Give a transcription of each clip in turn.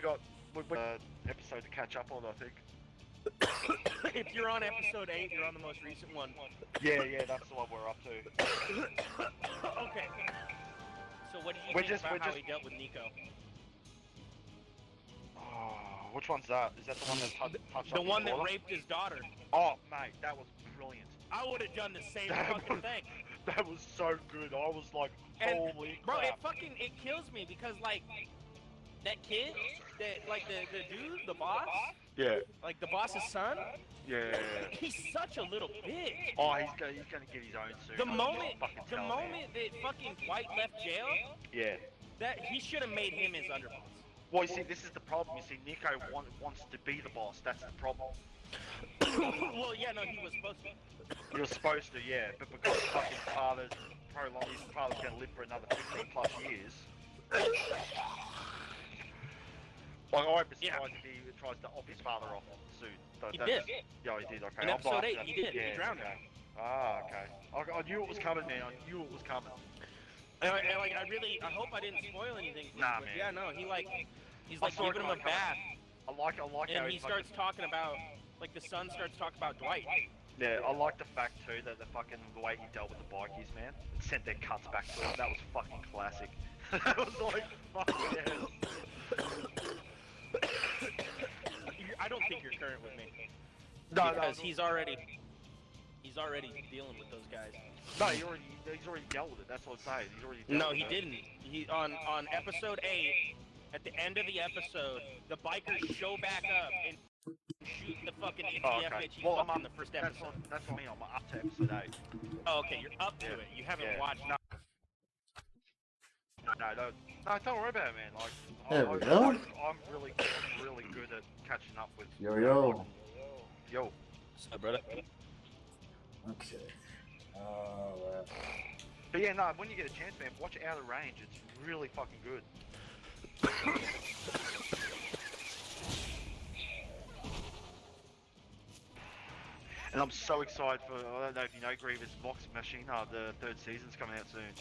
episode to catch up on, I think. If you're on episode 8, you're on the most recent one. Yeah, that's the one we're up to. Okay. So what did you think about how he dealt with Nico? Oh, which one's that? Is that the one that touched The up one his that daughter? raped his daughter. Oh, mate, that was brilliant. I would have done the same fucking thing. That was so good. I was like, holy bro, crap. it kills me because like that kid, the dude, the boss. Yeah. Like the boss's son. Yeah. He's such a little bitch. Oh, he's gonna get his own soon. The moment that fucking White left jail. Yeah. That he should have made him his underboss. Well, you see, this is the problem. You see, Nico wants to be the boss. That's the problem. Well, yeah, no, he was supposed to. He was supposed to, yeah, but because his father's gonna live for another 15 plus years. Like, I was surprised if he tries to off his father off soon. He did. Yeah, he did. Okay. In episode 8, he did. He drowned him. Ah, okay. I knew it was coming, man. I knew it was coming. I hope I didn't spoil anything. Nah, man. Yeah, no, he's like giving him a bath. I like and how he starts talking about, like, the son starts talking about Dwight. Yeah, I like the fact too that the way he dealt with the bikies, man, and sent their cuts back to him. That was fucking classic. That was like, fuck yes. I don't think you're current with me. No, because he's already dealing with those guys. No, he's already dealt with it. That's what I'm saying. He's already. No, he didn't. He on episode 8, at the end of the episode, the bikers show back up and shoot the fucking ATF bitch he fucked in the first episode. That's what I mean. I'm up to episode 8. Oh, okay, you're up to it. You haven't watched. No, don't worry about it, man. Like, There we go. I'm really good at catching up with. Yo. What's up, brother? Okay. But yeah, no, when you get a chance, man, watch Out of Range. It's really fucking good. And I'm so excited for, I don't know if you know, Grievous Vox Machina, the 3rd season's coming out soon.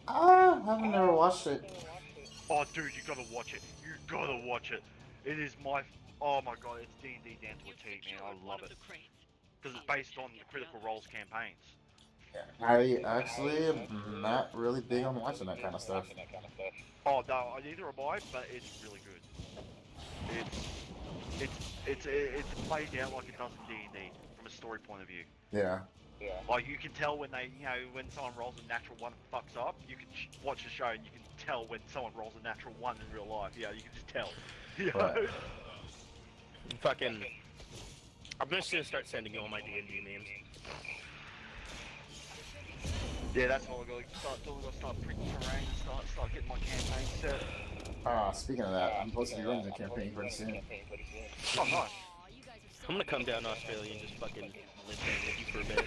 I've never watched it. Oh, dude, you gotta watch it. You gotta watch it. It is oh my god, it's D&D down to a T, man. I love it. Because it's based on the Critical Roles campaigns. I actually am not really big on watching that kind of stuff. Oh no, neither am I, but it's really good. It's played out like it does in D&D from a story point of view. Yeah. Like you can tell when when someone rolls a natural 1 and fucks up, you can watch the show and you can tell when someone rolls a natural 1 in real life. Yeah, you can just tell. You know? Fucking, I'm just gonna start sending you all my D&D memes. Yeah, that's all I gotta start printing terrain, start getting my campaign set. Speaking of that, I'm supposed to be running the campaign pretty soon. Oh, nice. I'm gonna come down to Australia and just fucking live there with you for a bit.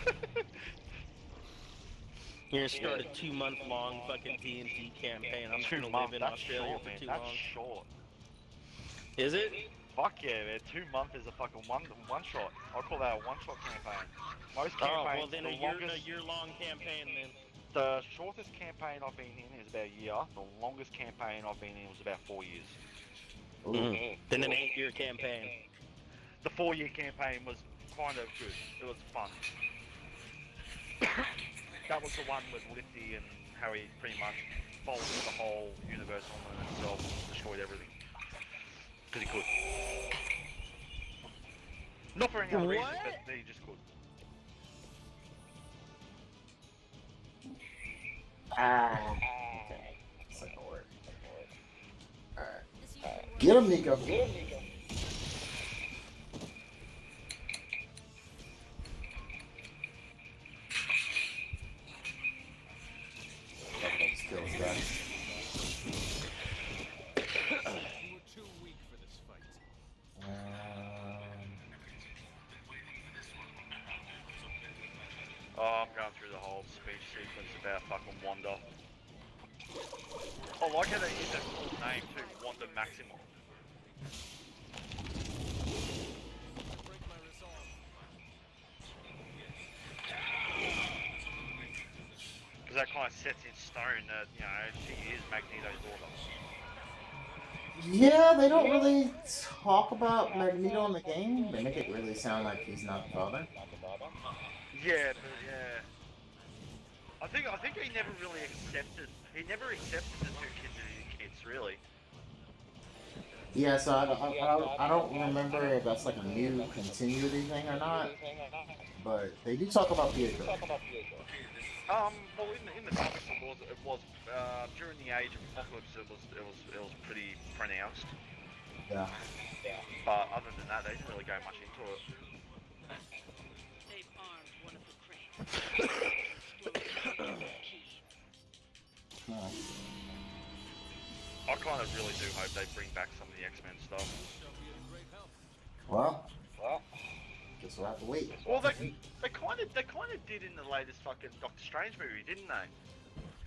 You're gonna start a 2-month-long fucking D&D campaign. I'm just gonna live in Australia for too long. That's short. Is it? Fuck yeah, man. 2 months is a fucking one shot. I'll call that a one-shot campaign. Most campaigns, well then a year-long campaign then. The shortest campaign I've been in is about a year. The longest campaign I've been in was about 4 years. Then an 8-year campaign. The 4-year campaign was kind of good. It was fun. That was the one with Lifty and how he pretty much folded the whole universe on himself and destroyed everything. Because he could. Not for any other reason, but he just could. Okay. That's not gonna work. Alright. Get him, Nico. Skills guy. Oh, I'm going through the whole speech sequence about fucking Wanda. I like how they use that cool name too, Wanda Maximoff. Because that kind of sets in stone that, you know, she is Magneto's daughter. Yeah, they don't really talk about Magneto in the game. They make it really sound like he's not the father. Yeah, but yeah. I think he never really accepted. He never accepted the two kids as his kids, really. Yeah, so I don't remember if that's like a new continuity thing or not, but they do talk about Pietro. Well, in the comics, it was during the Age of Apocalypse, it was pretty pronounced. Yeah. But other than that, they didn't really go much into it. They've armed one of the cranes. Oh. I kind of really do hope they bring back some of the X-Men stuff. Well, guess we'll have to wait. Well, they kind of did in the latest fucking Doctor Strange movie, didn't they?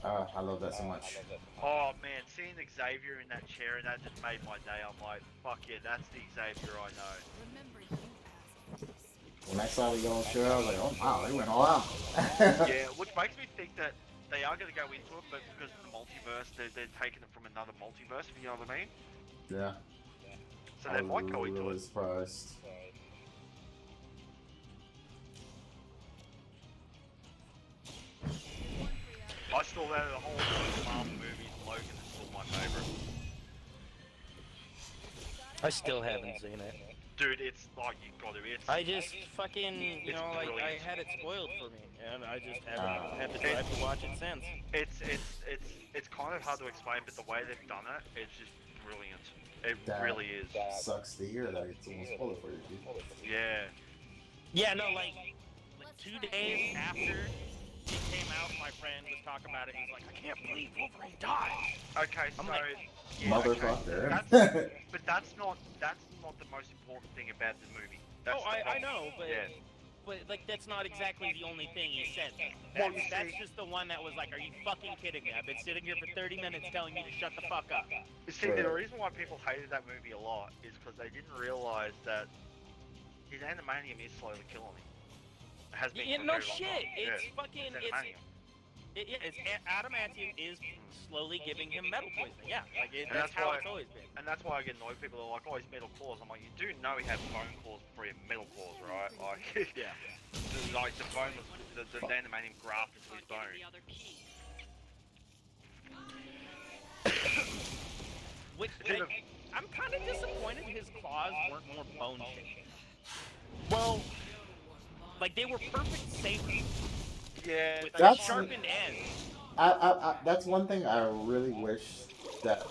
I love that so much. Oh man, seeing Xavier in that chair and that just made my day. I'm like, fuck yeah, that's the Xavier I know. When I saw the yellow shirt, I was like, oh wow, they went all out. Yeah, which makes me think that they are going to go into it, but because of the multiverse, they're taking it from another multiverse, if you know what I mean? Yeah. So they might go into really it. surprised. I still, out of the whole Marvel movies, Logan is still my favorite. I still haven't seen it. Dude, it's like, you got to, I just fucking, you It's know, like, I brilliant. had it spoiled for me, and I just haven't had the drive to watch it since. It's kind of hard to explain, but the way they've done it, it's just brilliant. It That really is. Sucks to hear that it's almost spoiled for you, dude. Yeah. Yeah, no, like 2 days after it came out, my friend was talking about it, and he's like, I can't believe Wolverine died. Okay, so I'm like, yeah, Motherfucker. Okay. But that's not the most important thing about the movie. That's oh, I know, but yeah. but like that's not exactly the only thing he said. Well, That's just the one that was like, are you fucking kidding me? I've been sitting here for 30 minutes telling you to shut the fuck up. You see, the reason why people hated that movie a lot is because they didn't realize that his animanium is slowly killing him. It has been. Yeah, for a no very long shit. time. It's Yeah. fucking. It's animanium. It's adamantium is slowly giving him metal poisoning. Yeah, like And that's that's how why- it's always been. And that's why I get annoyed. People are like, "Oh, he's metal claws." I'm like, you do know he had bone claws before he had metal claws, right? Like, Yeah. like the bone was the animanium grafted to his bone. The other key. Which It's either- I'm kind of disappointed his claws weren't more bone shaped. Well, Like they were perfect sabers yeah, with That's- sharpened ends. That's one thing I really wish that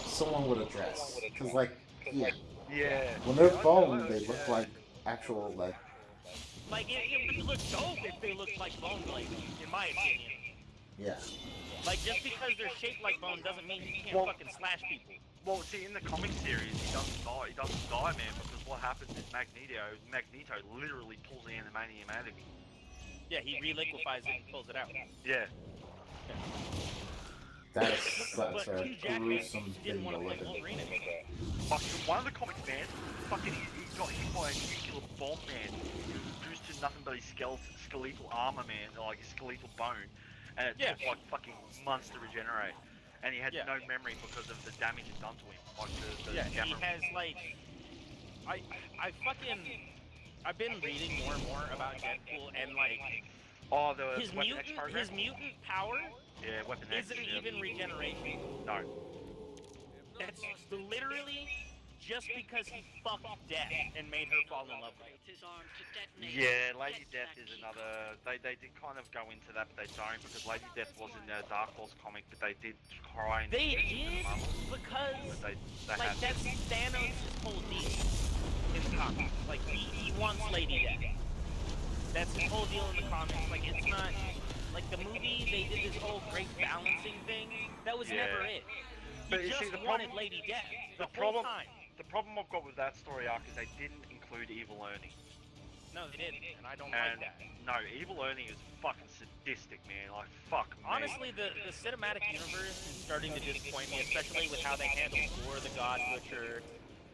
someone would address. Cause like, yeah, yeah. when they're Yeah, bone, I- they look like actual like. Like it would look dope if they looked like bone blades, in my opinion. Yeah. Like just because they're shaped like bone doesn't mean you can't Well- fucking slash people. Well, see, in the comic series, he doesn't die. He doesn't die, man, because what happens is Magneto literally pulls the animanium out of him. Yeah, he reliquefies it and pulls it out. Yeah. That's But such a Hugh Jackman gruesome didn't thing want to to play look at. Wolverine anymore. Fucking one of the comics, man, fucking he got hit by a nuclear bomb, man. He was reduced to nothing but his skeletal armor, man, like his skeletal bone, and it Yeah. took like fucking months to regenerate. And he had Yeah. no memory because of the damage it done to him. Like the Yeah, he gamma. has like, I've been reading more and more about Deadpool and like Oh, the his Weapon X mutant program? power Yeah, Weapon X. isn't yeah. even regeneration. No. It's literally just because he fucked Death and made her fall in love with him. His arm to detonate. Yeah, Lady Get Death that is key another. They did kind of go into that, but they don't because Lady Death was in the Dark Horse comic, but they did try and. They use it in did Marvel, because but they like had. that's Thanos' whole deal in the comics. Like he wants Lady Death. That's his whole deal in the comics. Like it's not like the movie. They did this whole great balancing thing. That was Yeah. never it. He But you just see, the wanted problem- Lady Death the the whole problem- time. The problem I've got with that story arc is they didn't include Evil Ernie. No, they didn't, and I don't And like that. no, Evil Ernie is fucking sadistic, man. Like fuck. me. Honestly, the cinematic universe is starting to disappoint me, especially with how they handled Thor the God Butcher,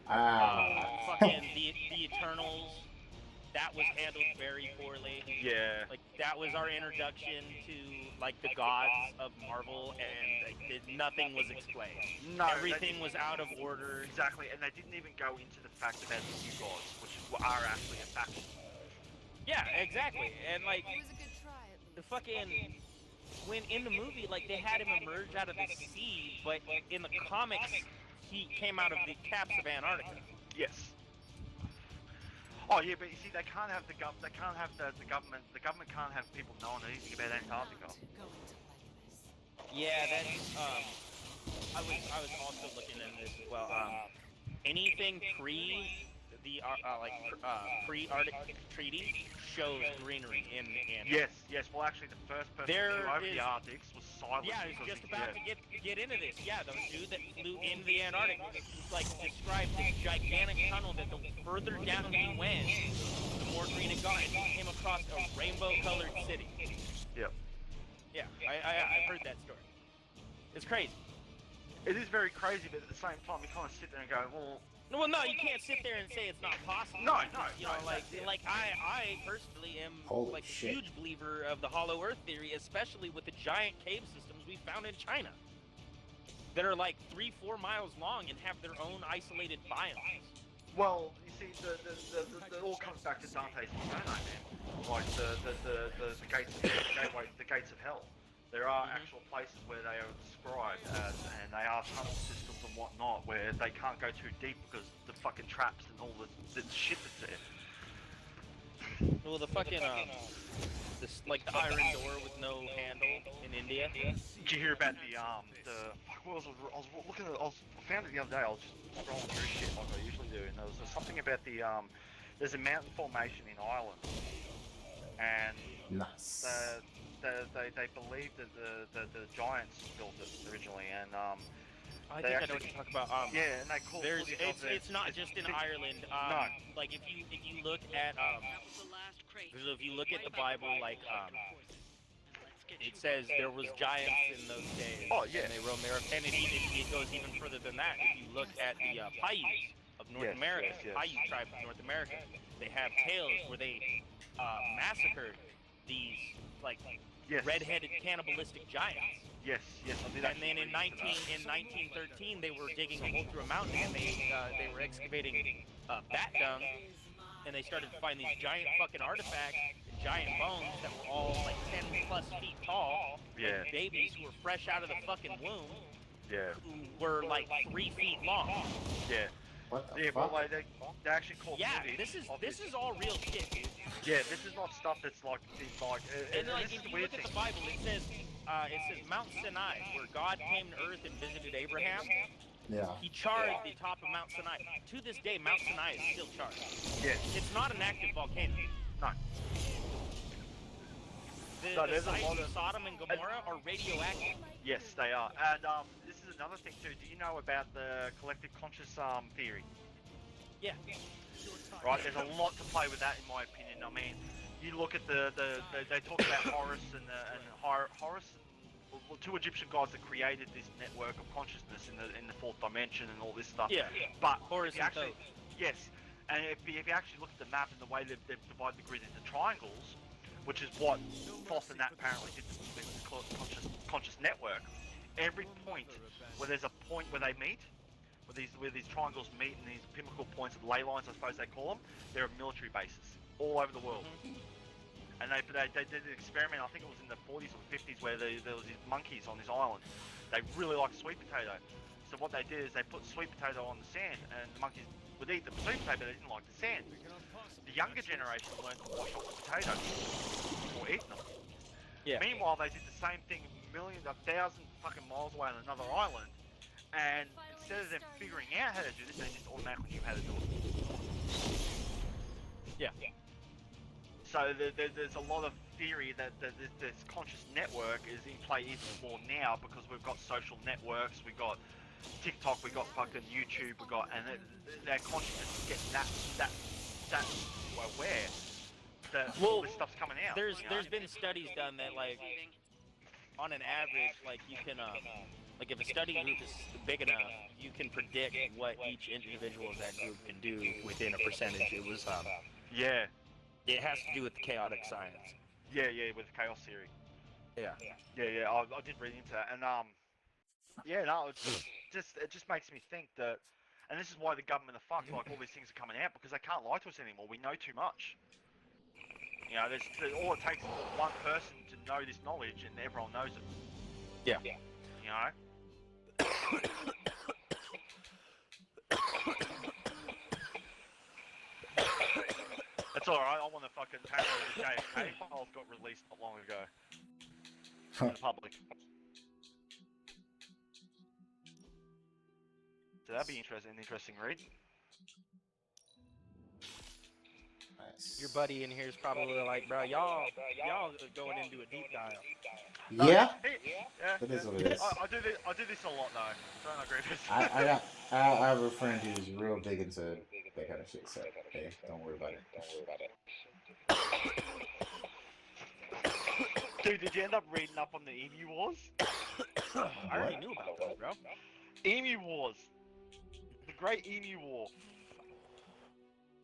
fucking the Eternals. That was handled very poorly. Yeah. Like that was our introduction to like the gods of Marvel, and like, nothing was explained. No, Everything was out of order. Exactly, and they didn't even go into the fact about the new gods, which are actually a faction. Yeah, exactly. And like It was a good try, at the least. fucking when in the movie, like they had him emerge out of the sea, but in the comics, he came out of the caps of Antarctica. Yes. Oh yeah, but you see, they can't have the government. The government. The government can't have people knowing anything about Antarctica. Not going to like this. Yeah, that's I was also looking into this as well. Anything pre-Arctic Treaty shows greenery in Antarctica. Yes. Well, actually, the first person There who flew over is- the Arctics was silent. Yeah, I was because just he- about to get into this. Yeah, the dude that flew into the Antarctic, like, described this gigantic tunnel that the further down he went, the more green it got, and he came across a rainbow-colored city. Yep. Yeah, I heard that story. It's crazy. It is very crazy, but at the same time, you kind of sit there and go, well, Well, no, you can't sit there and say it's not possible. No, You know, like, that's it. like I personally am Holy like shit. a huge believer of the Hollow Earth theory, especially with the giant cave systems we found in China that are like 3-4 miles long and have their own isolated biomes. well, you see, it all comes back to Dante's Inferno, man. Like the gates of hell. There are actual places where they are described as, and they are tunnel systems and whatnot, where they can't go too deep because the fucking traps and all the shit that's there. Well, the fucking this like the iron door with no handle in India. Did you hear about the fuck, what was it? I was looking at, I found it the other day. I was just scrolling through shit like I usually do, and there was something about there's a mountain formation in Ireland, and Nice. they believe that the giants built it originally, and I They think I know actually- what you're talking about. yeah, and they call There's footage it's of it. it's not just in Ireland. No. Like if you look at That was the last crate. so if you look at the Right Bible, back. like Let's get it you says there was giants in those days. Oh, yeah. And they roamed there, and it goes even further than that. If you look at the Paiutes of North Yes, America, yes, yes. Paiute tribe of North America, they have tales where they massacred these like Yes. red-headed cannibalistic giants. Yes. I did And then actually read into that. 1913, they were digging a hole through a mountain, and they were excavating bat dung, and they started to find these giant fucking artifacts, giant bones that were all like 10 plus feet tall, Yeah. and babies who were fresh out of the fucking womb, Yeah. who were like 3 feet long. Yeah. What the Yeah, fuck? well, they actually call Yeah, footage this is all real shit, dude. Yeah, this is not stuff that's like And like this is if the you weird look at thing. the Bible, it says Mount Sinai, where God came to earth and visited Abraham. Yeah. He charred the top of Mount Sinai. To this day, Mount Sinai is still charred. Yes. It's not an active volcano. No. The there's a sites lot of of- Sodom and Gomorrah are radioactive. Yes, they are. And this is another thing too. Do you know about the collective conscious theory? Yeah. Right. There's a lot to play with that, in my opinion. I mean, you look at they talk about Horus and Horus, and well, two Egyptian gods that created this network of consciousness in the fourth dimension and all this stuff. Yeah. But Horus if you and actually, Thoth. yes, and if you actually look at the map and the way they've divided the grid into triangles, which is what Thoth and that apparently did to the conscious network. Every point where there's a point where they meet, where these triangles meet, and these pinnacle points of ley lines, I suppose they call them, there are military bases all over the world. And they did an experiment, I think it was in the 40s or 50s, where there was these monkeys on this island. They really liked sweet potato. So what they did is they put sweet potato on the sand, and the monkeys would eat the sweet potato, but they didn't like the sand. The younger generation learned to wash off the potatoes before eating them. Yeah. Meanwhile, they did the same thing millions, 1,000 fucking miles away on another island, and instead of them figuring out how to do this, they just automatically knew how to do it. Yeah. So there's a lot of theory that this conscious network is in play even more now because we've got social networks, we've got TikTok, we've got fucking YouTube, we've got, and their consciousness is getting that aware that all this stuff's coming out. There's you know? been studies done that like on an average, like you can like if a study group is big enough, you can predict what each individual of that group can do within a percentage. It was Yeah, it has to do with chaotic science. yeah, with the chaos theory. Yeah. Yeah, I did read into that, and yeah, no, it just makes me think that, and this is why the government are fucked. Like all these things are coming out because they can't lie to us anymore. We know too much. You know, all it takes is for one person to know this knowledge, and everyone knows it. Yeah. You know. That's alright, I want to fucking... Apparently the JFK files got released not long ago. To the public. So that'd be an interesting read. Nice. Your buddy in here is probably like, bro, y'all are going into a deep dive. Yeah, Yeah. it is what it is. I do this a lot though. Don't agree with this. I have a friend who's real big into that kind of shit. So hey, don't worry about it. Dude, did you end up reading up on the Emu Wars? I already knew about that, bro. Emu Wars. The Great Emu War.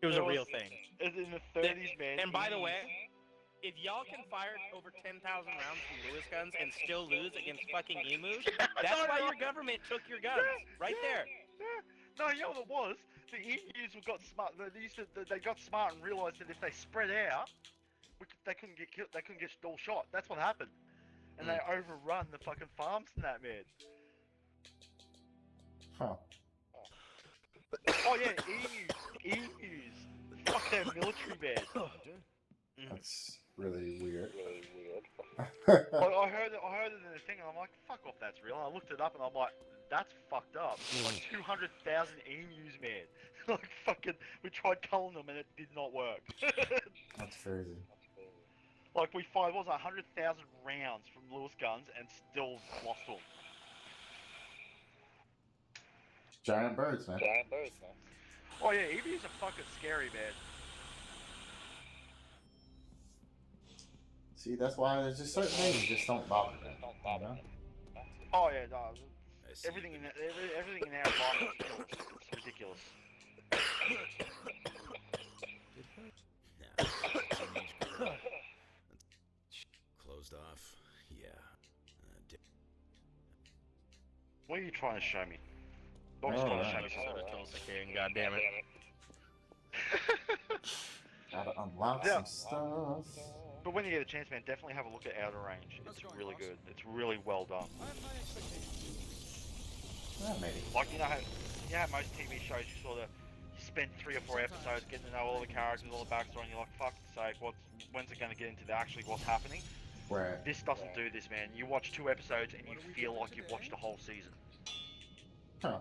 It was a real thing. It's in the 30s, man. And by the way, if y'all can fire over 10,000 rounds from Lewis guns and still lose against fucking emus, that's why your government took your guns. Right there. Yeah. No, you know what it was? The emus got smart. They got smart and realised that if they spread out, they couldn't get killed. They couldn't get all shot. That's what happened. And they overrun the fucking farms and that, man. Huh. Oh yeah, emus. Fuck their military, man. That's really weird. I heard it in the thing, and I'm like, fuck off, that's real. And I looked it up, and I'm like, that's fucked up. Like 200,000 emus, man. Like fucking, we tried culling them, and it did not work. That's crazy. Like we fired, what was it, 100,000 rounds from Lewis guns, and still lost them. Giant birds, man. Oh yeah, emus are fucking scary, man. See, that's why there's just certain things just don't bother me. You know? Oh yeah, no. Everything in our environment is ridiculous. Closed off. Yeah. What are you trying to show me? Dog's trying to show me something. God damn it. Gotta unlock some stuff. But when you get a chance, man, definitely have a look at Outer Range. It's really good. It's really well done. Yeah, maybe. Like you know how most TV shows you sort of spend 3 or 4 episodes getting to know all the characters, all the backstory, and you're like, fuck's sake, when's it going to get into actually what's happening? Right. This doesn't do this, man. You watch 2 episodes and you feel like you've watched the whole season. Huh.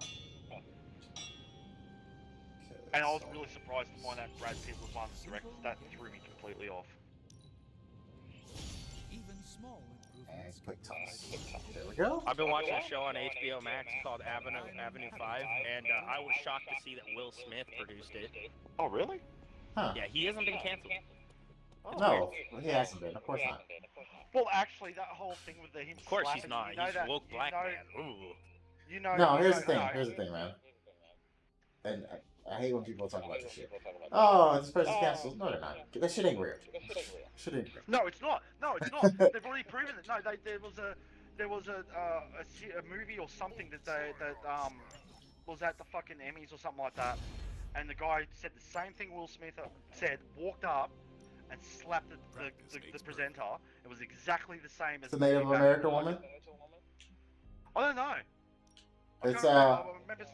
And I was really surprised to find out Brad Pitt was one of the directors. That threw me completely off. And quick toss. There we go. I've been watching a show on HBO Max called Avenue 5, and I was shocked to see that Will Smith produced it. Oh, really? Huh. Yeah, he hasn't been canceled. Oh, No, he hasn't been. Of course not. Well, actually, that whole thing with him Of course he's slapping, not. you know He's that, a woke black man. Ooh. You know. No, here's you the thing. know- Here's the thing, man. And I hate when people talk about this shit. Oh, this person's canceled. No, they're not. That shit ain't real. Shit ain't real. No, it's not. No, it's not. They've already proven it. No, there was a movie or something that was at the fucking Emmys or something like that, and the guy said the same thing Will Smith said, walked up and slapped the presenter. It was exactly the same as It's a Native American woman. I don't know. It's I remember.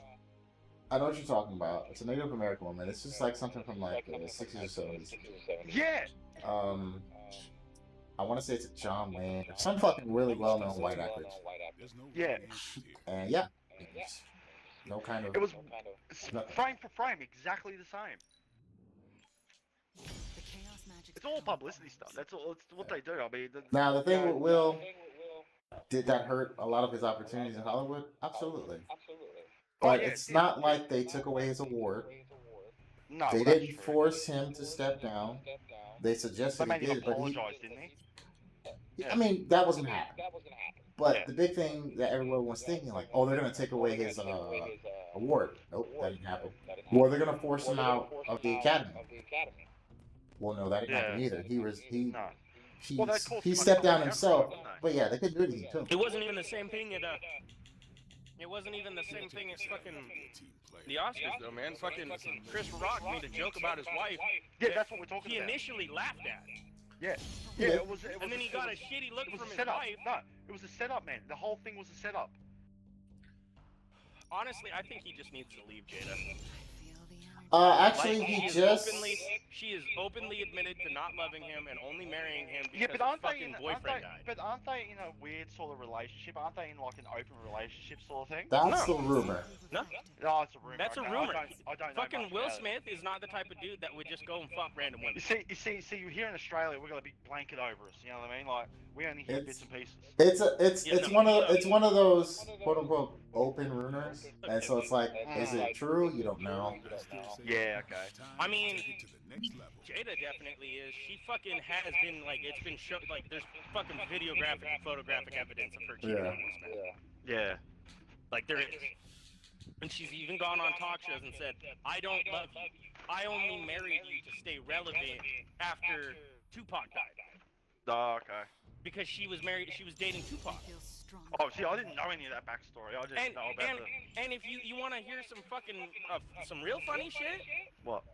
I know what you're talking about. It's a Native American woman. It's just like something from like the 60s or 70s. Yeah. I want to say it's a John Wayne or some fucking really well-known white actor. Yeah. And yeah, no kind of. It was frame for frame, exactly the same. It's all publicity stuff. That's all. It's what they do. I mean. Now the thing with Will, did that hurt a lot of his opportunities in Hollywood? Absolutely. But yeah, it's not like they took away his award. No. They that's didn't true. force him to step down. They They suggested made he him did, but he. apologize, didn't he? I mean, that wasn't happening. But Yeah. the big thing that everyone was thinking, like, oh, they're gonna take away his award. Nope, that didn't happen. Or they're gonna force him out of the academy. Well, no, that didn't happen Yeah. either. He No. Well, they caused he too much stepped down outcry, himself. didn't they? But yeah, they couldn't do anything to him. It wasn't even the same thing at It wasn't even the same thing as fucking the Oscars though, man. Fucking Chris Rock made a joke about his wife. Yeah, that's what we're talking He about. initially laughed at. Yeah. Yeah. It was. And then he got a shitty look It was from a his setup. wife. No, it was a setup, man. The whole thing was a setup. Honestly, I think he just needs to leave Jada. Actually, Like, he she is just. she is openly admitted to not loving him and only marrying him Yeah, because but his aren't they fucking in? boyfriend died. But aren't they in a weird sort of relationship? Aren't they in like an open relationship sort of thing? That's No. the rumor. No, No, it's a rumor. that's a okay. rumor. I don't know Fucking much Will about it. Smith is not the type of dude that would just go and fuck random women. You see, here in Australia, we've got a big blanket over us. You know what I mean? Like we only hear bits and pieces. It's one of those quote unquote open rumors, and so it's like, is it true? You don't know. Yeah, okay. I mean, Jada definitely is. She fucking has been like, it's been shown, like, there's fucking videographic and photographic evidence of her cheating Yeah. on this man. Yeah. Like, there is. And she's even gone on talk shows and said, I don't love you. I only married you to stay relevant after Tupac died. Oh, okay. Because she was dating Tupac. Oh, see, I didn't know any of that backstory. I just And, know about and if you want to hear some fucking, some real funny shit, what?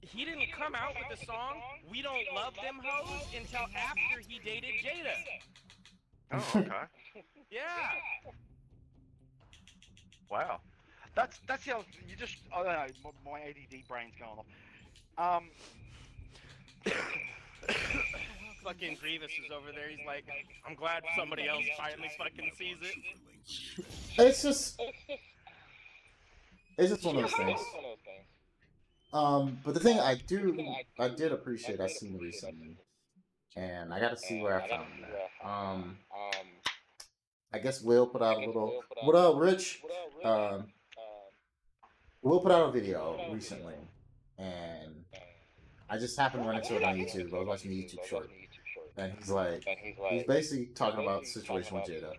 he didn't come out with the song "We Don't Love Them Hoes" until after he dated Jada. Oh, okay. Yeah. Wow. That's the other. You just I don't know. My ADD brain's going off. Fucking Grievous is over there. He's like, I'm glad somebody else finally fucking sees it. It's just one of those things. But the thing I did appreciate I seen recently, and I got to see where I found that. I guess Will put out a little. What up, Rich? Will put out a video recently, and I just happened to run into it on YouTube. I was watching a YouTube short, and he's basically talking about the situation with Jada,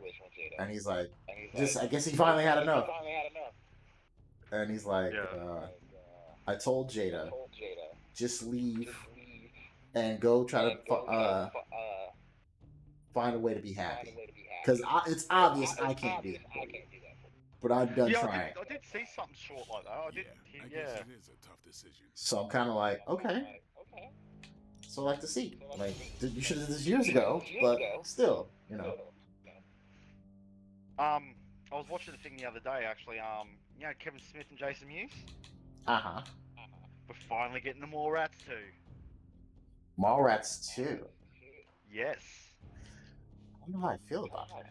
and he's like, I guess he finally had enough, and he's like, I told Jada, just leave and go try to find a way to be happy, because it's obvious I can't do it, but I'm done trying. I did see something short like that. I did. I guess it is a tough decision. So I'm kind of like, okay. So I like to see. Like, you should have did this years ago, but still, you know. I was watching the thing the other day, actually. You know, Kevin Smith and Jason Mewes. Uh-huh. We're finally getting the Mallrats too. Mallrats 2. Yes. I don't know how I feel about that.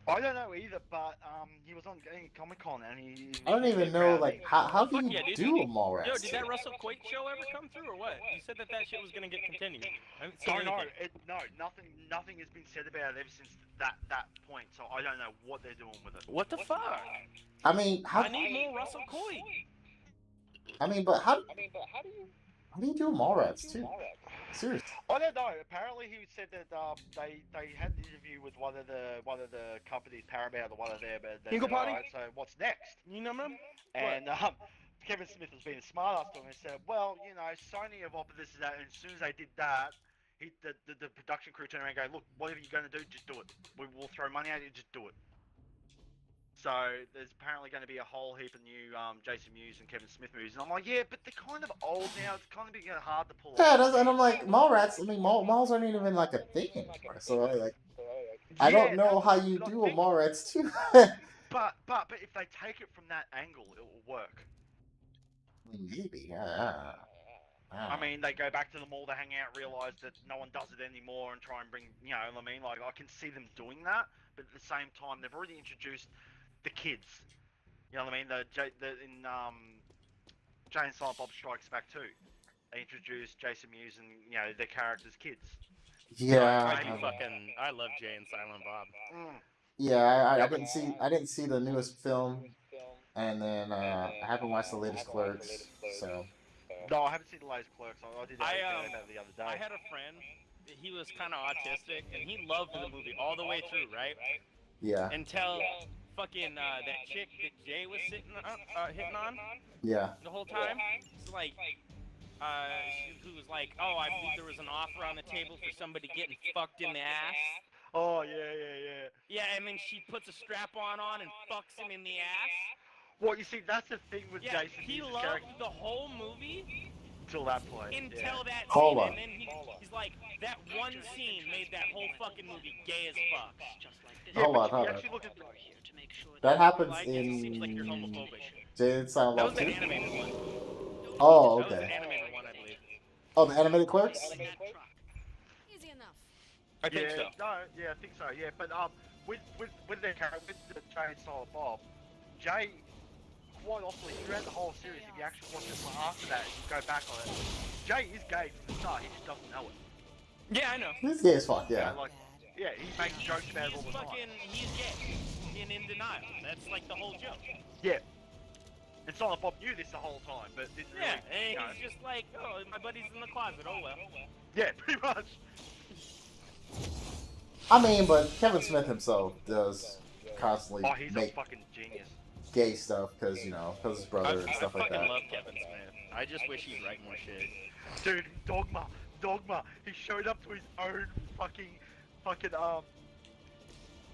I don't know either, but he was on Comic Con and he. I don't even know, like, how do Fuck you yeah, dude. do a Mallrats Yo, 2? did that Russell Quake show ever come through or what? You said that shit was gonna get continued. I haven't seen No, anything. nothing has been said about it ever since that point. So I don't know what they're doing with it. What the fuck? I mean, I need more Russell Quake. I mean, but how do you do a Mallrats 2? Seriously. I don't know. Apparently, he said that they had an interview with one of the companies, Paramount or one of them. And they Eagle said, Party? "Alright, so what's next?" You know him? And Kevin Smith was being a smart ass to him and said, "Well, you know, Sony have offered this and that, and as soon as they did that, the production crew turned around and go, look, whatever you're going to do, just do it. We'll throw money at you, just do it." So there's apparently going to be a whole heap of new Jason Mewes and Kevin Smith movies, and I'm like, yeah, but they're kind of old now. It's kind of getting hard to pull off. Yeah, and I'm like, Mallrats. I mean, malls aren't even like a thing anymore. So I don't know how you do a Mallrats 2. But if they take it from that angle, it will work. Maybe. I mean, they go back to the mall to hang out, realize that no one does it anymore, and try and bring, you know what I mean? Like, I can see them doing that, but at the same time, they've already introduced the kids. You know what I mean? In Jay and Silent Bob Strikes Back 2, they introduced Jason Mewes and, you know, their characters' kids. Yeah. I love Jay and Silent Bob. Yeah, I didn't see the newest film, and then I haven't watched the latest Clerks, so. No, I haven't seen the latest Clerks. I did that the other day. I had a friend. He was kind of autistic, and he loved the movie all the way through, right? Yeah. Until fucking that chick that Jay was hitting on Yeah. the whole time. It's like, who was like, oh, I believe there was an offer on the table for somebody getting fucked in the ass. Oh yeah. Yeah, and then she puts a strap-on and fucks him in the ass. Well, you see, that's the thing with Yeah, Jason. he He's a loved character the whole movie until that point. until that Hold scene, on. and then he's like, that one scene made that whole fucking movie gay as fuck. Just like this. Yeah, Hold but on, you hold on. actually look at We're here to make sure That happens Like, in it seems like you're homophobic. Jade Silent That Bob was an 2? animated one. Oh, That was an okay. animated one, I believe. Oh, the animated Clerks? that truck. Easy enough. I think so. I think so. Yeah, but with their character, with the Jay and Silent Bob, Jay, quite often throughout the whole series, if you actually watch it after that, you go back on it, Jay is gay from the start. He just doesn't know it. Yeah, I know. He's gay as fuck, yeah. Like, yeah, he makes jokes about it all the time. He's gay. And in denial. That's like the whole joke. Yeah. And Silent Bob knew this the whole time, but didn't Yeah, really, you know. and he's just like, oh, my buddy's in the closet, oh well. Yeah, pretty much. I mean, but Kevin Smith himself does constantly Oh, he's a make fucking genius. gay stuff because, you know, because his brother and stuff I like fucking that. love Kevin Smith. I just wish he'd write more shit. Dude, Dogma. He showed up to his own fucking,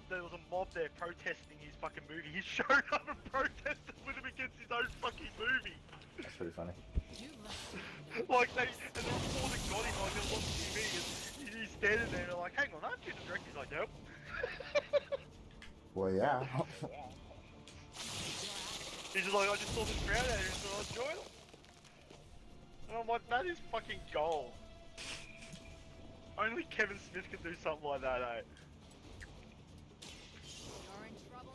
there was a mob there protesting his fucking movie. He showed up and protested with him against his own fucking movie. That's pretty funny. Like, and the reporter got him, like, it was on TV, and he's standing there, and they're like, hang on, aren't you the director? He's like, nope. Well, yeah. He's just like, I just saw this crowd out here, so I joined them. And I'm like, that is fucking gold. Only Kevin Smith can do something like that, eh? You're in trouble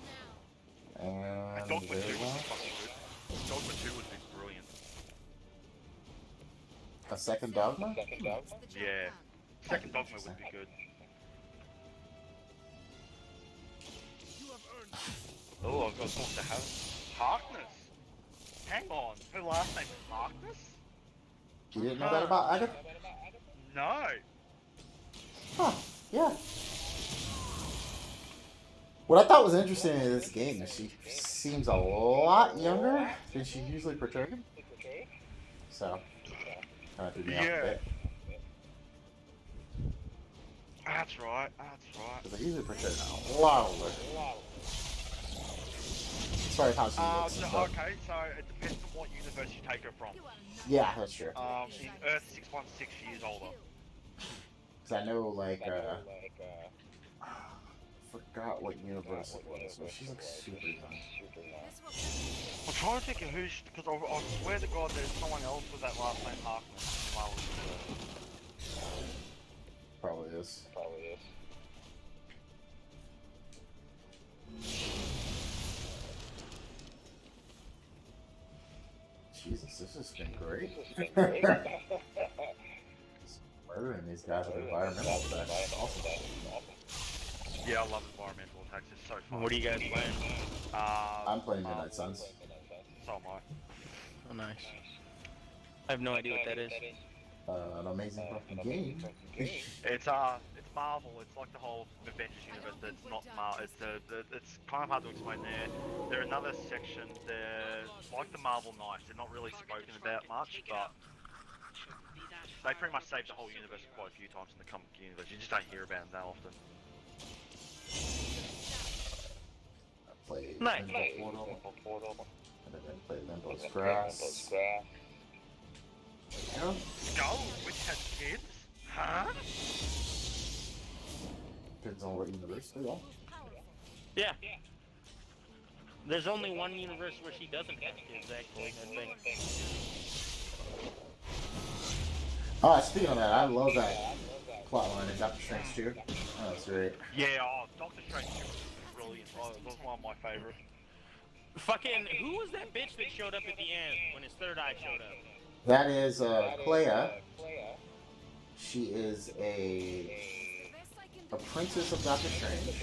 now. And Dogma 2 there would we be go. fucking good. Dogma 2 would be brilliant. A second Dogma? What's the job Yeah. done? Second Dogma would be good. Oh, I've got to talk to Harkness. Hang on, her last name is Harkness? You didn't know that about Agatha? No. Huh, yeah. What I thought was interesting in this game is she seems a lot younger than she usually portrays. So, kind of threw me off a Yeah. bit. That's right. Because they usually portray a lot older. As far as how she looks and stuff. Okay, so it depends on what universe you take her from. You are not Yeah, that's true. In Earth 616, she is older. Because I know, like, forgot what universe it was, but she looks super young. This will I'm trying to think of who, because I swear to God there's someone else with that last name Harkness in the Marvel universe. Probably is. Jesus, this has been great. Murdering these guys with environmental attacks. Awesome. Yeah, I love environmental attacks, it's so fun. What are you guys playing? I'm playing Midnight Suns. So am I. Oh, nice. I have no idea what that is. An amazing fucking game. It's Marvel. It's like the whole Avengers universe. That's not Marvel. It's kind of hard to explain. They're another section. They're like the Marvel Knights. They're not really spoken about much, but they pretty much saved the whole universe quite a few times in the comic universe. You just don't hear about them that often. I played Nice. Limbo Portal. And then I played Limbo's Grass. Yeah. Skull, which has kids? Huh? Depends on what universe they are. Yeah. There's only one universe where she doesn't have kids, actually, I think. Alright, speaking of that, I love that plotline in Doctor Strange 2. Oh, that's great. Yeah, Doctor Strange 2 was brilliant. Oh, it was one of my favorites. Fucking, who was that bitch that showed up at the end when his third eye showed up? That is Clea. She is a princess of Doctor Strange.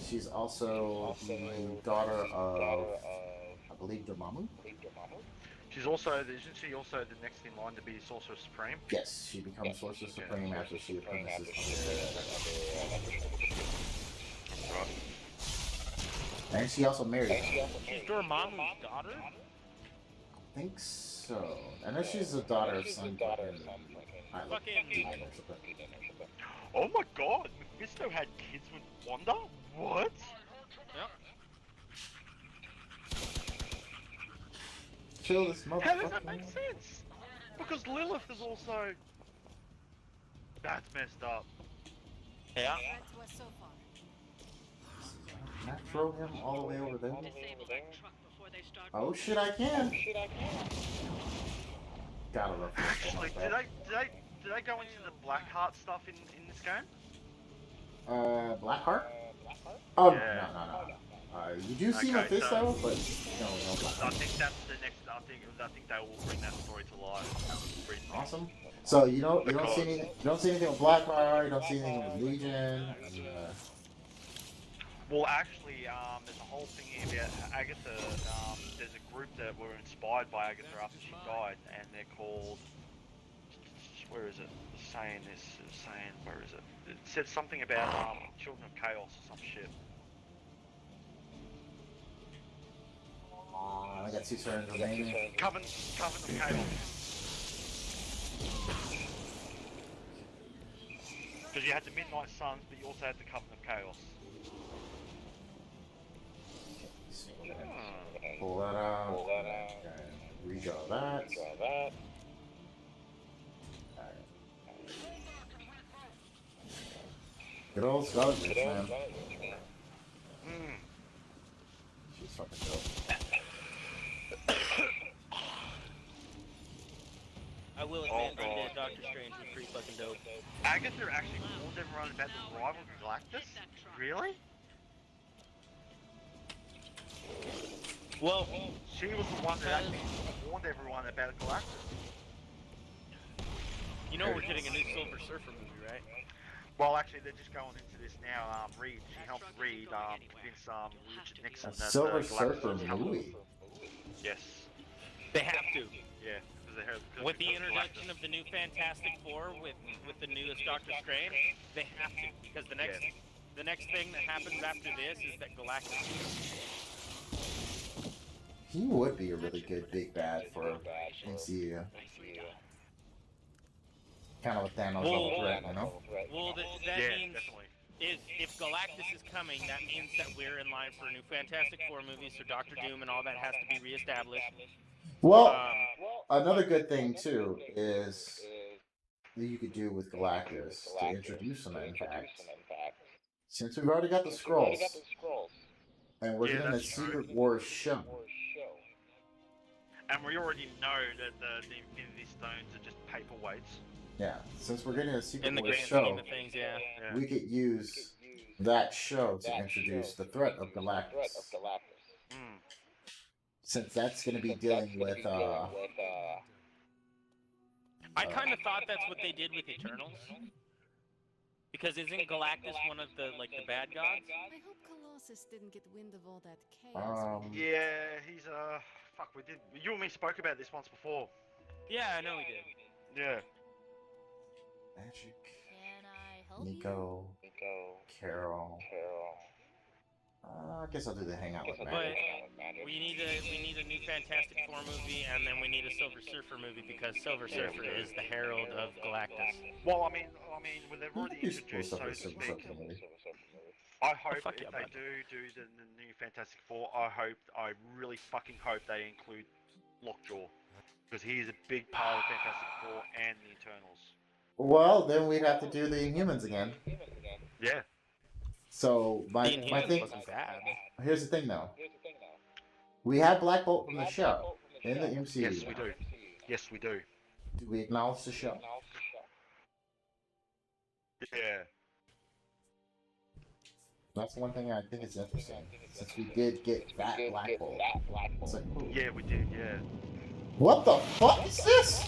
She's also the daughter of, I believe, Dormammu. She's also, isn't she also the next in line to be Sorcerer Supreme? Yes, she becomes Sorcerer Supreme after she apprentices That's right. and she also married him. She's Dormammu's daughter? think so. I know she's the daughter of some fucking Fucking- demon or something. Oh my god, Mephisto had kids with Wanda? What? Yep. Kill this How does that motherfucker. make sense? Because Lilith is also... That's messed up. Yeah. That was so far. Can I throw him all the way over there? Disable that truck before they start. Oh shit, I can. Gotta love this Actually, like did that. I go into the Blackheart stuff in this game? Blackheart? Oh Yeah. no. You do see Okay, Mephisto, so- but no I Blackheart. think that's the next. I think they will bring that story to life. Pretty soon. Awesome. So you don't Because- see anything with Blackheart. You don't see anything with Legion. Well, actually, there's a whole thing here about Agatha. There's a group that were inspired by Agatha after she died, and they're called. Where is it? Saying this. Saying where is it? It said something about Children of Chaos or some shit. I got 2 turns remaining. Coven of Chaos. Because you had the Midnight Suns, but you also had the Coven of Chaos. Pull that out. Redraw that. Good old Scarlet Witch, man. Mm. She's fucking dope. I will admit, Undead Doctor Strange was pretty fucking dope. Agatha actually warned everyone about the rival Galactus? Really? Well, She was the one that actually warned everyone about Galactus. you know we're getting a new Silver Surfer movie, right? Well, actually, they're just going into this now. Reed, she helped Reed convince Richard Nixon A that Silver Galactus Surfer was coming. movie. Yes. They have to. Yeah. With the introduction of the new Fantastic Four, with the newest Doctor Strange, they have to, because the next thing that happens after this is that Galactus. He would be a really good big bad for MCU. Kind of a Thanos level threat, you know? Well, that Yeah, means definitely. if Galactus is coming, that means that we're in line for a new Fantastic Four movie, so Doctor Doom and all that has to be reestablished. Well, another good thing too is that you could do with Galactus to introduce him. In fact, since we've already got the scrolls, and we're Yeah, doing a that's true. Secret Wars show. And we already know that the Infinity Stones are just paperweights. Yeah, since we're getting a Secret In the Wars grand show, scheme of things, yeah. Yeah. we could use that show to introduce the threat of Galactus. Mm. Since that's going to be dealing with I kind of thought that's what they did with Eternals. Because isn't Galactus one of the bad gods? I hope Colossus didn't get wind of all that chaos. Yeah, he's fuck. We did. You and me spoke about this once before. Yeah, I know he did. Yeah. Magic, Can I help Nico, Carol. I guess I'll do the hangout with But Magic. we need a new Fantastic Four movie, and then we need a Silver Surfer movie because Silver Surfer is the herald of Galactus. Well, I mean, when they've You already could use introduced, stuff so with to Silver speak. Surfer movie. I hope fuck if yeah, they bud. do the new Fantastic Four, I really fucking hope they include Lockjaw, because he is a big part of Fantastic Four and the Eternals. Well, then we'd have to do the Inhumans again. Yeah. So my Inhumans thing. wasn't bad. Here's the thing, though. We have Black Bolt from the show in the MCU. Yes, we do. Yes, we do. Do we acknowledge the show? Yeah. That's one thing I think is interesting. Since we did get that Black Bolt. It's like, ooh, Yeah, we did. Yeah. what the fuck is this?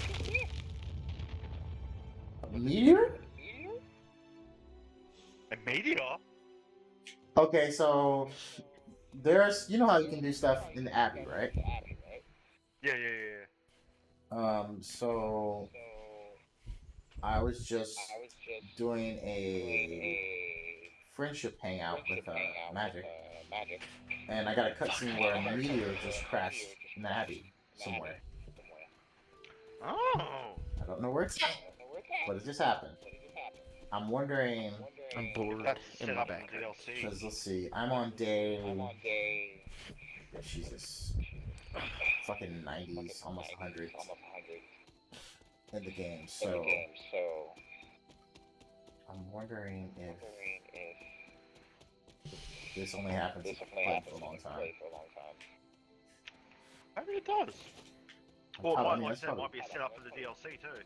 A meteor? A meteor? Okay, so there's, you know how you can do stuff in the Abbey, right? Yeah. So I was just doing a friendship hangout with Magic, and I got a cutscene where a meteor just crashed in the Abbey somewhere. Oh. I don't know where it's at, but it just happened. I'm wondering, I'm bored That's in set my up in back. the DLC. because let's see, I'm on day, Jesus, fucking 90s, almost 100 in the game, so I'm wondering if this only happens if you play for a long time. Maybe it does. Or Probably- I might, mean, like I that's said, it probably- might be a setup for the DLC too.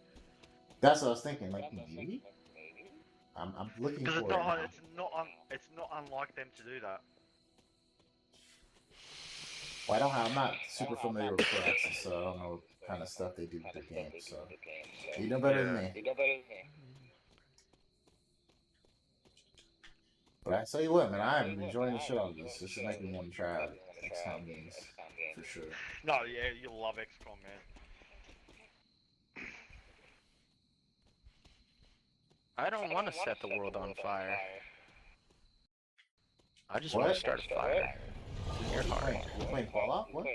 That's what I was thinking, like, maybe? I'm looking Because for it now. it's not unlike them to do that. Well, I'm not super familiar with Firaxis, so I don't know what kind of stuff they do with the game, so you know better than me. But I tell you what, man, I'm enjoying the shit out of this. This is making me want to try out XCOM games, for sure. No, yeah, you'll love XCOM, man. I don't want to set the world on fire. I just want What? to start a fire. You're hard. You're playing Fallout? What?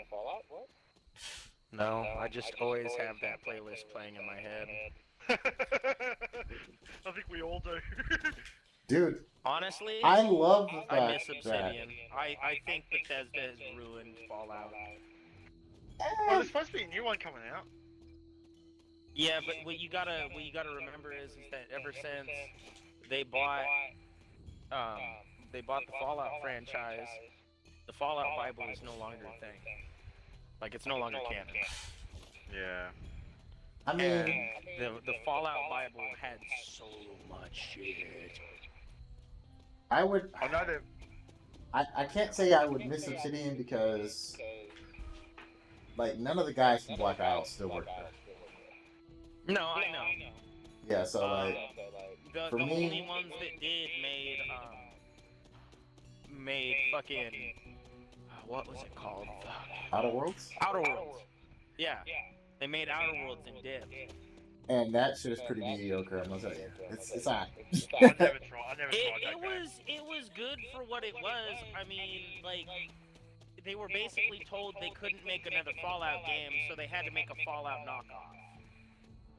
No, I just always have that playlist playing in my head. I think we all do. Dude, Honestly, I love the I miss fact that... Obsidian. I think Bethesda has ruined Fallout. Well, there's supposed to be a new one coming out. Yeah, but what you gotta remember is that ever since they bought the Fallout franchise, the Fallout Bible is no longer a thing. Like, it's no longer canon. Yeah. I mean, And the Fallout Bible had so much shit. I would... I know that. I can't say I would miss Obsidian because, like, none of the guys from Black Isle still work there. No, I know. Yeah, so, like, The for me- only ones that did made fucking what was it called? Outer Worlds? Outer Worlds. Yeah. They made Outer Worlds and did. And that shit is pretty mediocre, I'm gonna tell you. It's on. I never tried. I never tried It that game. was good for what it was. I mean, like, they were basically told they couldn't make another Fallout game, so they had to make a Fallout knockoff.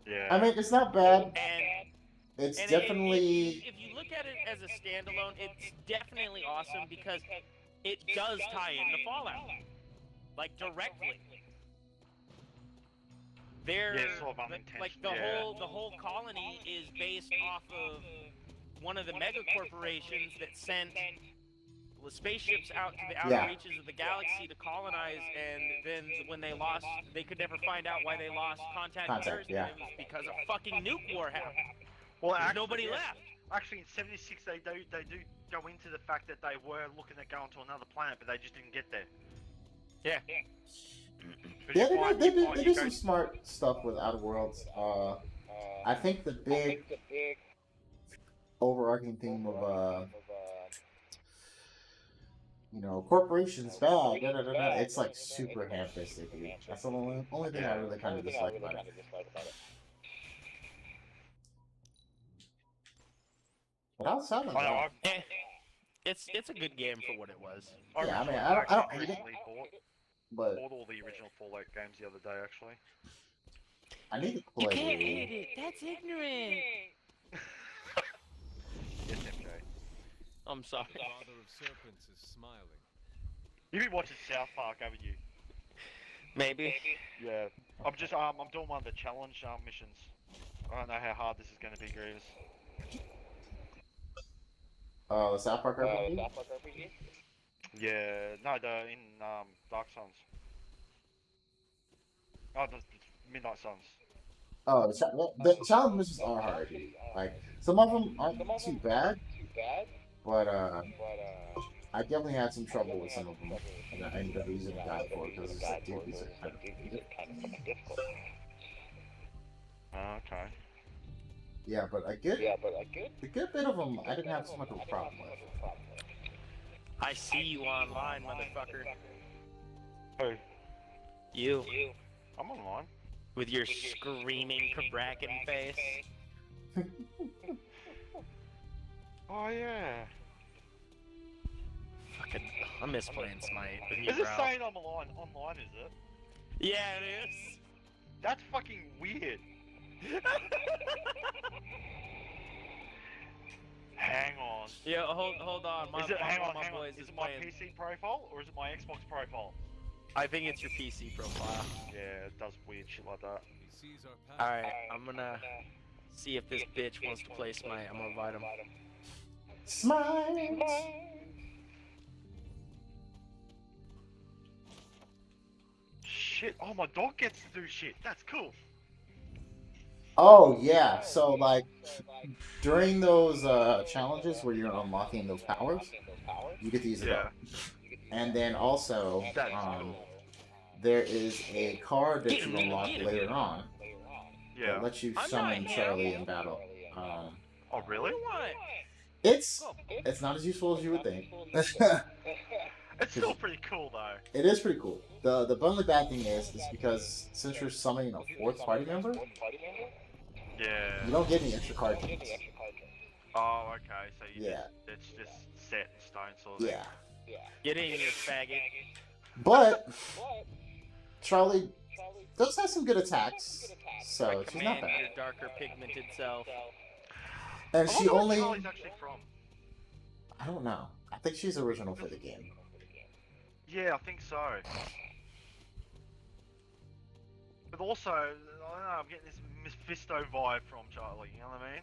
Yeah. I mean, it's not bad. And It's And definitely... if you look at it as a standalone, it's definitely awesome because it does tie into Fallout, like directly. They're Yeah, sort of like unintentional, the whole colony is based off of one of the mega corporations that sent spaceships out to the outer Yeah. reaches of the galaxy to colonize, and then when they lost, they could never find out why they lost contact with Earth, yeah. and it was because a fucking nuke war happened. Well, There's actually, nobody yeah. left. Actually, in '76, they do go into the fact that they were looking at going to another planet, but they just didn't get there. Yeah. But Yeah, you find- they you do, find they you do go- some smart stuff with Outer Worlds. I think the big overarching theme of you know, corporations bad. It's like super ham-fisted, dude. That's the only thing I really kind of dislike about it. But outside of I know, that, Eh, it's a good game for what it was. Yeah, I mean, recently- I don't actually hate it. recently but bought all the original Fallout games the other day, actually. I need to play. it. That's ignorant. Yes, MJ. I'm sorry. The father of serpents is smiling. You've been watching South Park, haven't you? Maybe. Yeah. I'm doing one of the challenge missions. I don't know how hard this is going to be, Grievous. The South Park RPG. Yeah, no, in Dark Suns. Oh, the Midnight Suns. Oh, the challenge missions are hard, dude. Like some of them aren't too bad, but I definitely had some trouble with some of them, and I ended up using a guide for it because it's like, dude, these are kind of difficult. Oh, okay. Yeah, but a good bit of them I didn't have so much of a problem with. I see you online, motherfucker. Who? You. I'm online. With your screaming Cabrakan face. Oh, yeah. Fucking, I miss playing Smite with you, Is it bro. saying I'm online, is it? Yeah, it is. That's fucking weird. Hang on. Yeah, hold on. Is it, hang on, my boys Is is it my playing. PC profile or is it my Xbox profile? I think it's your PC profile. Yeah, it does weird shit like that. He sees our path. Alright, I'm gonna see if this bitch wants to play Smite. I'm gonna invite him. Smite. Shit, oh, my dog gets to do shit. That's cool. Oh yeah, so like during those challenges where you're unlocking those powers, you get to use it up. And then also, That's cool. there is a card that you unlock later on Yeah. that lets you I'm summon not him. Charlie in battle. Oh, really? What? It's not as useful as you would think. It's still pretty cool, though. It is pretty cool. The only bad thing is because since you're summoning a fourth party member, Yeah. you don't get any extra card games. Oh, okay, so you Yeah. it's just set in stone, sort of thing. Yeah. Get in here, faggot. But Charlie does have some good attacks, so I she's not command bad. your darker pigmented self. And I she wonder where only, Charlie's actually from. I don't know. I think she's original for the game. Yeah, I think so. But also, I don't know, I'm getting this Mephisto vibe from Charlie, you know what I mean?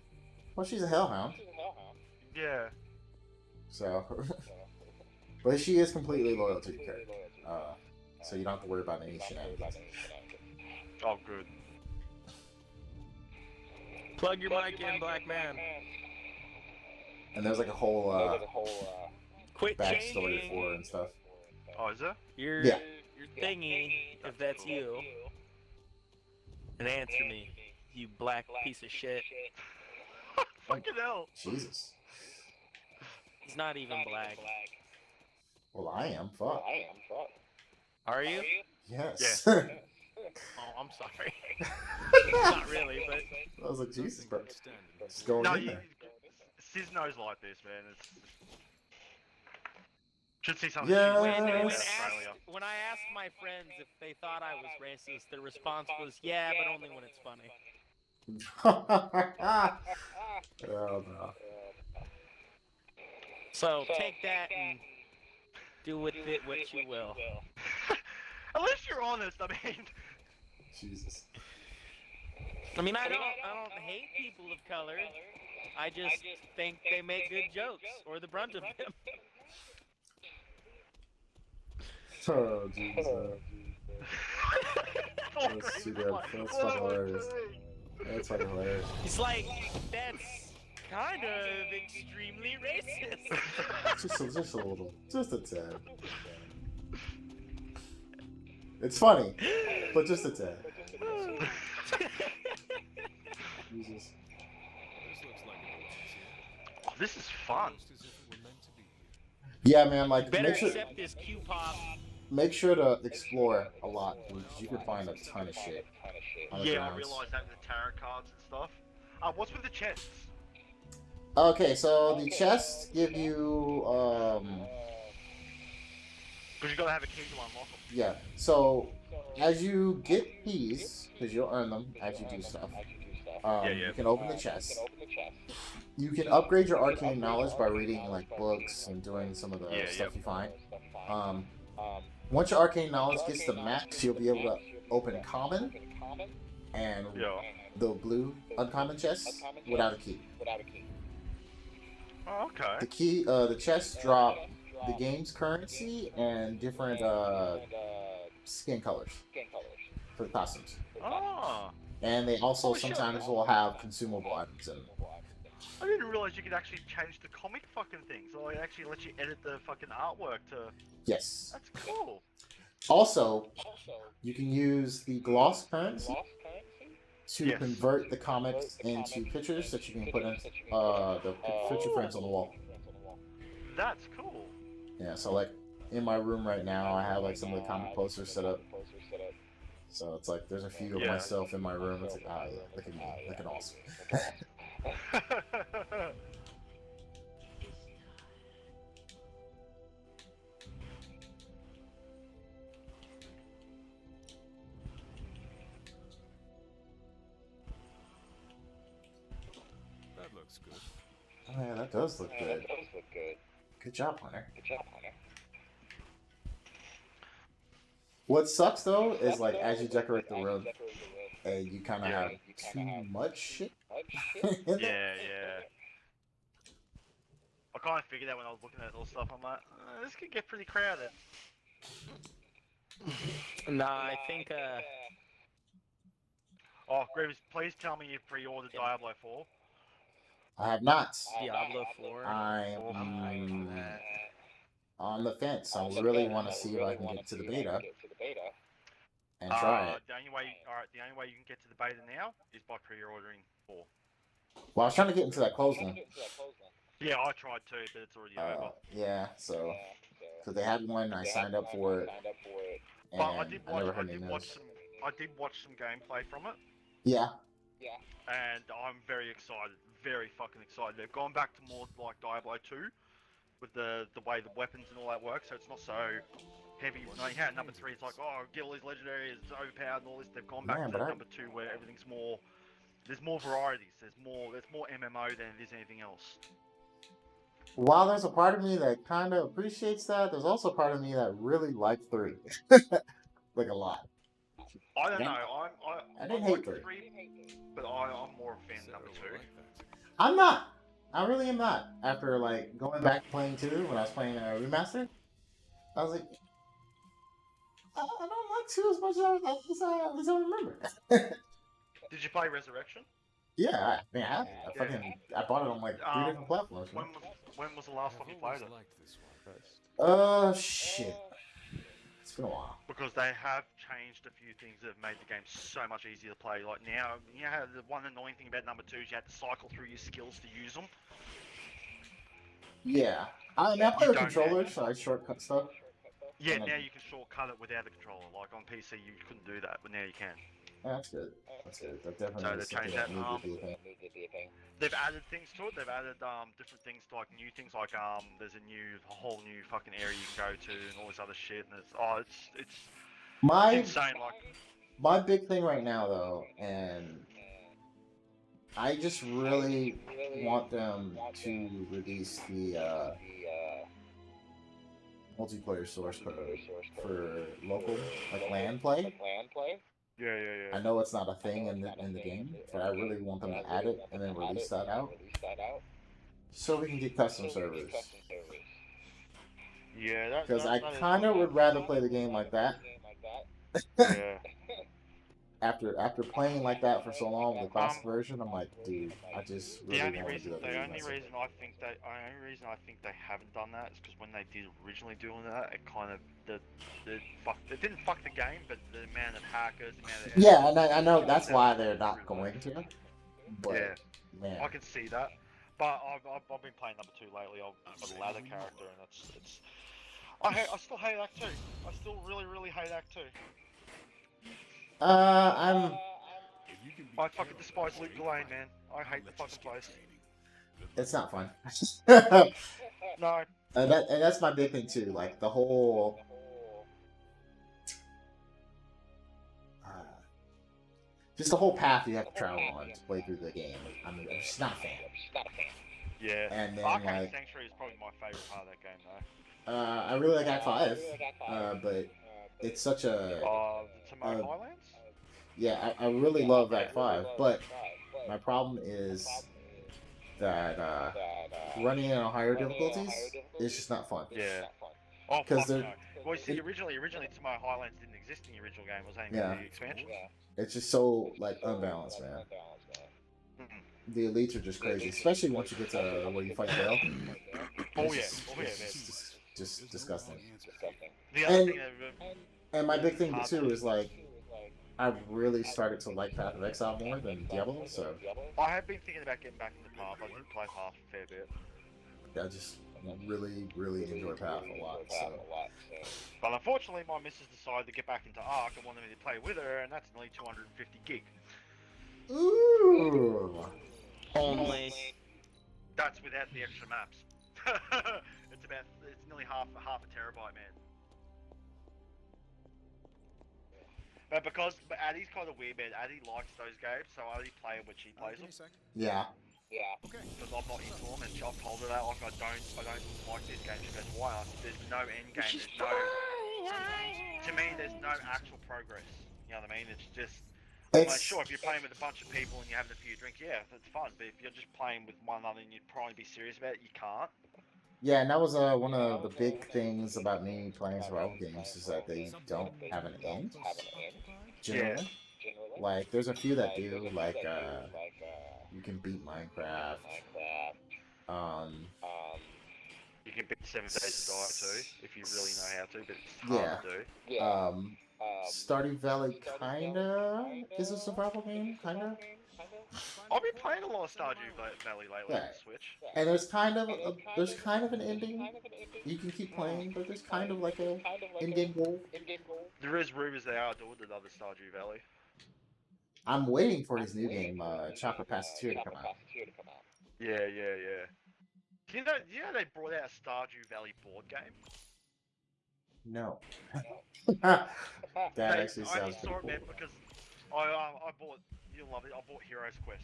Well, she's a hellhound, Yeah. so. But she is completely loyal to your character, so you don't have to worry about any shenanigans. Oh, good. Plug your mic in, black man. And there's like a whole Quit backstory changing for her and stuff. Oh, is there? your Yeah. your thingy, if that's you. And answer me, you black piece of shit. Fucking hell. Jesus. He's not even black. Well, I am. Fuck. Are you? Yes. Oh, I'm sorry. Not really, but I was like, Jesus, bro. Nothing can stand in Just going No, in you, there. Sis knows like this, man. It's... Should see some Yeah. of when, the shit when, in when, Australia. when I asked my friends if they thought I was racist, their response was, yeah, but only when it's funny. Oh, no. So take that and do with it what you will. At least you're honest, I mean. Jesus. I mean, I don't hate people of color. I just think they make good jokes, or the brunt of them. Oh, Jesus. That's too good. That's fucking hilarious. That's fucking hilarious. It's like, that's kind of extremely racist. Just a little. Just a tad. It's funny, but just a tad. Jesus. This looks like it belongs here. Oh, this is fun. Almost as if it were meant to be here. Yeah, man. Like, Better make sure. accept this Q-pop. Make sure to explore a lot because you can find a ton of shit. On the Yeah, I grounds. realised that with the tarot cards and stuff. What's with the chests? Okay, so the chests give you Because you gotta have a key to unlock them. yeah. So as you get keys, because you'll earn them as you do stuff, you can open the chest. You can upgrade your arcane knowledge by reading like books and doing some of the stuff you find. Once your arcane knowledge gets to max, you'll be able to open common and the blue uncommon chest without a key. Oh, okay. The key, the chests drop the game's currency and different skin colors for the costumes. Oh, And they also Holy shit. sometimes will have consumable items in them. I didn't realise you could actually change the comic fucking thing. So it actually lets you edit the fucking artwork to... Yes. That's cool. Also, you can use the gloss currency to Yes. convert the comics into pictures that you can put in the picture frames on the wall. That's cool. Yeah, so like in my room right now, I have like some of the comic posters set up. So it's like there's a few of Yeah. myself in my room. It's like, ah, yeah, look at me, looking awesome. looks good. Oh yeah, that does look good. Good job, Hunter. What sucks though is like as you decorate the room, and you kind of Yeah. have too much shit in there. Yeah. I kind of figured that when I was looking at all stuff. I'm like, this could get pretty crowded. Nah, I think Oh, Grievous, please tell me you've pre-ordered Yeah. Diablo 4. I have not. Diablo 4. I'm hyped for that. on the fence. I really want to see if I can get to the beta and try it. The only way you can get to the beta now is by pre-ordering 4. Well, I was trying to get into that closed one. Yeah, I tried too, but it's already over. Yeah, so because they had one, I signed up for it, and But I did never watch, heard any news. I did watch some gameplay from it, Yeah, and I'm very excited, very fucking excited. They've gone back to more like Diablo 2, with the way the weapons and all that work, so it's not so heavy. Like, yeah, number 3, it's like, oh, get all these legendaries, it's overpowered and all this. They've gone back to number 2 where everything's more. There's more varieties. There's more MMO than it is anything else. while there's a part of me that kind of appreciates that, there's also a part of me that really liked 3, like a lot. I don't know. I didn't I hate like 3, but I'm more a fan of number 2. I'm not. I really am not. After like going back playing 2 when I was playing remastered, I was like, I don't like 2 as much as I remember. Did you play Resurrection? Yeah, I bought it on like 3 different platforms. When was the last time you played it? Shit. It's been a while. Because they have changed a few things that have made the game so much easier to play. Like now, you know how the one annoying thing about number 2 is you have to cycle through your skills to use them. Yeah. I play with controllers, so I shortcut stuff. Yeah, now you can shortcut it without a controller. Like on PC, you couldn't do that, but now you can. Yeah, that's good. That's good. That definitely So is they've changed something that. needed to be a thing. They've added things to it. They've added different things to like new things. Like there's a whole new fucking area you can go to and all this other shit. And it's insane. Like my big thing right now though, and I just really want them to release the multiplayer source code for local, like LAN play. yeah. I know it's not a thing in the game, but I really want them to add it and then release that out, so we can get custom servers. Yeah, Because I kind of would rather play the game like that. Yeah. After playing like that for so long with the classic version, I'm like, dude, I just really want to do that. The only reason I think they haven't done that is because when they did originally doing that, it kind of it didn't fuck the game, but the amount of hackers, the amount of yeah, I know that's why they're not going to. But yeah, man, I can see that. But I've been playing number 2 lately. I've got a ladder character, and it's I still hate Act 2. I still really hate Act 2. I fucking despise Luke Delane, man. I hate the fucking place. It's not fun. No. And that's my big thing too. Like the whole, just the whole path you have to travel on to play through the game. I'm just not a fan. Yeah. And then Arcane Sanctuary is probably my favorite part of that game, though. I really like Act 5, but it's such a. Tomorrow Highlands. Yeah, I really love Act 5, but my problem is that running it on higher difficulties is just not fun. Yeah. Oh, because no. Well, you see, originally Tomorrow Highlands didn't exist in the original game. It was only the expansion. It's just so like unbalanced, man. The elites are just crazy, especially once you get to where you fight Dale. Just disgusting. And my big thing too is like, I've really started to like Path of Exile more than Diablo, so I have been thinking about getting back into Path. I did play Path a fair bit. I just really enjoy Path a lot. So. But unfortunately, my missus decided to get back into Ark and wanted me to play with her, and that's nearly 250 gig. Ooh. Only. That's without the extra maps. It's nearly half a terabyte, man. But Addie's kind of weird, man. Addie likes those games, so I only play them when she plays them. Yeah. Okay. Because I'm not into them, and I've told her that, like, I don't like this game. She goes, why? I said, there's no end game, there's no, to me, there's no actual progress. You know what I mean? It's just, like, It's sure, if you're playing with a bunch of people and you're having a few drinks, yeah, that's fun. But if you're just playing with one another and you'd probably be serious about it, you can't. yeah, and that was one of the big things about me playing survival games is that they don't have an end Yeah. generally. Like, there's a few that do, like you can beat Minecraft. Um, You can beat 7 Days to Die too, if you really know how to, but it's yeah. hard to do. Stardew Valley kinda is a survival game, kinda. I've been playing a lot of Stardew Valley lately on Yeah, the Switch. and there's kind of an ending. You can keep playing, but there's kind of like a in-game goal. There is rumors they are doing another Stardew Valley. I'm waiting for his new game, Chocolate Passeteer, to come out. Yeah. Do you know they brought out a Stardew Valley board game? No. That I actually only sounds saw pretty it, man, cool. because I bought, you'll love it, I bought Heroes Quest.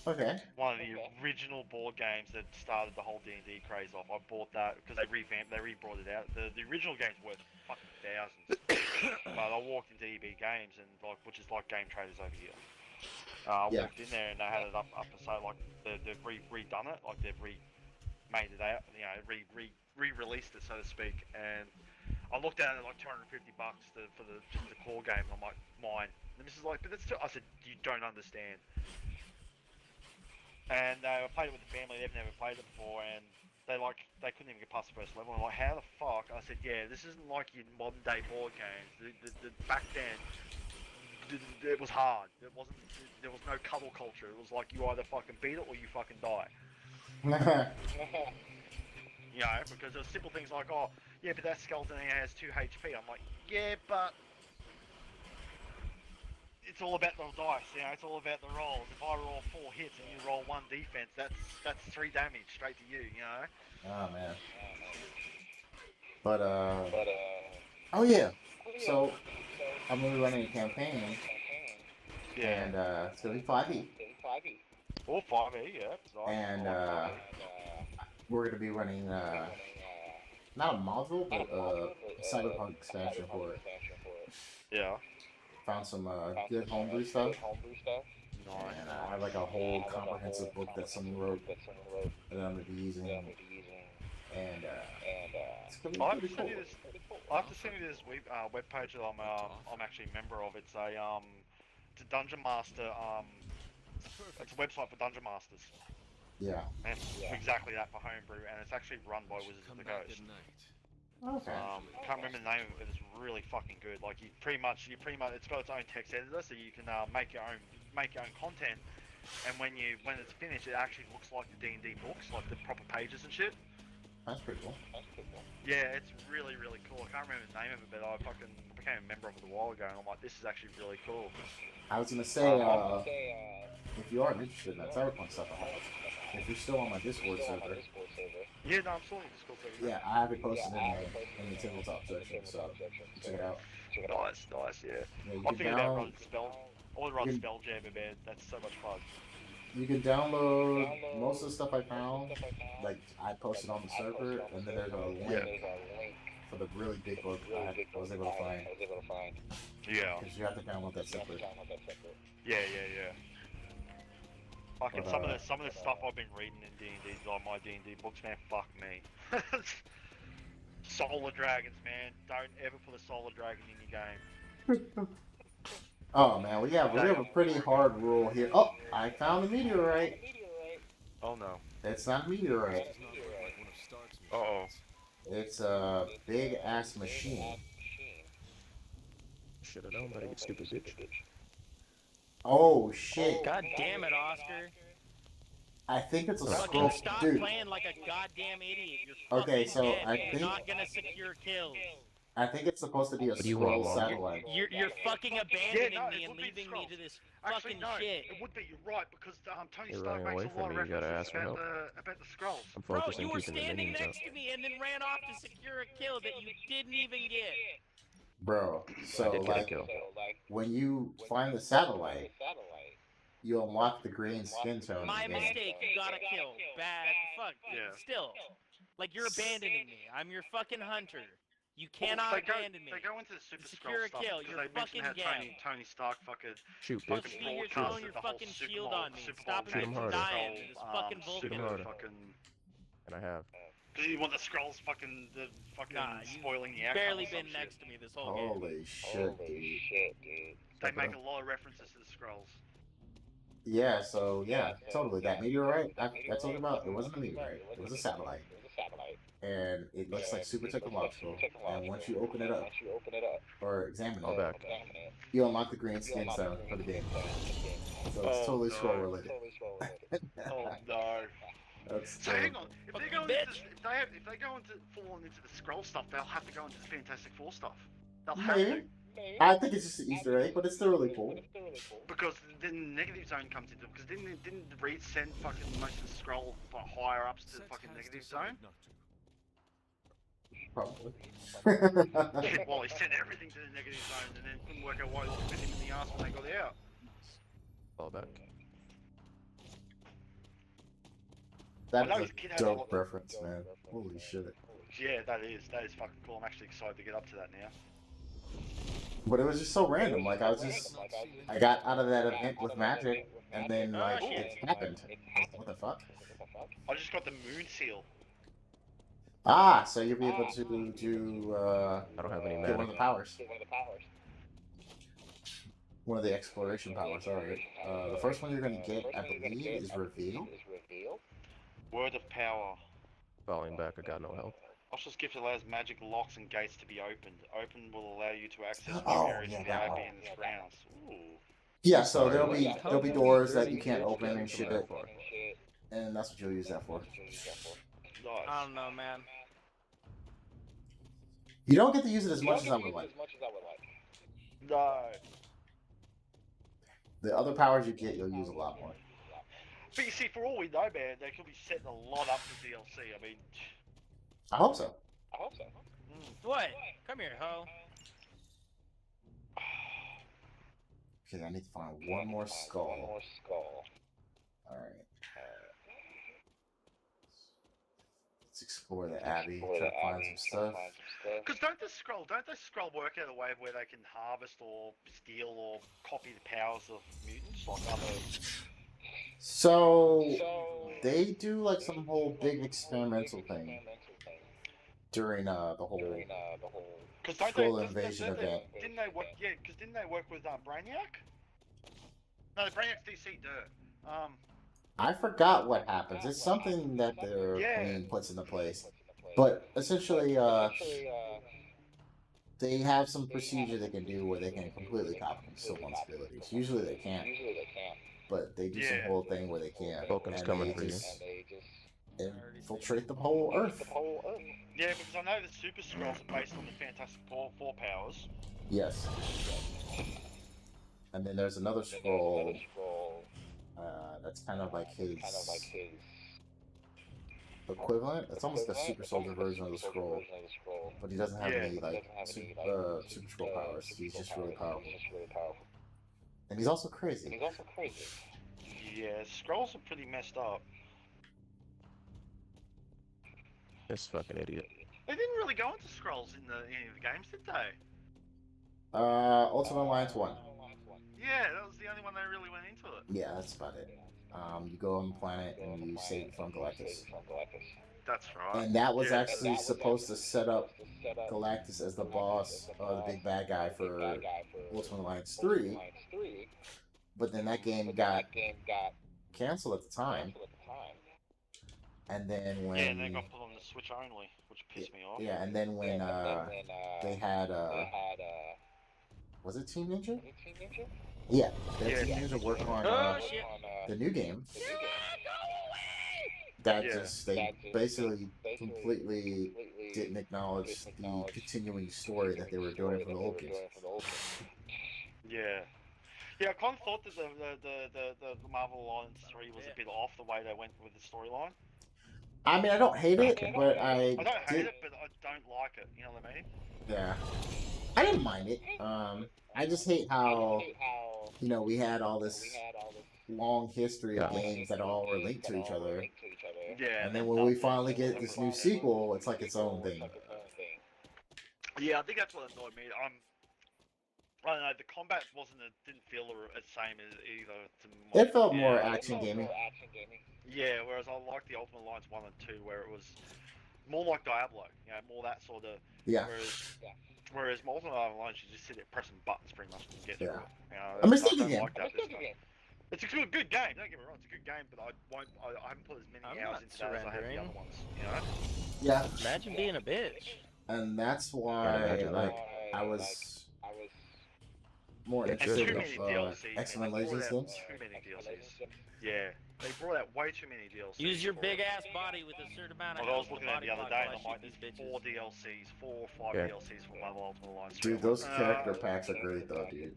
Okay. One of the original board games that started the whole D&D craze off. I bought that because they re-brought it out. The original game's worth fucking thousands. But I walked into EB Games, and like, which is like Game Traders over here. I Yeah. walked in there and they had it up for sale, like they've redone it, like they've made it out, you know, re-released it, so to speak. And I looked at it like $250 for just the core game. And I'm like, mine. And this is like, but that's still. I said, you don't understand. And I played it with the family. They've never played it before, and they couldn't even get past the first level. I'm like, how the fuck? I said, yeah, this isn't like your modern day board games. Back then, it was hard. It wasn't. There was no cuddle culture. It was like you either fucking beat it or you fucking die. You know, because there were simple things like, oh, yeah, but that skeleton has 2 HP. I'm like, yeah, but it's all about the dice, you know, it's all about the rolls. If I roll 4 hits and you roll 1 defense, that's 3 damage straight to you, you know? Oh man. But oh yeah. So I'm gonna be running a campaign, and it's gonna be 5e. Or 5e, yeah. Nice. And we're gonna be running not a module, but a cyberpunk expansion for it. Yeah. Found some good homebrew stuff. Nice. And I have like a whole comprehensive book that someone wrote that I'm gonna be using. And it's gonna be I have to pretty send cool. you this. I have to send you this webpage that I'm actually a member of. It's a Dungeon Master. It's a website for Dungeon Masters. Yeah. And it's exactly that for homebrew, and it's actually run by Wizards of Come the back Coast. at night. Okay. Can't remember the name of it, but it's really fucking good. Like you pretty much, it's got its own text editor, so you can make your own content. And when it's finished, it actually looks like the D&D books, like the proper pages and shit. That's pretty cool. Yeah, it's really cool. I can't remember the name of it, but I fucking became a member of it a while ago, and I'm like, this is actually really cool. I was gonna say, if you are interested in that cyberpunk stuff, I have. If you're still on my Discord server, Yeah, no, I'm still in Discord server. yeah, I have it posted in the tabletop section, so check it out. Nice, yeah. Yeah, you I'm can thinking about down, running I want to run Spelljammer, man. That's so much fun. you can download most of the stuff I found. Like I posted on the server, and then there's a link for the really big book I was able to find. Yeah. Because you have to download that separate. Yeah. Fucking But, some of the stuff I've been reading in D&D, on my D&D books, man, fuck me. Solar dragons, man. Don't ever put a solar dragon in your game. Oh man, we have a pretty hard rule here. Oh, I found the meteorite. Oh no. It's not a meteorite. Does not look like one of Stark's Uh-oh. machines. It's a big ass machine. Should've known better, you stupid bitch. Oh shit! God damn it, Oscar. I think it's a Fucking scroll, stop dude. playing like a goddamn idiot. You're Okay, fucking so dead. I You're think not gonna secure kills. I think it's supposed to be a What do you want, scroll Logan? satellite. You're fucking abandoning no, me it and would be leaving me scrolls. to this Actually, fucking no, shit. it would be. You're right, because Tony You're Stark running away makes a from lot of me, you gotta references ask for help. about the scrolls. I'm Bro, focused you on were keeping the standing minions out. next to me and then ran off to secure a kill that you didn't even get. Bro, I so did get a like kill. when you find the satellite, you unlock the green skin tone. My in the game. mistake. You got a kill. Bad. Fuck. Yeah. Still, like you're abandoning me. I'm your fucking hunter. You cannot abandon me. They go into the Super Secure Skrull a stuff kill, because you're they mention how fucking Tony Stark fucking Shoot, Don't bitch. be here broadcasted throwing your the whole fucking Super shield Bowl, on me. Super Stop Bowl Shoot 'em me game from harder. dying to this fucking Shoot 'em bullshit. harder. Fucking, And I have. because you want the Skrulls fucking Nah, you spoiling the outcome. barely or some been shit. next to me this whole game. Holy shit, dude. They make a lot of references to the Skrulls. Yeah, so yeah, totally. That meteorite I told you about, it wasn't a meteorite. It was a satellite. And it looks like super technological. And once you open it up, or examine All it, back. you unlock the green skin tone for the game. So it's totally scroll related. Oh no. That's So hang on, if Fucking they go into bitch. if they go into falling into the Skrull stuff, they'll have to go into the Fantastic Four stuff. They'll have Maybe. I think it's just an Easter egg, but it's still really cool. to because then the Negative Zone comes into it. Because didn't Reed send fucking most of the Skrull higher ups to the fucking Negative Zone? Probably. Well, he sent everything to the Negative Zone and then couldn't work out why it was bit him in the ass when they got out. All back. That I know is his a kid had a dope lot- reference, man. Holy shit. Yeah, that is fucking cool. I'm actually excited to get up to that now. But it was just so random. Like, I got out of that event with magic, and then, like, it happened. What the fuck? I just got the Moon Seal. Ah, so you'll be able to do, I don't have any get one of mana. the powers. One of the exploration powers, alright. The first one you're gonna get, I believe, is Reveal. Word of Power. Falling back, I got no help. Oscar's gift allows magic locks and gates to be opened. Open will allow you to access new Oh, areas yeah, in the that IP one. and its grounds. Ooh. Yeah, so Sorry, there'll be doors that you can't open and shit, and that's what you'll use that for. Nice. I don't know, man. You don't get to use it as much as I would like. No. The other powers you get, you'll use a lot more. But you see, for all we know, man, they could be setting a lot up for DLC. I mean, I hope so. What? Come here, ho. Okay, I need to find one more skull. Alright. Let's explore the Abbey, try to find some stuff. because don't they scroll work out a way where they can harvest or steal or copy the powers of mutants like other? So, they do like some whole big experimental thing during the whole Because don't Skrull they, invasion event. Didn't they work? Yeah, because didn't they work with Brainiac? No, the Brainiac's DC Dirt. I forgot what happens. It's something that their queen puts into place. But essentially, they have some procedure they can do where they can completely copy someone's abilities. Usually they can't, but they do some whole thing where they can. Vulcan's and coming they for you. just infiltrate the whole Earth. Yeah, because I know the Super Skrulls are based on the Fantastic Four powers. Yes. And then there's another scroll that's kind of like his equivalent. It's almost like a super soldier version of the scroll, but he doesn't have any like super scroll powers. He's just really powerful, and he's also crazy. Yeah, Skrulls are pretty messed up. This fucking idiot. They didn't really go into Skrulls in any of the games, did they? Ultimate Alliance 1. Yeah, that was the only one they really went into it. Yeah, that's about it. You go on the planet and you save from Galactus. That's right. And that was actually supposed to set up Galactus as the boss, the big bad guy for Ultimate Alliance 3. But then that game got canceled at the time. And then when... Yeah, and they got put on the Switch only, which pissed me off. Yeah, and then when they had... was it Team Ninja? Yeah, they had Team Ninja work on the new game. That they basically completely didn't acknowledge the continuing story that they were doing for the old games. Yeah. Yeah, I kind of thought that the Marvel Alliance 3 was a bit off the way they went with the storyline. I mean, I don't hate it, but I don't hate it, but I don't like it, you know what I mean? Yeah. I didn't mind it. I just hate how, we had all this long history of Yeah. games that all are linked to each other. Yeah. And then when we finally get this new sequel, it's like its own thing. Yeah, I think that's what annoyed me. I don't know. The combat didn't feel the same as either. It felt more action gaming. Yeah, whereas I like the Ultimate Alliance 1 and 2, where it was more like Diablo. You know, more that sort of. Yeah. Whereas my Ultimate Alliance, you just sit there pressing buttons pretty much and get through Yeah. it. You know, I'm still I don't game. like that this time. It's a good game. Don't get me wrong. It's a good game, but I haven't put as many I'm hours not into that as I have the surrendering. other ones. You know. Yeah. Imagine being a bitch. And that's Can't why, imagine that. like, I was more Yeah, And interested too in many DLCs. X-Men man. They brought Legends out games. Too many DLCs. Yeah, they brought out way too many DLCs. Use your for big it. ass body with a certain amount of Like I was health. looking at it the other Body day, block and I'm while I like, shoot there's these 4 or 5 Yeah. DLCs for Marvel Ultimate Alliance. Dude, those character packs are great though, dude.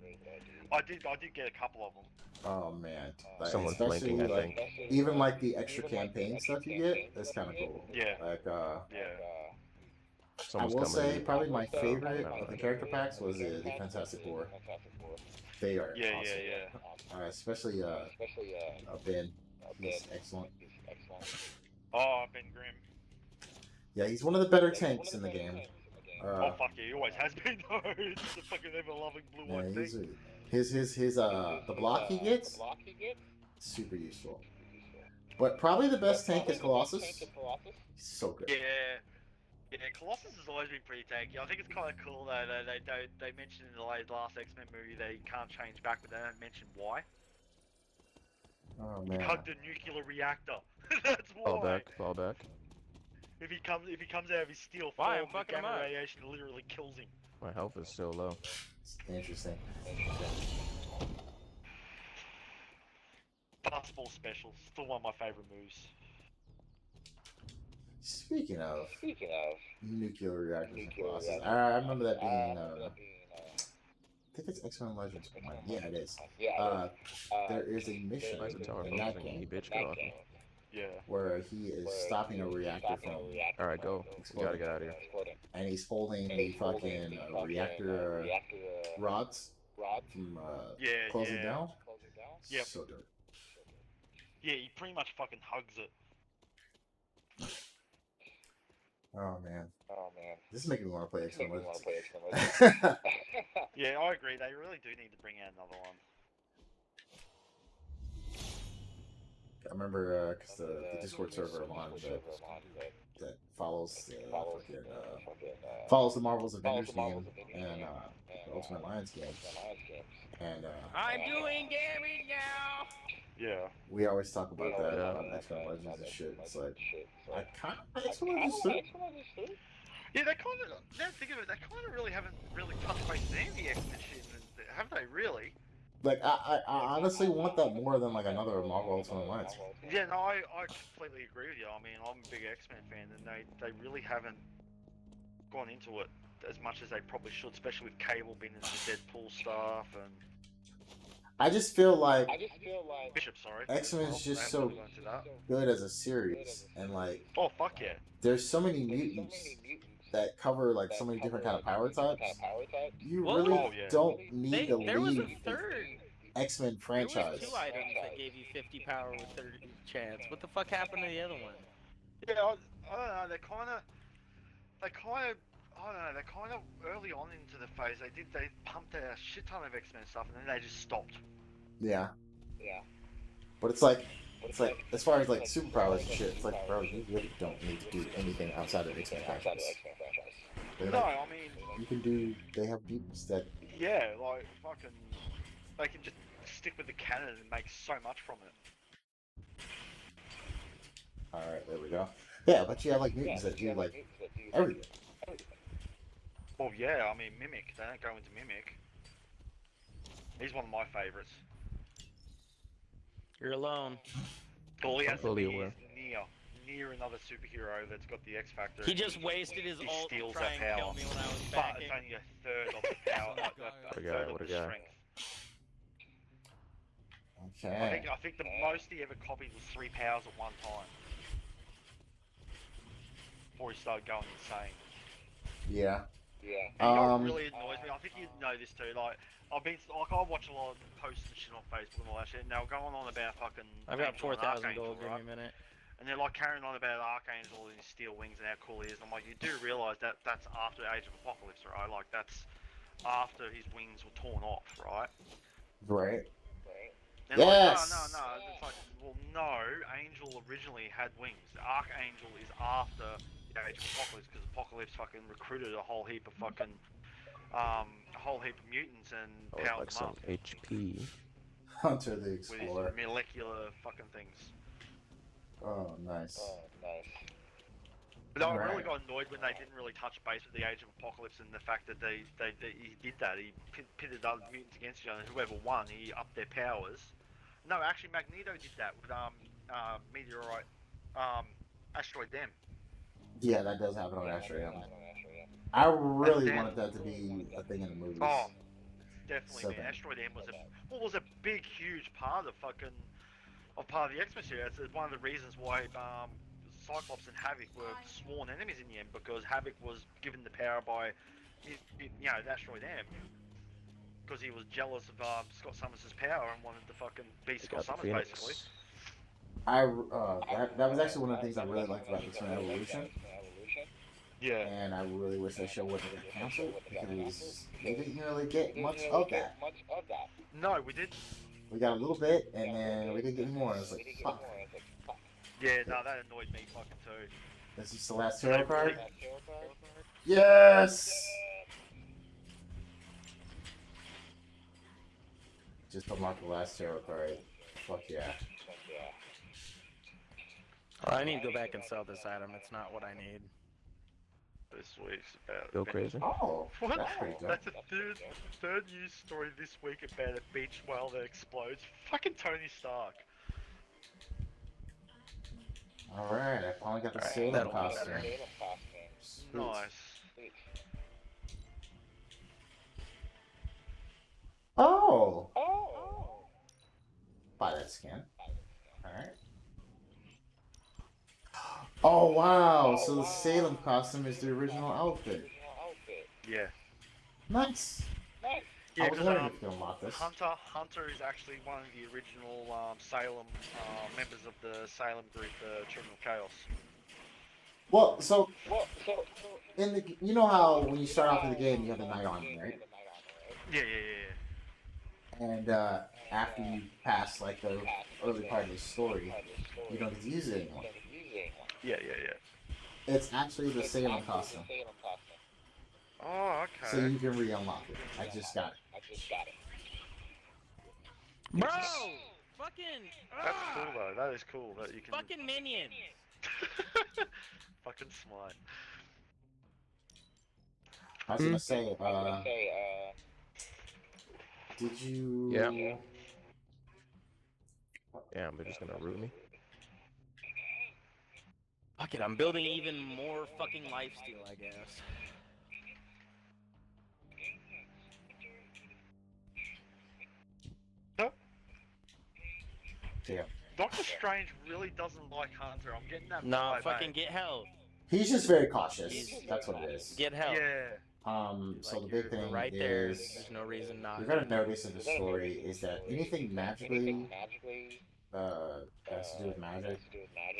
I did get a couple of them. Oh man, like, Someone's especially blinking, I like think. even like the extra campaign stuff you get, that's kind of cool. Yeah. Like Yeah. Someone's I will coming say in. probably my favorite I don't of the know. character packs was the Fantastic Four. They are Yeah, awesome. yeah. Especially Ben. He's excellent. Oh, Ben Grimm. Yeah, he's one of the better tanks in the game. Oh fuck yeah, he always has been though. It's the fucking ever-loving Yeah, blue-eyed he's thing. his the block he gets super useful. But probably the best tank is Colossus. He's so good. Yeah. Yeah, Colossus has always been pretty tanky. I think it's kind of cool though. They mentioned in the last X-Men movie they can't change back, but they don't mention why. Oh He man. hugged a nuclear reactor. That's why. Fall back. If he comes out of his steel Why? form, I'm the fucking him gamma up. radiation literally kills him. My health is still low. Interesting. Fastball specials, still one of my favorite moves. Speaking of nuclear reactors and Colossus, I remember that being I think it's X-Men Legends 1. Yeah, it is. There is a mission Why is the tower in that focusing? game You bitch, get off me. Yeah. where he is stopping a reactor from Alright, go. We gotta get out of here. and he's holding the fucking reactor rods from closing yeah. down. Yep. So dope. Yeah, he pretty much fucking hugs it. Oh man. This is making me want to play X-Men Legends. Yeah, I agree. They really do need to bring out another one. I remember because the Discord server I'm on that follows follows the Marvel's Avengers game and the Ultimate Alliance game, and I'm doing damage now. Yeah. we always talk about that Yeah. about X-Men Legends and shit. It's like I kind of X-Men Legends too. Yeah, they kind of. Now think of it, they kind of really haven't really touched base on any X-Men shit, have they? Really? Like I honestly want that more than like another Marvel Ultimate Alliance. Yeah, no, I completely agree with you. I mean, I'm a big X-Men fan, and they really haven't gone into it as much as they probably should, especially with Cable being in the Deadpool stuff and I just feel like Bishop. Sorry, X-Men is just I so haven't really gone into that. good as a series, and like Oh fuck yeah! there's so many mutants that cover like so many different kind of power types. You Well, really oh, yeah. don't need to There was a leave third. X-Men There was franchise. 2 items that gave you 50 power with 30 chance. What the fuck happened to the other one? Yeah, I don't know. They kind of, I don't know. They kind of early on into the phase, they pumped out a shit ton of X-Men stuff, and then they just stopped. Yeah. But it's like as far as like superpowers and shit, it's like bro, you really don't need to do anything outside of X-Men franchise. They're No, like, I mean, you can do. They have mutants that. yeah, like fucking, they can just stick with the canon and make so much from it. All right, there we go. Yeah, but you have like mutants that do like everything. Well, yeah, I mean, Mimic. They don't go into Mimic. He's one of my favorites. You're alone. All he I'm has to fully be aware. is near another superhero that's got the X Factor. He just wasted his He ult to steals try that and kill power. me when I was But backing. it's only a third of the power, a What a third guy, of what a the guy. strength. Okay. I think the most he ever copied was 3 powers at one time. Before he started going insane. Yeah. And you know what really annoys me? I think you know this too. Like I watch a lot of posts and shit on Facebook and all that shit. And they're going on about fucking. I've got Angel and 4,000 Archangel, gold. Give me right? a minute. And they're like carrying on about Archangel and his steel wings and how cool he is. And I'm like, you do realize that that's after Age of Apocalypse, right? Like that's after his wings were torn off, right? Right. And Yes! like, no. It's like, well, no. Angel originally had wings. The Archangel is after the Age of Apocalypse because Apocalypse fucking recruited a whole heap of fucking, a whole heap of mutants and Oh, powered like them some up HP. Hunter the with his Explorer. molecular fucking things. Oh, nice. But I Right. really got annoyed when they didn't really touch base with the Age of Apocalypse and the fact that he did that. He pitted other mutants against each other, and whoever won, he upped their powers. No, actually, Magneto did that with Meteorite, Asteroid Dam. Yeah, that does happen on Asteroid. I really then- wanted that to be a thing in the movies. Oh, definitely, So man. bad. Asteroid M was a big, huge part of part of the X-Men series. It's one of the reasons why Cyclops and Havoc were sworn enemies in the end, because Havoc was given the power by, the Asteroid M, because he was jealous of Scott Summers' power and wanted to fucking be They Scott got the Summers, Phoenix. basically. That was actually one of the things I really liked about the Turn Evolution, Yeah. and I really wish that show wasn't canceled because they didn't really get much of that. No, we did. We got a little bit, and then we didn't get more. It's like, fuck. Yeah, no, that annoyed me fucking too. This is the last tarot card? Yes! Just unlock the last tarot card. Fuck yeah. Oh, I need to go back and sell this item. It's not what I need. This week's about. Go crazy. Oh, What? that's pretty good. That's a third news story this week about a beach whale that explodes. Fucking Tony Stark. Alright, I finally got the Alright, Salem that'll be costume. better. Sweet. Nice. Oh! Buy that skin. Alright. Oh wow! So the Salem costume is the original outfit. Yeah. Nice! Yeah, I was because wondering if you could unlock this. Hunter is actually one of the original Salem members of the Salem group, the Children of Chaos. Well, so in the you know how when you start off in the game you have the Night Army, right? Yeah. And after you pass like the early part of the story, you don't get to use it anymore. Yeah. It's actually the Salem costume, Oh, so okay. you can re-unlock it. I just got it. Bro! Fucking... That's ah! cool though. That is cool that you can. Fucking minions! Fucking smart. I was gonna say, did you? Yeah. Damn, they're just gonna root me. Fuck it, I'm building even more fucking lifesteal, I guess. Yeah. Doctor Strange really doesn't like Hunter. I'm getting that. Nah, vibe, fucking mate. get help. He's just very cautious. He's- That's what it is. Get help. Yeah. So Like, the big you're thing right there. is There's no reason not. you're gonna notice in the story is that anything magically has to do with magic,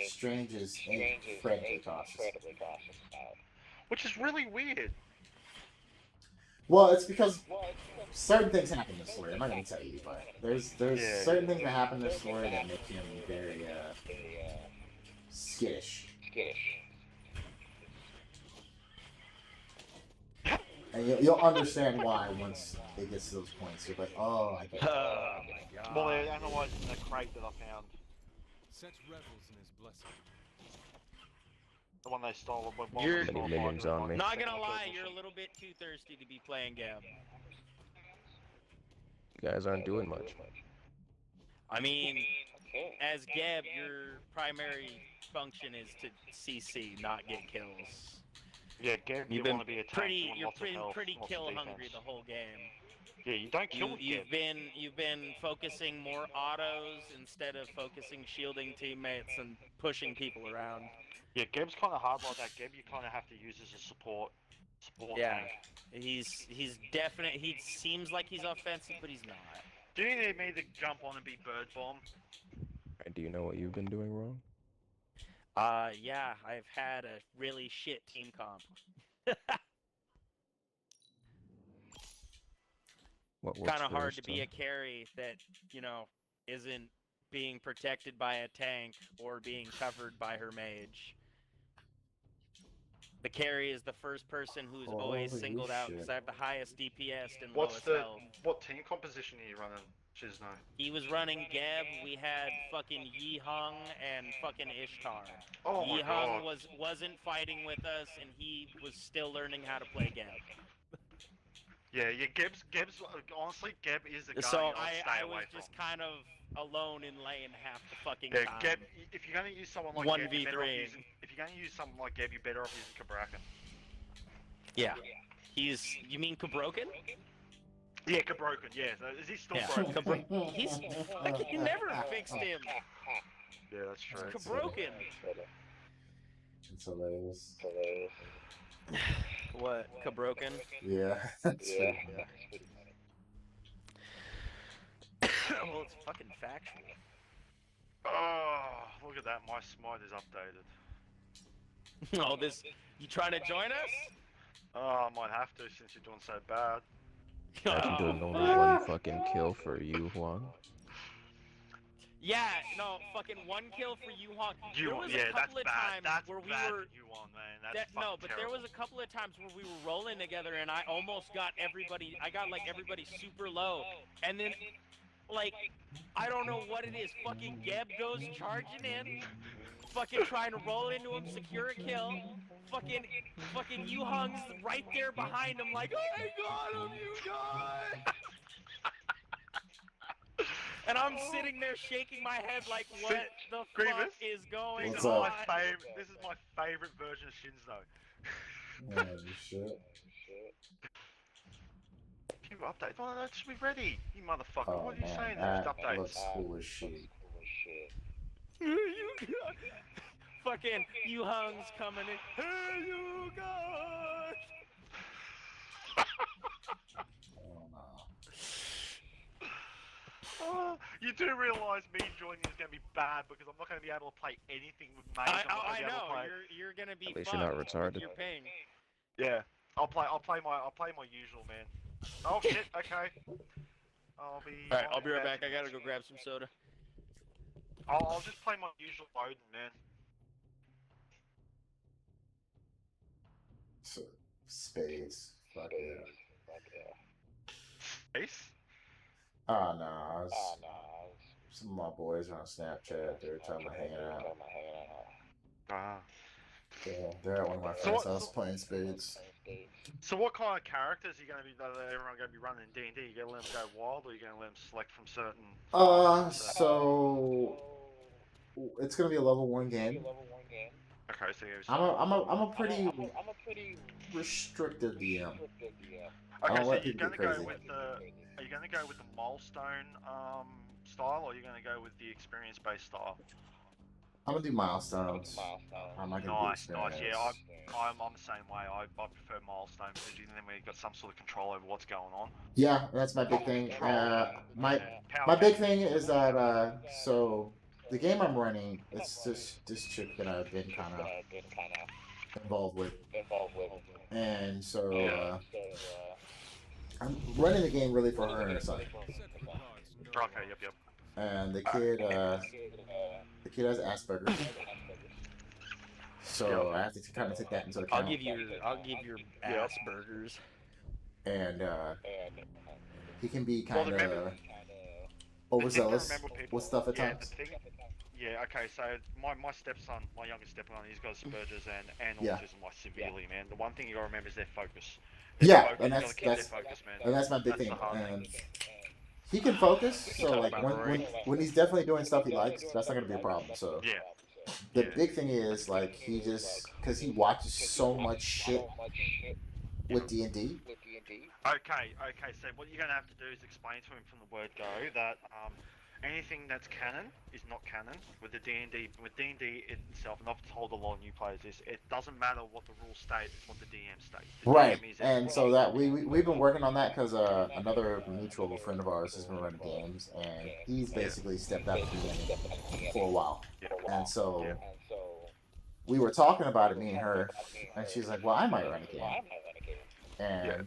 Strange is incredibly cautious. Which is really weird. Well, it's because certain things happen in the story. I'm not gonna tell you, but there's Yeah. certain things that happen in the story that make him very skittish. And you'll understand why once it gets to those points. You're like, oh, I get it. Oh my god. Well, they're analysing the crate that I found. Such revels in his blessing. The one they stole. You're- Any minions on me? Not gonna lie, you're a little bit too thirsty to be playing Gab. You guys aren't doing much. I mean, as Gab, your primary function is to CC, not get kills. Yeah, Gab, you You've been want to be attacked. pretty, you want you're lots of pretty, health, pretty lots of kill defense. hungry the whole game. Yeah, you don't kill with You've Gab. been focusing more autos instead of focusing shielding teammates and pushing people around. Yeah, Gab's kind of hard like that. Gab, you kind of have to use as a support. Sport Yeah. tank. He's definite. He seems like he's offensive, but he's not. Do you need me to jump on and be bird bomb? Alright, do you know what you've been doing wrong? Yeah, I've had a really shit team comp. What works Kind of for hard us, to be a carry that, isn't being protected by a tank or being covered by her mage. The carry is the first person who's always Holy singled out because shit. I have the highest DPS and What's lowest the health. what team composition are you running, Chizno? He was running Geb, we had fucking Yi Hung and fucking Ishtar. Oh my Yi Hung god. wasn't fighting with us and he was still learning how to play Geb. Yeah, Geb's honestly, Geb is a guy So I'd stay I away was from. just kind of alone in lane half the fucking Yeah, time. Geb. If you're gonna use someone like Geb, you're better off 1v3. using. If you're gonna use someone like Geb, you're better off using Cabrakan. Yeah. You mean Cabroken? Yeah, Cabroken. Yeah. So is he still Yeah. broken? He's fucking never fixed him. Yeah, that's true. Cabroken. It's hilarious. What? Cabroken? Yeah. That's pretty bad. Well, it's fucking factual. Oh, look at that. My smite is updated. Oh, this. You trying to join us? Oh, I might have to since you're doing so bad. Imagine doing Oh, only fuck. one fucking kill for you, Juan. Yeah, no, fucking one kill for Yuhong. There was Yeah, a couple that's of bad. times That's where we bad were. for you on, man. That's No, fucking but there terrible. was a couple of times where we were rolling together and I almost got everybody. I got like everybody super low, and then like I don't know what it is. Fucking Geb goes charging in, fucking trying to roll into him, secure a kill. Fucking Yuhong's right there behind him, like I got him, you guys. And I'm sitting there shaking my head like, what the fuck Grievous, is going What's on? up? This is my favorite version of Shinzo. Holy shit. Few updates. Oh, that should be ready. You motherfucker. Oh What are you man, saying? There's that updates. looks cool as shit. Fucking Yuhong's coming in. Hey, you guys! Oh no. Oh, you do realise me joining is going to be bad because I'm not going to be able to play anything with mage. I'm not I going to be able to know. play. You're gonna be At least fucked you're not retarded. with your ping. Yeah, I'll play my usual, man. Oh shit. Okay. I'll be. Alright, I'll be right back. I gotta go grab some soda. I'll just play my usual Odin, man. Space. Fuck yeah. Ace? Oh no, some of my boys are on Snapchat. They're talking about hanging out. Ah. Yeah, they're at one of my So friends' what- house playing spades. So what kind of characters are you going to be? That everyone going to be running in D&D? You going to let them go wild, or you going to let them select from certain? So it's gonna be a level 1 game. Okay, so you're. I'm a pretty restrictive DM. Okay, I'll so let you're people going get to go crazy. with the. Are you going to go with the milestone style, or are you going to go with the experience-based style? I'm gonna do milestones. I'm not gonna Nice, do nice. experience. Yeah, I'm the same way. I prefer milestone because then we've got some sort of control over what's going on. Yeah, that's my big thing. My Power big game. thing is that so the game I'm running, it's just this chick that I've been kind of involved with, and so I'm running the game really for her and her son. Okay, yep. And the kid has Asperger's, so I have to kind of take that into account. I'll give your ass burgers. And he can be Well, kind remember- of overzealous remember people- with stuff at yeah, times. Yeah, okay, so my stepson, my youngest stepson, he's got Asperger's and Yeah. autism, like severely, man. The one thing you gotta remember is their focus. Yeah, Focus, and you that's gotta keep their that's focus, man. and that's my big That's thing. the hard And he can focus, so like when he's definitely doing stuff he likes, that's not gonna be a problem. So Yeah. the Yeah. big thing is like he just because he watches so much shit with D&D. Okay, so what you're gonna have to do is explain to him from the word go that anything that's canon is not canon with the D&D. With D&D itself, and I've told a lot of new players this, it doesn't matter what the rules state, it's what the DM states. The Right, DM is and so that we've been working on that because another mutual friend of ours has been running games, and he's basically stepped out of DMing for a while, and so we were talking about it, me and her, and she's like, "Well, I might run a game,"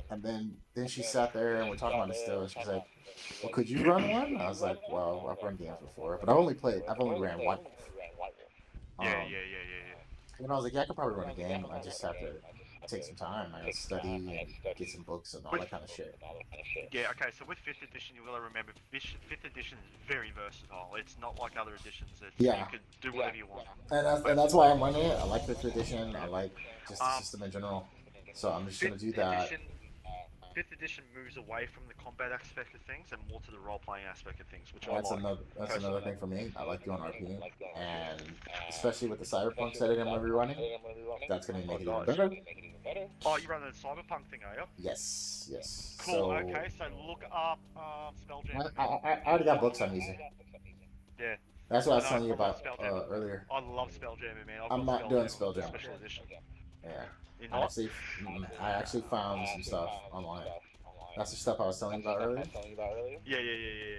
and then she sat there and we're talking about it still, and she's like, "Well, could you run one?" I was like, "Well, I've run games before, but I've only ran one." And I was like, "Yeah, I could probably run a game. I just have to take some time. I gotta study and get some books and all that kind of shit." Yeah, okay, so with 5th edition, you gotta remember, 5th edition is very versatile. It's not like other editions that Yeah. you could do whatever you want. And that's why I'm running it. I like 5th edition. I like just the system in general. So I'm just gonna do that. 5th edition moves away from the combat aspect of things and more to the role-playing aspect of things, which That's I like. another thing for me. I like doing RP, and especially with the cyberpunk setting I'm gonna be running, that's gonna make it even better. Oh, you run the cyberpunk thing, are you? Yes, yes. Cool. So, Okay, so look up Spelljammer. I already got books I'm using. Yeah. That's what I was I telling you love about Spelljammer. earlier. I love Spelljammer, man. I'm not doing Spelljammer. Special edition. Yeah. You're I not? actually found some stuff online. That's the stuff I was telling you about earlier. Yeah.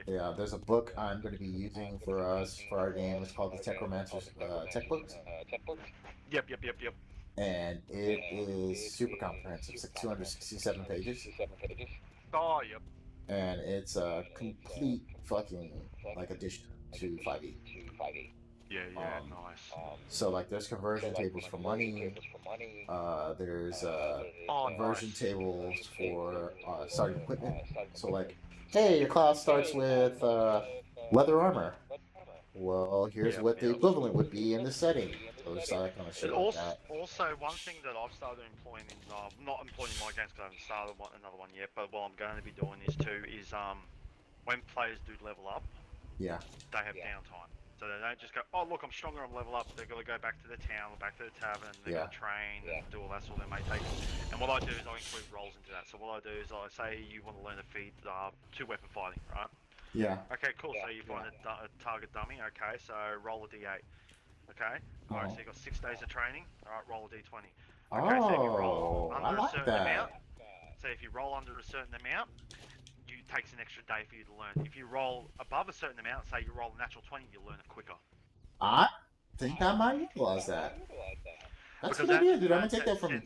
Yeah, there's a book I'm going to be using for us for our game. It's called the Techromancer's Tech Books, Yep. and it is super comprehensive. It's like 267 pages, Oh, yep. and it's a complete fucking like addition to 5e. Yeah, Um, nice. So like, there's conversion tables for money. There's Oh, conversion nice. tables for starting equipment. So like, hey, your class starts with leather armor. Well, here's what the equivalent would be in the setting. So it's that kind of shit And like that. also, one thing that I've started employing in, not employing in my games because I haven't started another one yet, but what I'm going to be doing is when players do level up, Yeah. they have downtime. So they don't just go, oh look, I'm stronger, I'm level up. They're going to go back to the town, or back to the tavern, they're going to train, and do all that sort of thing. And what I do is I include roles into that. So what I do is I say you want to learn to feed 2 weapon fighting, right? Yeah. Okay, cool. So you find a target dummy. Okay, so roll a d8. Okay. Alright, so you got 6 days of training. Alright, roll a d20. Okay, so if you roll I under a like certain that. amount, so if you roll under a certain amount, it takes an extra day for you to learn. If you roll above a certain amount, say you roll a natural 20, you'll learn it quicker. I think I might utilize that. That's a Because good idea, dude. I'm gonna take that from you.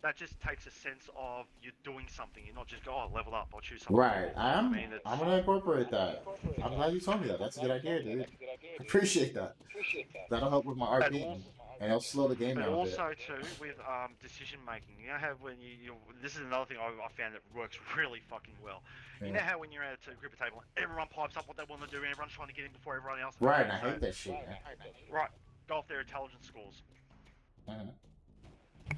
That just takes a sense of you're doing something. You're not just go, oh, level up, I'll choose something. Right. I mean, I'm gonna incorporate that. I'm glad you told me that. That's a good idea, dude. Appreciate that. That'll help with my RP, and it'll slow the game But down a bit. also too with decision making, you know how when you this is another thing I found that works really fucking well. You know how when you're at a group of table, everyone pipes up what they want to do, and everyone's trying to get in before everyone else. Right, and I hate that shit, man. Right, go off their intelligence scores. Mhm.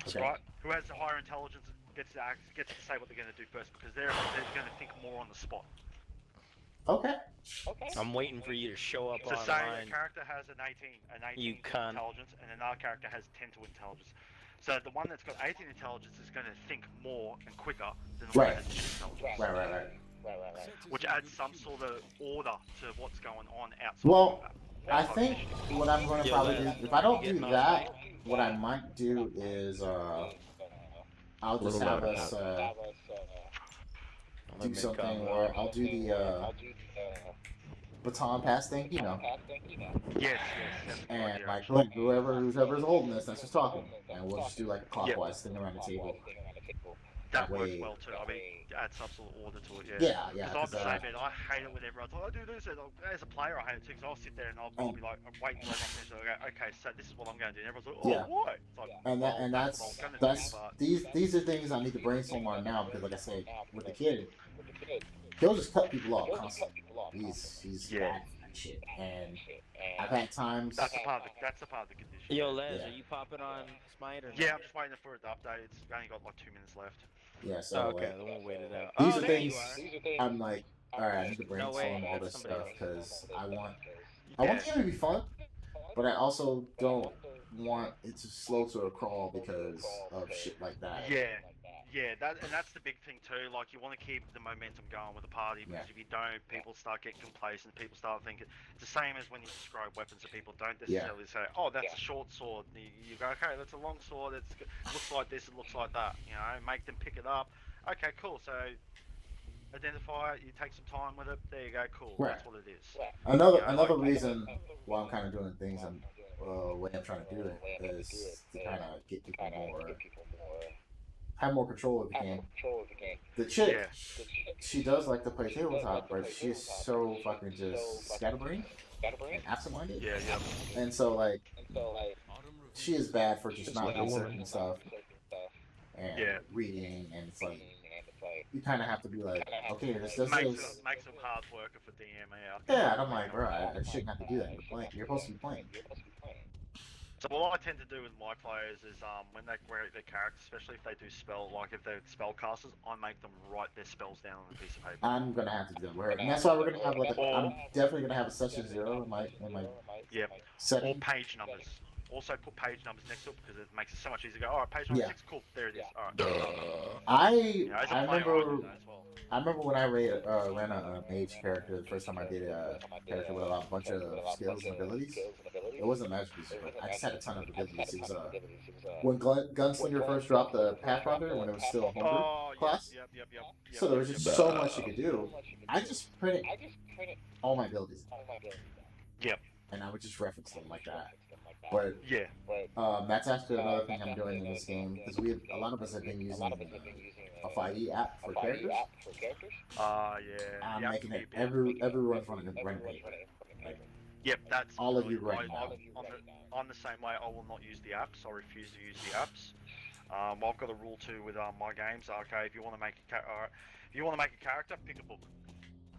Okay. Right, who has the higher intelligence gets to say what they're going to do first because they're going to think more on the spot. Okay. I'm waiting for you to show up So say a online. character has an 18 You to cunt. intelligence, and another character has 10 to intelligence. So the one that's got 18 intelligence is going to think more and quicker than the one that has 10 intelligence. Right. Which adds some sort of order to what's going on outside Well, of that. I think what I'm going to probably do, if I don't do that, what I might do is I'll just have us do something where I'll do the baton pass thing, you know. Yes, that's a good And idea, like, actually. look, whoever's holding this, that's just talking, and we'll just do like a clockwise thing around the table. That works way- well too. I mean, add some sort of order to it, Yeah. Because I'm the same, man. I hate it when everyone's like, I do this, and as a player, I hate it too, because I'll sit there and I'll be like, I'm waiting until everyone finishes, and I'll go, okay, so this is what I'm going to do, and everyone's like, oh, Yeah. why? It's like, And well, that's what I was gonna do, but- these are things I need to brainstorm on now, because like I say, with the kid, he'll just cut people off constantly. He's bad and shit, and I've had times. That's a part of the condition. Yo, Les, Yeah. are you popping on Smite or Yeah, I'm just waiting for it to update. It's only got like 2 minutes left. Yeah, so okay, like, then we'll wait it out. these Oh, are there you things are. I'm like, all right, I need to No way, brainstorm all that's this somebody stuff else. because I want the game to be fun, but I also don't want it to slow to a crawl because of shit like that. Yeah, Yeah, that's the big thing too. Like, you want to keep the momentum going with the party, because if you don't, people start getting complacent. People start thinking it's the same as when you describe weapons, so people don't necessarily say, "Oh, that's a short sword." You go, "Okay, that's a long sword. It looks like this. It looks like that." You know, make them pick it up. Okay, cool. So identify it. You take some time with it. There you go. Cool. Right. That's what it is. Another reason why I'm kind of doing things I'm way I'm trying to do it is to kind of get people more have more control of the game. The chick, she does like to play tabletop, but she's so fucking just scatterbrained and absent-minded. And so like she is bad for just not researching stuff and reading, and it's like you kind of have to be like, okay, this does this. Makes them hard worker for DM. Yeah, and I'm like, bro, I shouldn't have to do that. You're playing. You're supposed to be playing. So what I tend to do with my players is when they create their characters, especially if they do if they're spellcasters, I make them write their spells down on a piece of paper. I'm gonna have to do that. And that's why we're gonna have I'm definitely gonna have a session 0 in my setting. Or page numbers. Also put page numbers next to it, because it makes it so much easier to go, alright, page number 6, cool, there it is. Alright. I remember when I ran a mage character the first time I did a character with a bunch of skills and abilities. It wasn't magic user, but I just had a ton of abilities. It was when Gunslinger first dropped the Pathfinder, when it was still a homebrew class. So there was just so much you could do. I just printed all my abilities. Yep. And I would just reference them like that. But that's actually another thing I'm doing in this game, because a lot of us have been using a 5e app for characters. I'm making it everyone's running paper. Yep, that's all of you right now. I'm the same way. I will not use the apps. I refuse to use the apps. I've got a rule too with my games. Okay, if you want to make a character, pick a book.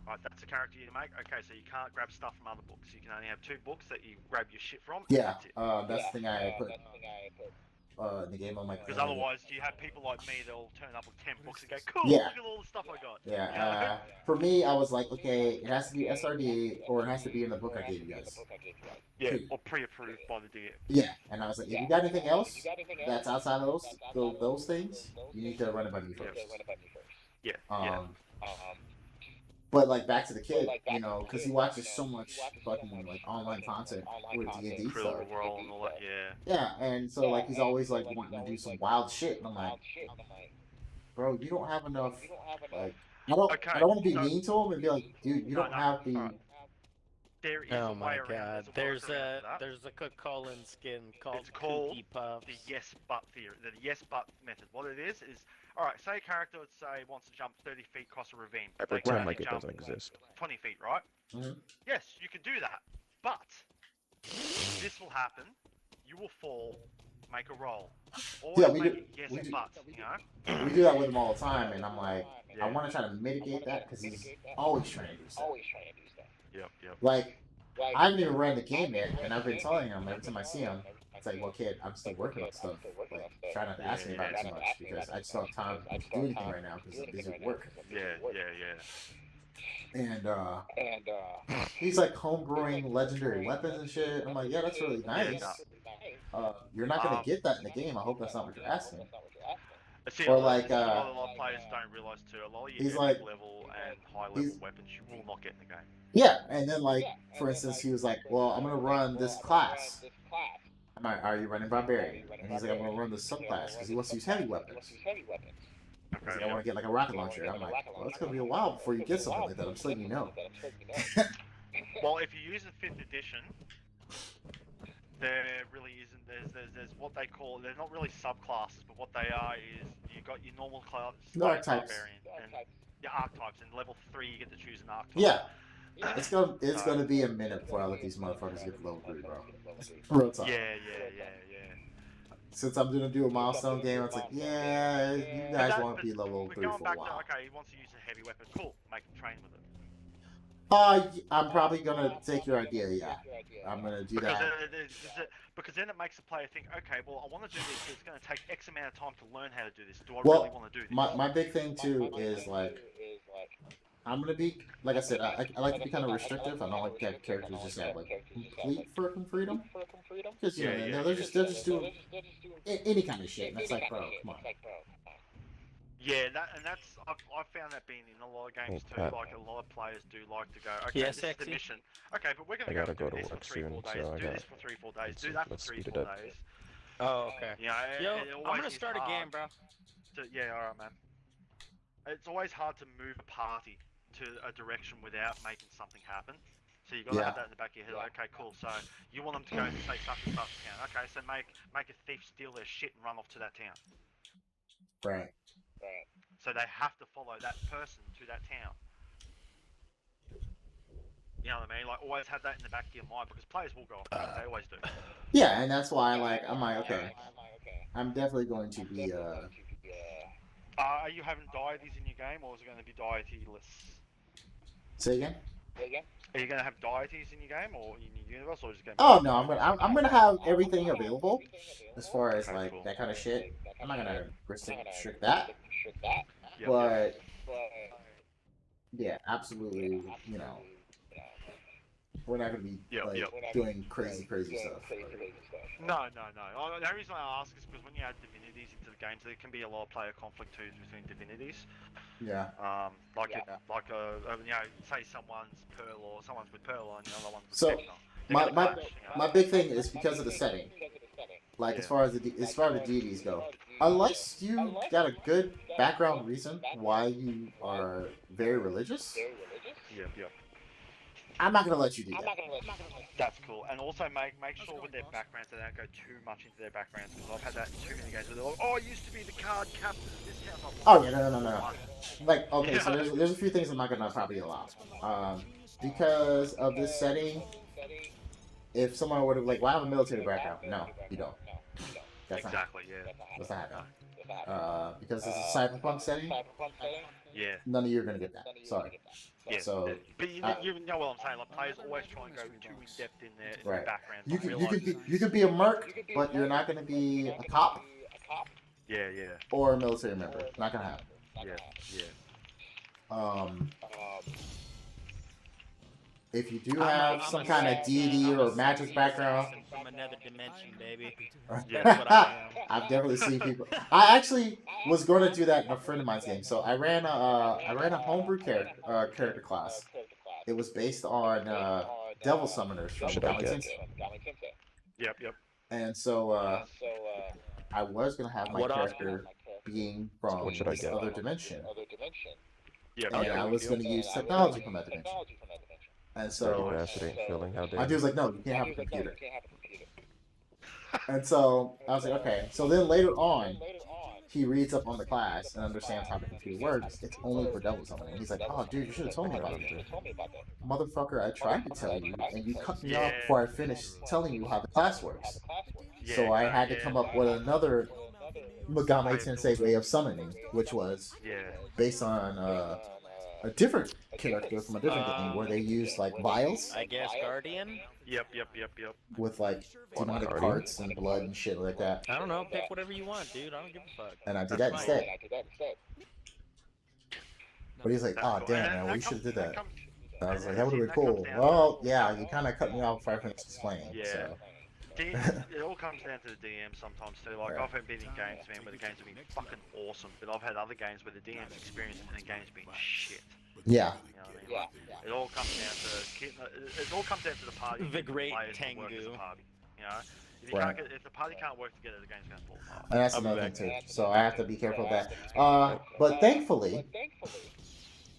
Right, that's the character you make. Okay, so you can't grab stuff from other books. You can only have 2 books that you grab your shit from. Yeah, that's the thing I put in the game on my. Because otherwise, you have people like me that'll turn up with 10 books and go, "Cool, yeah. Look at all the stuff I got." Yeah. For me, I was like, okay, it has to be SRD, or it has to be in the book I gave you guys. Yeah, or pre-approved by the DM. Yeah, and I was like, if you got anything else that's outside of those things, you need to run it by me first. Yeah. But like back to the kid, you know, because he watches so much fucking like online content with D&D stuff. World and all that, yeah, and so like he's always like wanting to do some wild shit, and I'm like, bro, you don't have enough. Like, I don't want to be mean to him and be like, dude, you don't have the. There is oh a my way around. god, there's a Cook Collins skin called Kooky Puffs. The yes but theory, the yes but method. What it is, alright, say a character would say wants to jump 30 feet across a ravine. I pretend like it doesn't exist. 20 feet, right? Mm-hmm. Yes, you can do that, but this will happen. You will fall, make a roll. Yeah, we do. Yes, but you know. We do that with him all the time, and I'm like, I want to try to mitigate that because he's always trying to do stuff. Yep. Like, I haven't even ran the game yet, and I've been telling him every time I see him, it's like, well, kid, I'm still working on stuff. Like, try not to ask me about it too much, because I just don't have time to do anything right now because I'm busy with work. And he's like homebrewing legendary weapons and shit. I'm like, yeah, that's really nice. You're not gonna get that in the game. I hope that's not what you're asking. See, or like, a lot of players don't realize too. A lot of your level and high level weapons you will not get in the game. Yeah, and then like, for instance, he was like, well, I'm gonna run this class. I'm like, are you running barbarian? And he's like, I'm gonna run this subclass because he wants to use heavy weapons. Okay, I want to get like a rocket launcher. I'm like, well, it's gonna be a while before you get something like that. I'm just letting you know. Well, if you use the 5th edition, there really isn't. There's what they call. They're not really subclasses, but what they are is you got your normal class, archetypes. Barbarian, and your archetypes. And level 3, you get to choose an archetype. Yeah. It's gonna be a minute before I let these motherfuckers get to level 3, bro. Real talk. Yeah. Since I'm gonna do a milestone game, it's like, yeah, you guys want to be level 3 for a while. Okay, he wants to use a heavy weapon. Cool, make him train with it. I'm probably gonna take your idea. Yeah, I'm gonna do that. Because then it makes the player think, okay, well, I want to do this, but it's going to take X amount of time to learn how to do this. Do I really want to do this? My big thing too is like, I'm gonna be, like I said, I like to be kind of restrictive. I don't like to have characters just have like complete freaking freedom. Because they're just doing any kind of shit. And it's like, bro, come on. Yeah, that's I've found that being in a lot of games too. Pat. Like a lot of players do like to go, okay, Yeah, this is the sexy. mission. Okay, but we're I gonna go gotta and do go to this for work 3-4 soon, days. so I Do got. this for 3-4 days. Let's Do that for let's speed it 3-4 up. days. Oh, okay. You know, Yo, it I'm always gonna is start a game, hard bro. yeah, alright, man. It's always hard to move a party to a direction without making something happen. So you gotta Yeah. have that in the back of your head. Like, okay, cool. So you want them to go and say such and such town. Okay, so make a thief steal their shit and run off to that town. Right. So they have to follow that person to that town. You know what I mean? Like, always have that in the back of your mind because players will go off track. They always do. Yeah, and that's why I'm like, okay, I'm definitely going to be Are you having deities in your game, or is it going to be deity-less? say again. Are you going to have deities in your game, or in your universe, or is it going to be... Oh no, I'm gonna have everything available as far as Okay, like cool. that kind of shit. I'm not gonna restrict that, Yep, but yeah, absolutely. You know, we're not gonna be Yep, like doing crazy stuff. No. The only reason I ask is because when you add divinities into the games, there can be a lot of player conflict too between divinities. Yeah. You know, say someone's Pearl or someone's with Pearl and the other one's with So, Vector. They're gonna clash, you know? My big thing is because of the setting. Like as far as the deities go, unless you got a good background reason why you are very religious, Yep. I'm not gonna let you do that. That's cool. And also make sure with their backgrounds they don't go too much into their backgrounds because I've had that in too many games where they're like, oh, I used to be the card captain of this town. Oh yeah, no. Like okay, so there's a few things I'm not gonna probably allow. Because of this setting, if someone would have like, well, I have a military background. No, you don't. That's Exactly, That's not happening. Because it's a cyberpunk setting, yeah. none of you are gonna get that. Sorry. Yeah, So but you know what I'm saying. Like players always try and go too in depth in their backgrounds. you could be a merc, but you're not gonna be a cop Yeah. or a military member. Not gonna happen. Yeah. If you do have some kind of deity or magic background, From another dimension, baby. I've definitely seen people. I actually was going to do that in a friend of mine's game. So I ran a homebrew character class. It was based on devil summoners from Should I Comic get? Sans. Yep. And so I was going to have my character being from What should I this get? other dimension, Yep. and I was going to use technology from that dimension. And so Capacity filling. How my dare dude was like, "No, you can't have a computer." And so I was like, "Okay." So then later on, he reads up on the class and understands how the computer works. It's only for devil summoning. He's like, "Oh, dude, you should have told me about it." Motherfucker, I tried to tell you, and you cut me off before I finished telling you how the class works. So I had to come up with another Megami Tensei way of summoning, which was based on a different character from a different game where they used like vials I guess Guardian? Yep. with like demonic parts and blood and shit like that. I don't know, pick whatever you want, dude. I don't give a fuck. And I did that That's instead. But he's like, "Oh damn, man, we should have did that." And I was like, "That would have been cool." Well, yeah, you kind of cut me off before I finished explaining. So It all comes down to the DM sometimes too. Like I've been in games, man, where the games have been fucking awesome, but I've had other games where the DM's experience and the game's been shit. yeah, You know what I mean? Like, it all comes down to the party. The great players to work as a Tengu. party. You know, if you Right. if the party can't work together, the game's gonna fall apart. and that's another thing too. So I have to be careful of that. But thankfully,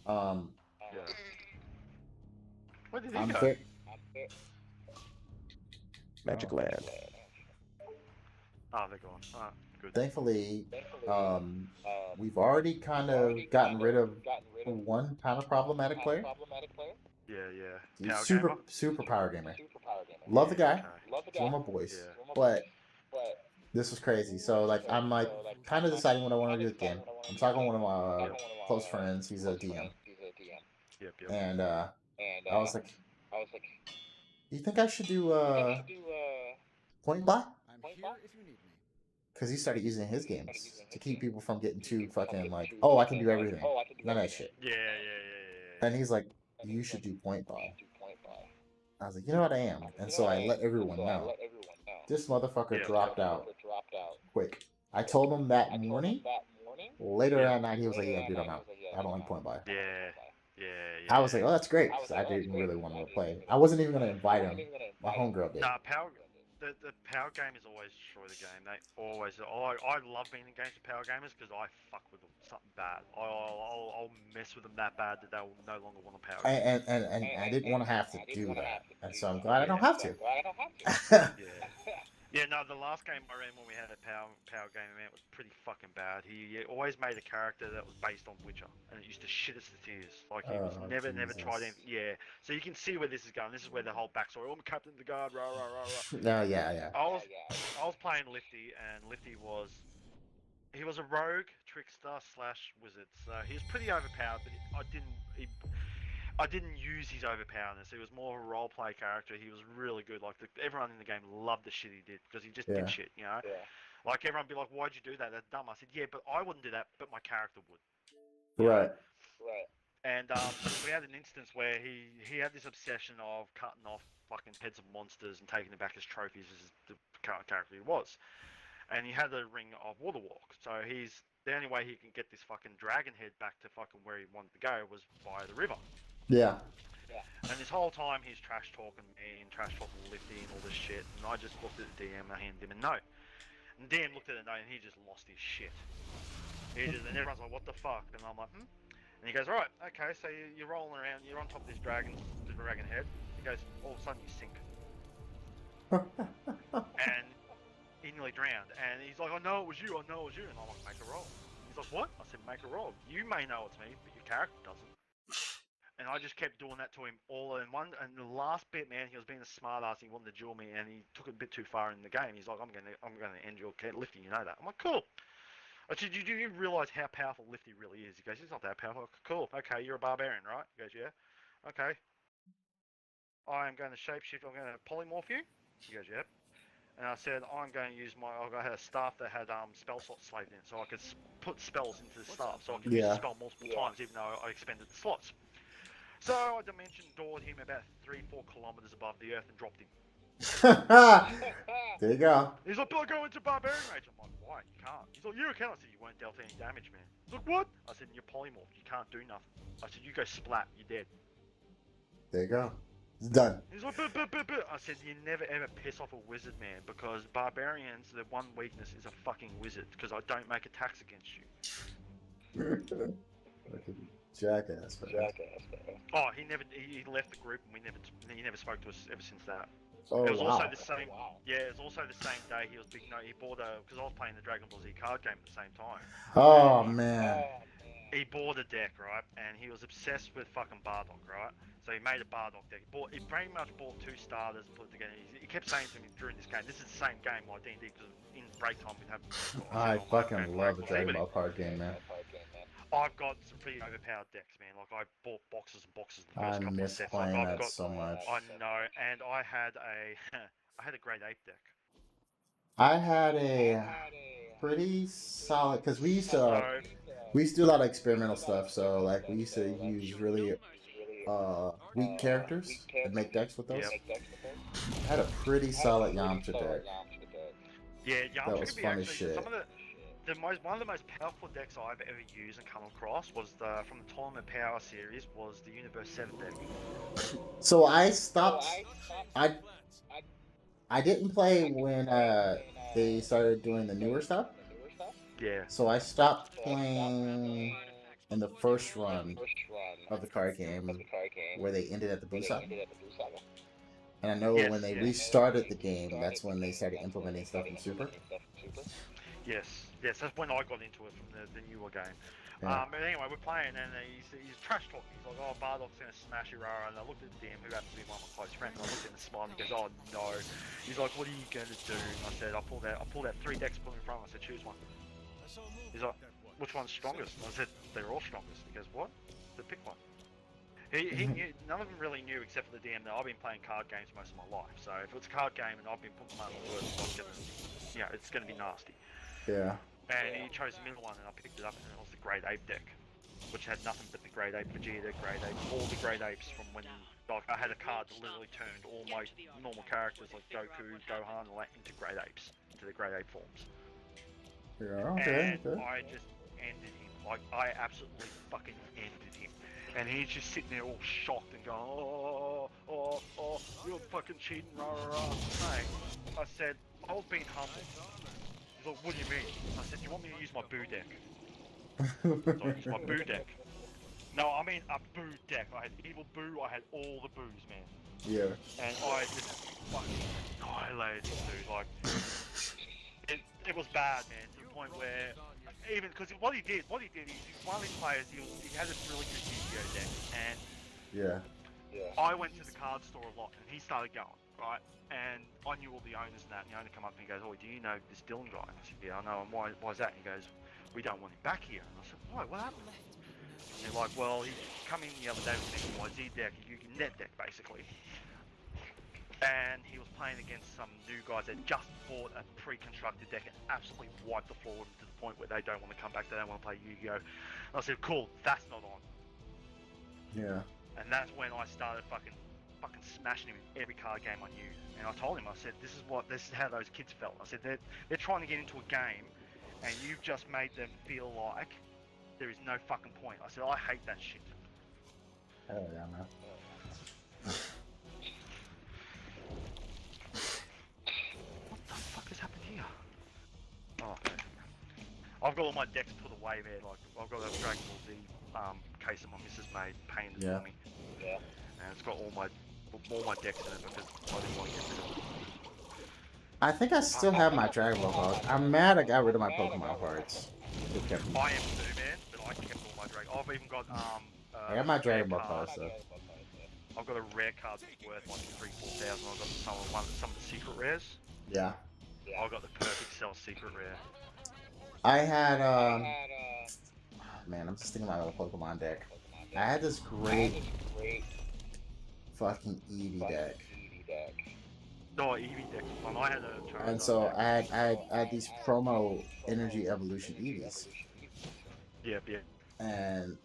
Yeah. Where did he I'm go? very, Magic Land. Oh, they're gone. Alright, good. thankfully, we've already kind of gotten rid of one kind of problematic player. Yeah. He's Power super gamer? power gamer. Love the guy. Okay. He's one of my boys. Yeah. But this was crazy. So like I'm like kind of deciding what I want to do with the game. I'm talking to one of my close friends. He's a DM, Yep. and I was like, "You think I should do point buy?" I'm here if you need me. Because he started using his games to keep people from getting too fucking like, "Oh, I can do everything." None of that shit. Yeah. And he's like, "You should do point buy." I was like, "You know what, I am." And so I let everyone know. This motherfucker dropped out quick. I told him that morning Later Yeah. that night, he was like, "Yeah, dude, I'm out. I don't like point by." Yeah, yeah, I was like, yeah. "Oh, that's great," because I didn't really want to play. I wasn't even gonna invite him. My homegirl did. Nah, power. The power gamers always destroy the game. They always. I love being in games with power gamers because I fuck with them something bad. I'll mess with them that bad that they'll no longer want to power game. And I didn't want to have to do that, and so I'm glad I don't Yeah. have to. Yeah. Yeah, no, the last game I ran when we had a power game event was pretty fucking bad. He always made a character that was based on Witcher, and it used to shit us to tears. Like he was Oh, never tried Jesus. anything. Yeah, so you can see where this is going. This is where the whole backstory. I'm Captain of the Guard, rah rah rah rah. No, yeah. I was playing Lifty, and Lifty was he was a rogue trickster slash wizard. So he was pretty overpowered, but I didn't use his overpowerness. He was more of a role play character. He was really good. Like everyone in the game loved the shit he did because he just Yeah. did shit, you know. Yeah. Like everyone would be like, "Why'd you do that? That's dumb." I said, "Yeah, but I wouldn't do that, but my character would." You know? Right. Right. And we had an instance where he had this obsession of cutting off fucking heads of monsters and taking them back as trophies as the character he was. And he had the ring of Waterwalk, so the only way he can get this fucking dragon head back to fucking where he wanted to go was via the river. Yeah. And this whole time he's trash talking me and trash talking Lifty and all this shit, and I just looked at the DM and I handed him a note. And the DM looked at the note and he just lost his shit. And everyone's like, "What the fuck?" And I'm like, "Hmm." And he goes, "Right, okay, so you're rolling around, you're on top of the dragon head." He goes, "All of a sudden you sink." And he nearly drowned. And he's like, "I know it was you, I know it was you." And I'm like, "Make a roll." He's like, "What?" I said, "Make a roll. You may know it's me, but your character doesn't." And I just kept doing that to him all in one. And the last bit, man, he was being a smart ass. He wanted to duel me, and he took it a bit too far in the game. He's like, I'm gonna end your Lifty. You know that? I'm like, cool. I said, do you realize how powerful Lifty really is? He goes, he's not that powerful. Cool. Okay, you're a barbarian, right? He goes, yeah. Okay. I am going to shapeshift. I'm going to polymorph you. He goes, yep. And I said, I had a staff that had spell slots slaved in, so I could put spells into the staff, so I could use the spell multiple times, even though I expended the slots. So I dimension doored him about 3-4 kilometers above the earth and dropped him. There you go. He's like, "But I go into barbarian rage." I'm like, "Why? You can't." He's like, "You can." I said, "You won't dealt any damage, man." He's like, "What?" I said, "You're polymorphed. You can't do nothing." I said, "You go splat. You're dead." There you go. It's done. He's like, "But." I said, "You never ever piss off a wizard, man, because barbarians, their one weakness is a fucking wizard, because I don't make attacks against you." Jackass, man. Oh, he left the group, and he never spoke to us ever since that. Oh, It was wow. also the same. Yeah, it was also the same day he was big. No, he bought because I was playing the Dragon Ball Z card game at the same time. Oh, man. He bought a deck, right, and he was obsessed with fucking Bardock, right? So he made a Bardock deck. He pretty much bought 2 starters and put it together. He kept saying to me during this game, "This is the same game like D&D," because in break time we'd have. I fucking love the Dragon Ball card game, man. I've got some pretty overpowered decks, man. Like I bought boxes and boxes the I first couple of miss sets. playing Like, that so much. I know, and I had a Great Ape deck. I had a pretty solid, because we used to do a lot of experimental stuff. So like we used to use really weak characters and make decks with those. Yep. I had a pretty solid Yamcha deck. Yeah, Yamcha That was could be fun as actually shit. some of one of the most powerful decks I've ever used and come across was from the Tournament Power series was the Universe 7 deck. So I stopped. I didn't play when they started doing the newer stuff. Yeah. So I stopped playing in the first run of the card game where they ended at the Blue Saga. And I know when they restarted the game, that's when they started implementing stuff in Super. Yes, that's when I got into it from the newer game. Yeah. But anyway, we're playing and he's trash talking. He's like, "Oh, Bardock's gonna smash you, rah." And I looked at the DM, who happens to be one of my close friends, and I looked at him and smiled and he goes, "Oh no." He's like, "What are you gonna do?" And I said, I pulled out 3 decks, put them in front of him. I said, "Choose one." He's like, "Which one's strongest?" And I said, "They're all strongest." He goes, "What?" I said, "Pick one." He knew, none of them really knew except for the DM that I've been playing card games most of my life. So if it's a card game and I've been putting my words, it's gonna be nasty. Yeah. And he chose the middle one, and I picked it up, and it was the Great Ape deck, which had nothing but the Great Ape Vegeta, Great Ape, all the Great Apes from when like I had a card that literally turned all my normal characters like Goku, Gohan, all that into Great Apes, into the Great Ape forms. Yeah. Okay. And I just ended him. Like, I absolutely fucking ended him. And he's just sitting there all shocked and going, oh, you're fucking cheating, rah, rah, rah. Mate, I said, I was being humble. He's like, what do you mean? I said, you want me to use my boo deck? So I used my boo deck. No, I mean a boo deck. I had evil boo, I had all the boos, man. Yeah. And I just fucking annihilated this dude. Like, it was bad, man, to the point where, even, because what he did, he's one of these players, he had this really good Yu-Gi-Oh deck, and Yeah. I went to the card store a lot, and he started going, right? And I knew all the owners and that, and the owner come up and he goes, oh, do you know this Dylan guy? And I said, yeah, I know him. Why's that? And he goes, we don't want him back here. And I said, why? What happened? And they're like, well, he come in the other day with an XYZ deck, a Yu-Gi net deck, basically. And he was playing against some new guys that just bought a pre-constructed deck and absolutely wiped the floor with him to the point where they don't want to come back, they don't want to play Yu-Gi-Oh! And I said, cool, that's not on. Yeah. And that's when I started fucking smashing him in every card game I knew. And I told him, I said, this is how those kids felt. I said, they're trying to get into a game, and you've just made them feel like there is no fucking point. I said, I hate that shit. Hell yeah, man. What the fuck has happened here? Oh, okay. I've got all my decks put away, man. Like, I've got a Dragon Ball Z case that my missus made, painted for me. Yeah. And it's got all my decks in it because I didn't want to get rid of them. I think I still have my Dragon Ball cards. I'm mad I got rid of my Pokemon cards. I am too, man, but I kept all my Dragon. I've even got I got my Dragon Ball cards, so. I've got a rare card that's worth like 3,000-4,000. I've got some of the secret rares. Yeah. I've got the perfect cell secret rare. I had man, I'm just thinking about my Pokemon deck. I had this great fucking Eevee deck. No, Eevee deck was fun. I had a Charizard And so deck. I had these promo energy evolution Eevees. Yep. And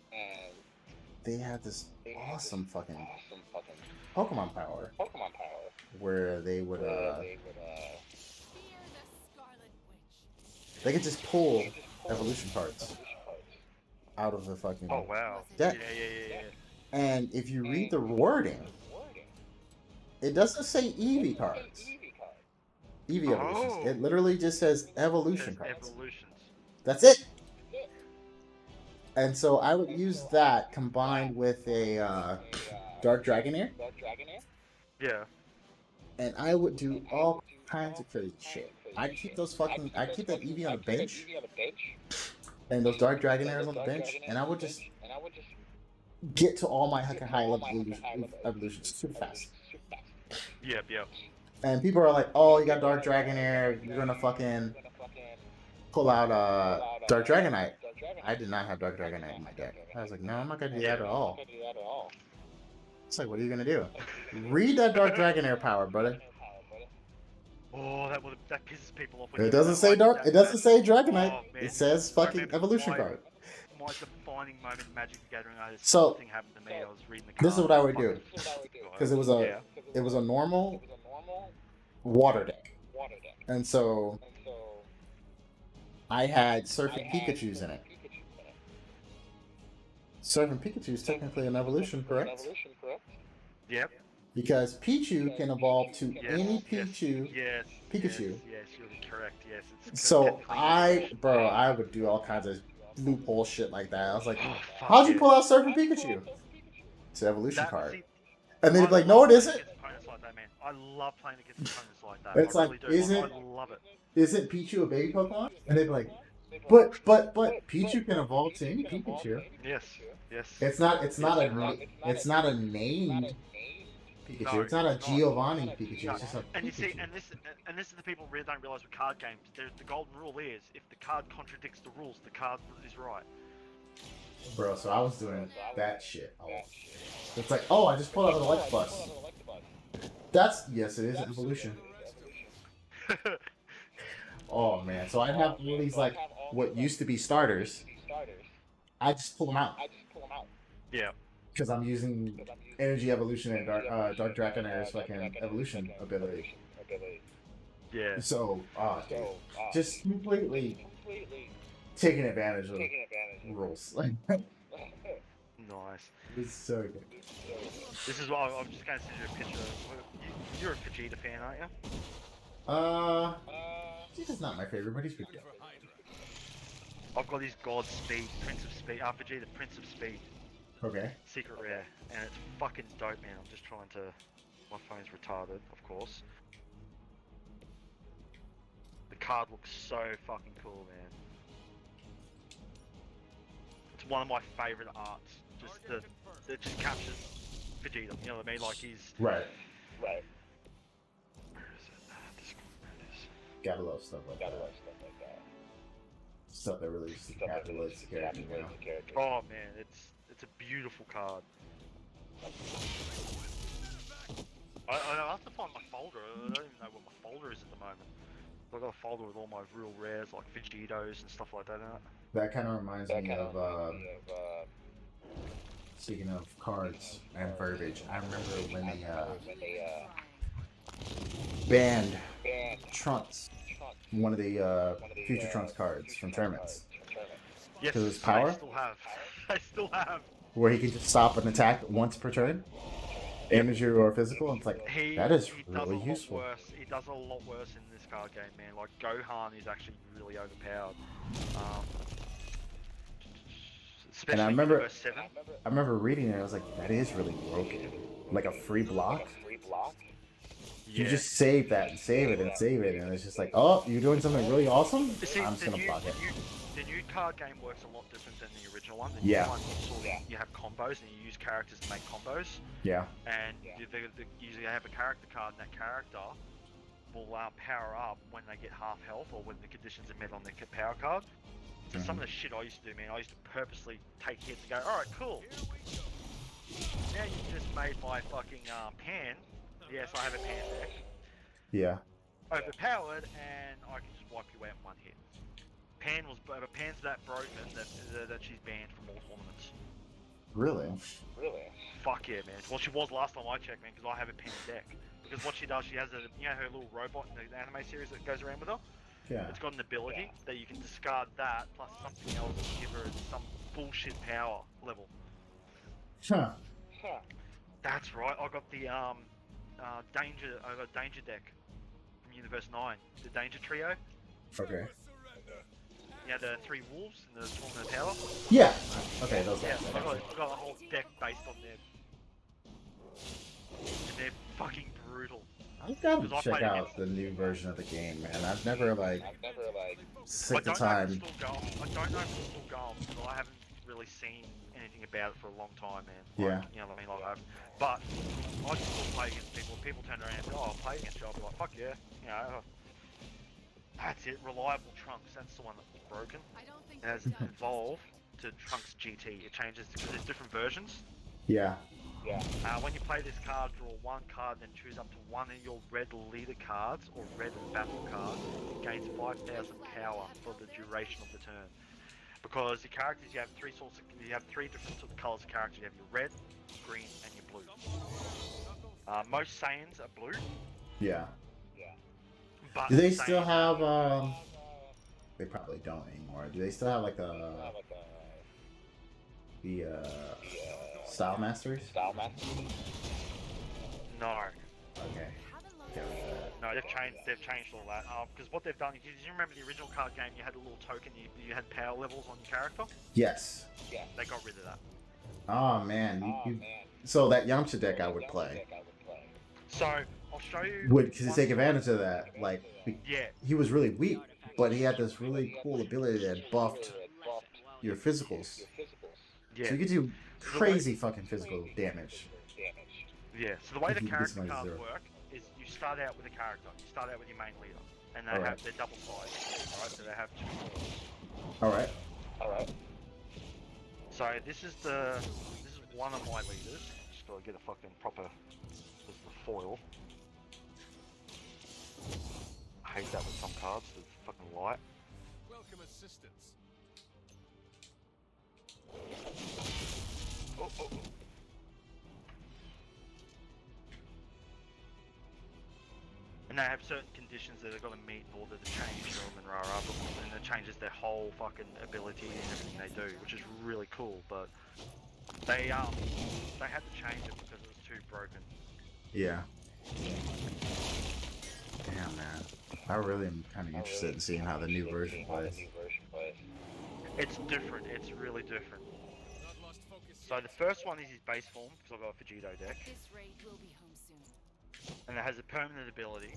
they had this awesome fucking Pokemon power. Where they would they could just pull evolution cards out of the fucking Oh wow. deck. Yeah. And if you read the wording, it doesn't say Eevee cards. Eevee evolutions. Oh. It literally just says evolution There's cards. evolutions. That's it. And so I would use that combined with a Dark Dragonair, Yeah. and I would do all kinds of crazy shit. I keep that Eevee on the bench, and those Dark Dragonairs on the bench, and I would just get to all my high level evolutions super fast. Yep. And people are like, "Oh, you got Dark Dragonair, you're gonna fucking pull out Dark Dragonite." I did not have Dark Dragonite in my deck. I was like, "No, I'm not gonna do that at all." It's like, what are you gonna do? Read that Dark Dragonair power, brother. Oh, that pisses people off. It doesn't say Dark. It doesn't say Dragonite. It says fucking evolution card. My defining moment in Magic the Gathering, So, something happened to me. I was reading the cards. This is what I would do, because it was a normal water deck, and so I had Surfing Pikachu's in it. Surfing Pikachu is technically an evolution, correct? Yep. Because Pichu can evolve to Yes, any yes, Pikachu. Yes. Pikachu. Yes, you're correct. Yes. It's So technically- I would do all kinds of loophole shit like that. I was like, Oh, fuck how'd you yeah. pull out Surfing Pikachu? It's an evolution That- card. see, And they'd I be like, love no, it playing isn't. against opponents like that, man. I love playing against opponents like that. It's I like, really do. isn't- I love it. Isn't Pichu a baby Pokemon? And they'd be like, but Pichu can evolve to any Pikachu. Yes. It's not a named Pikachu. No, It's not a it's not. Giovanni Pikachu. No. It's just a And you see, Pikachu. and this is the people really don't realize with card games. The golden rule is if the card contradicts the rules, the card is right. Bro, so I was doing that shit. It's like, oh, I just pulled out an Electabuzz. Yes, it is an evolution. Oh man, so I'd have all these like what used to be starters. I just pull them out Yeah. because I'm using Energy Evolution and Dark Dragonair's fucking evolution ability. Yeah. So, dude, just completely taking advantage of rules. Nice. It's so good. This is why I'm just going to send you a picture. You're a Vegeta fan, aren't you? Vegeta's not my favorite, but he's pretty good. I've got his God Speed, Prince of Speed, Vegeta, Prince of Speed, Okay. secret rare, and it's fucking dope, man. I'm just trying to. My phone's retarded, of course. The card looks so fucking cool, man. It's one of my favorite arts. Just it just captures Vegeta. You know what I mean? Like he's. Right. Where is it? Discord, where it is. Gotta love stuff like that. Stuff that really just encapsulates the character, you know? Oh man, it's a beautiful card. I have to find my folder. I don't even know what my folder is at the moment. I've got a folder with all my real rares like Vegetos and stuff like that in it. That kind of reminds me of, speaking of cards and verbiage, I remember when they banned Trunks, one of the Future Trunks cards from tournaments. Yes, Because his power? I still have. I still have. Where he can just stop an attack once per turn, damage you or physical. And it's like, that is really useful. He does a lot worse in this card game, man. Like Gohan is actually really overpowered. Especially And I remember, Universe 7. I remember reading it. I was like, that is really broken. Like a free block. You just save that and save it and save it, and it's just like, oh, you're doing something really awesome. See, I'm just gonna block it. The new card game works a lot different than the original one. The Yeah. new one, you have combos and you use characters to make combos. Yeah. And usually they have a character card, and that character will power up when they get half health or when the conditions are met on their power card. So some of the shit I used to do, man, I used to purposely take hits and go, alright, cool. Now you've just made my fucking pan. Yes, I have a pan deck. Yeah. Overpowered, and I can just wipe you out in one hit. Pan's that broken that she's banned from all tournaments. Really? Fuck yeah, man. Well, she was last time I checked, man, because I have a pan deck. Because what she does, she has her little robot in the anime series that goes around with her. Yeah. It's got an ability that you can discard that plus something else and give her some bullshit power level. Huh. That's right. I got the Danger deck from Universe 9, the Danger Trio. Okay. Yeah, the 3 wolves and the Tournament of Power. Yeah. Okay, those Yeah, guys. I got a whole deck based on them. And they're fucking brutal. I've got to Because I check played out against- the new version of the game, man. I've never sick the I time. don't know if it's still going because I haven't really seen anything about it for a long time, man. Yeah. You know what I mean? Like, but I still play against people. People turn around and go, oh, I'll play against you. I'll be like, fuck yeah. You know, that's it. Reliable Trunks. That's the one that was broken. It has evolved to Trunks GT. It changes because there's different versions. Yeah. When you play this card, draw 1 card, then choose up to 1 of your red leader cards or red battle cards. It gains 5,000 power for the duration of the turn. Because the characters, you have 3 different sort of colors of characters. You have your red, green, and your blue. Most Saiyans are blue. Yeah. But Do they Saiyans still have? They probably don't anymore. Do they still have like the Style Masters? No. Okay. No, they've changed all that. Because what they've done, do you remember the original card game? You had a little token, you had power levels on your character. Yes. They got rid of that. Oh man. So that Yamcha deck I would play. So I'll show you. Would because take advantage of that. Like Yeah. he was really weak, but he had this really cool ability that buffed your physicals. Yeah. So you could do crazy fucking physical damage. Yeah. So the way the If you character maximize cards zero. work is you start out with a character. You start out with your main leader, and they Alright. have their double sides. Alright. So they have 2 All right. So this is one of my leaders. Just gotta get a fucking proper. This is the foil. I hate that with some cards. It's fucking light. Welcome assistance. Oh. And And they have certain conditions that they've got to meet in order to change them and rah-rah, and it changes their whole fucking ability and everything they do, which is really cool, but they had to change it because it was too broken. Yeah. Damn, man. I really am kind of interested in seeing how the new version plays. It's different, it's really different. Not lost focus So yet. the first one is his base form, because I've got a Vegito deck, This raid will be home soon. and it has a permanent ability.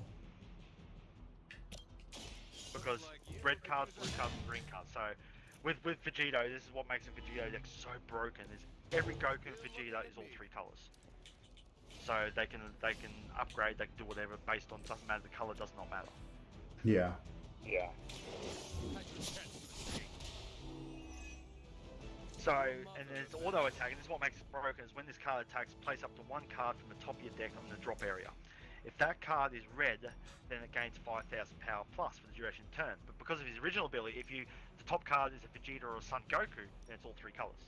Because red cards, blue cards, and green cards. So with Vegito, this is what makes a Vegito deck so broken. Is every Goku and Vegeta is all 3 colors. So they can upgrade, they can do whatever based on, doesn't matter, the color does not matter. Yeah. So, and then it's auto attack, and this is what makes it broken, is when this card attacks, place up to 1 card from the top of your deck on the drop area. If that card is red, then it gains 5,000 power plus for the duration of turn. But because of his original ability, if the top card is a Vegeta or a Son Goku, then it's all 3 colors.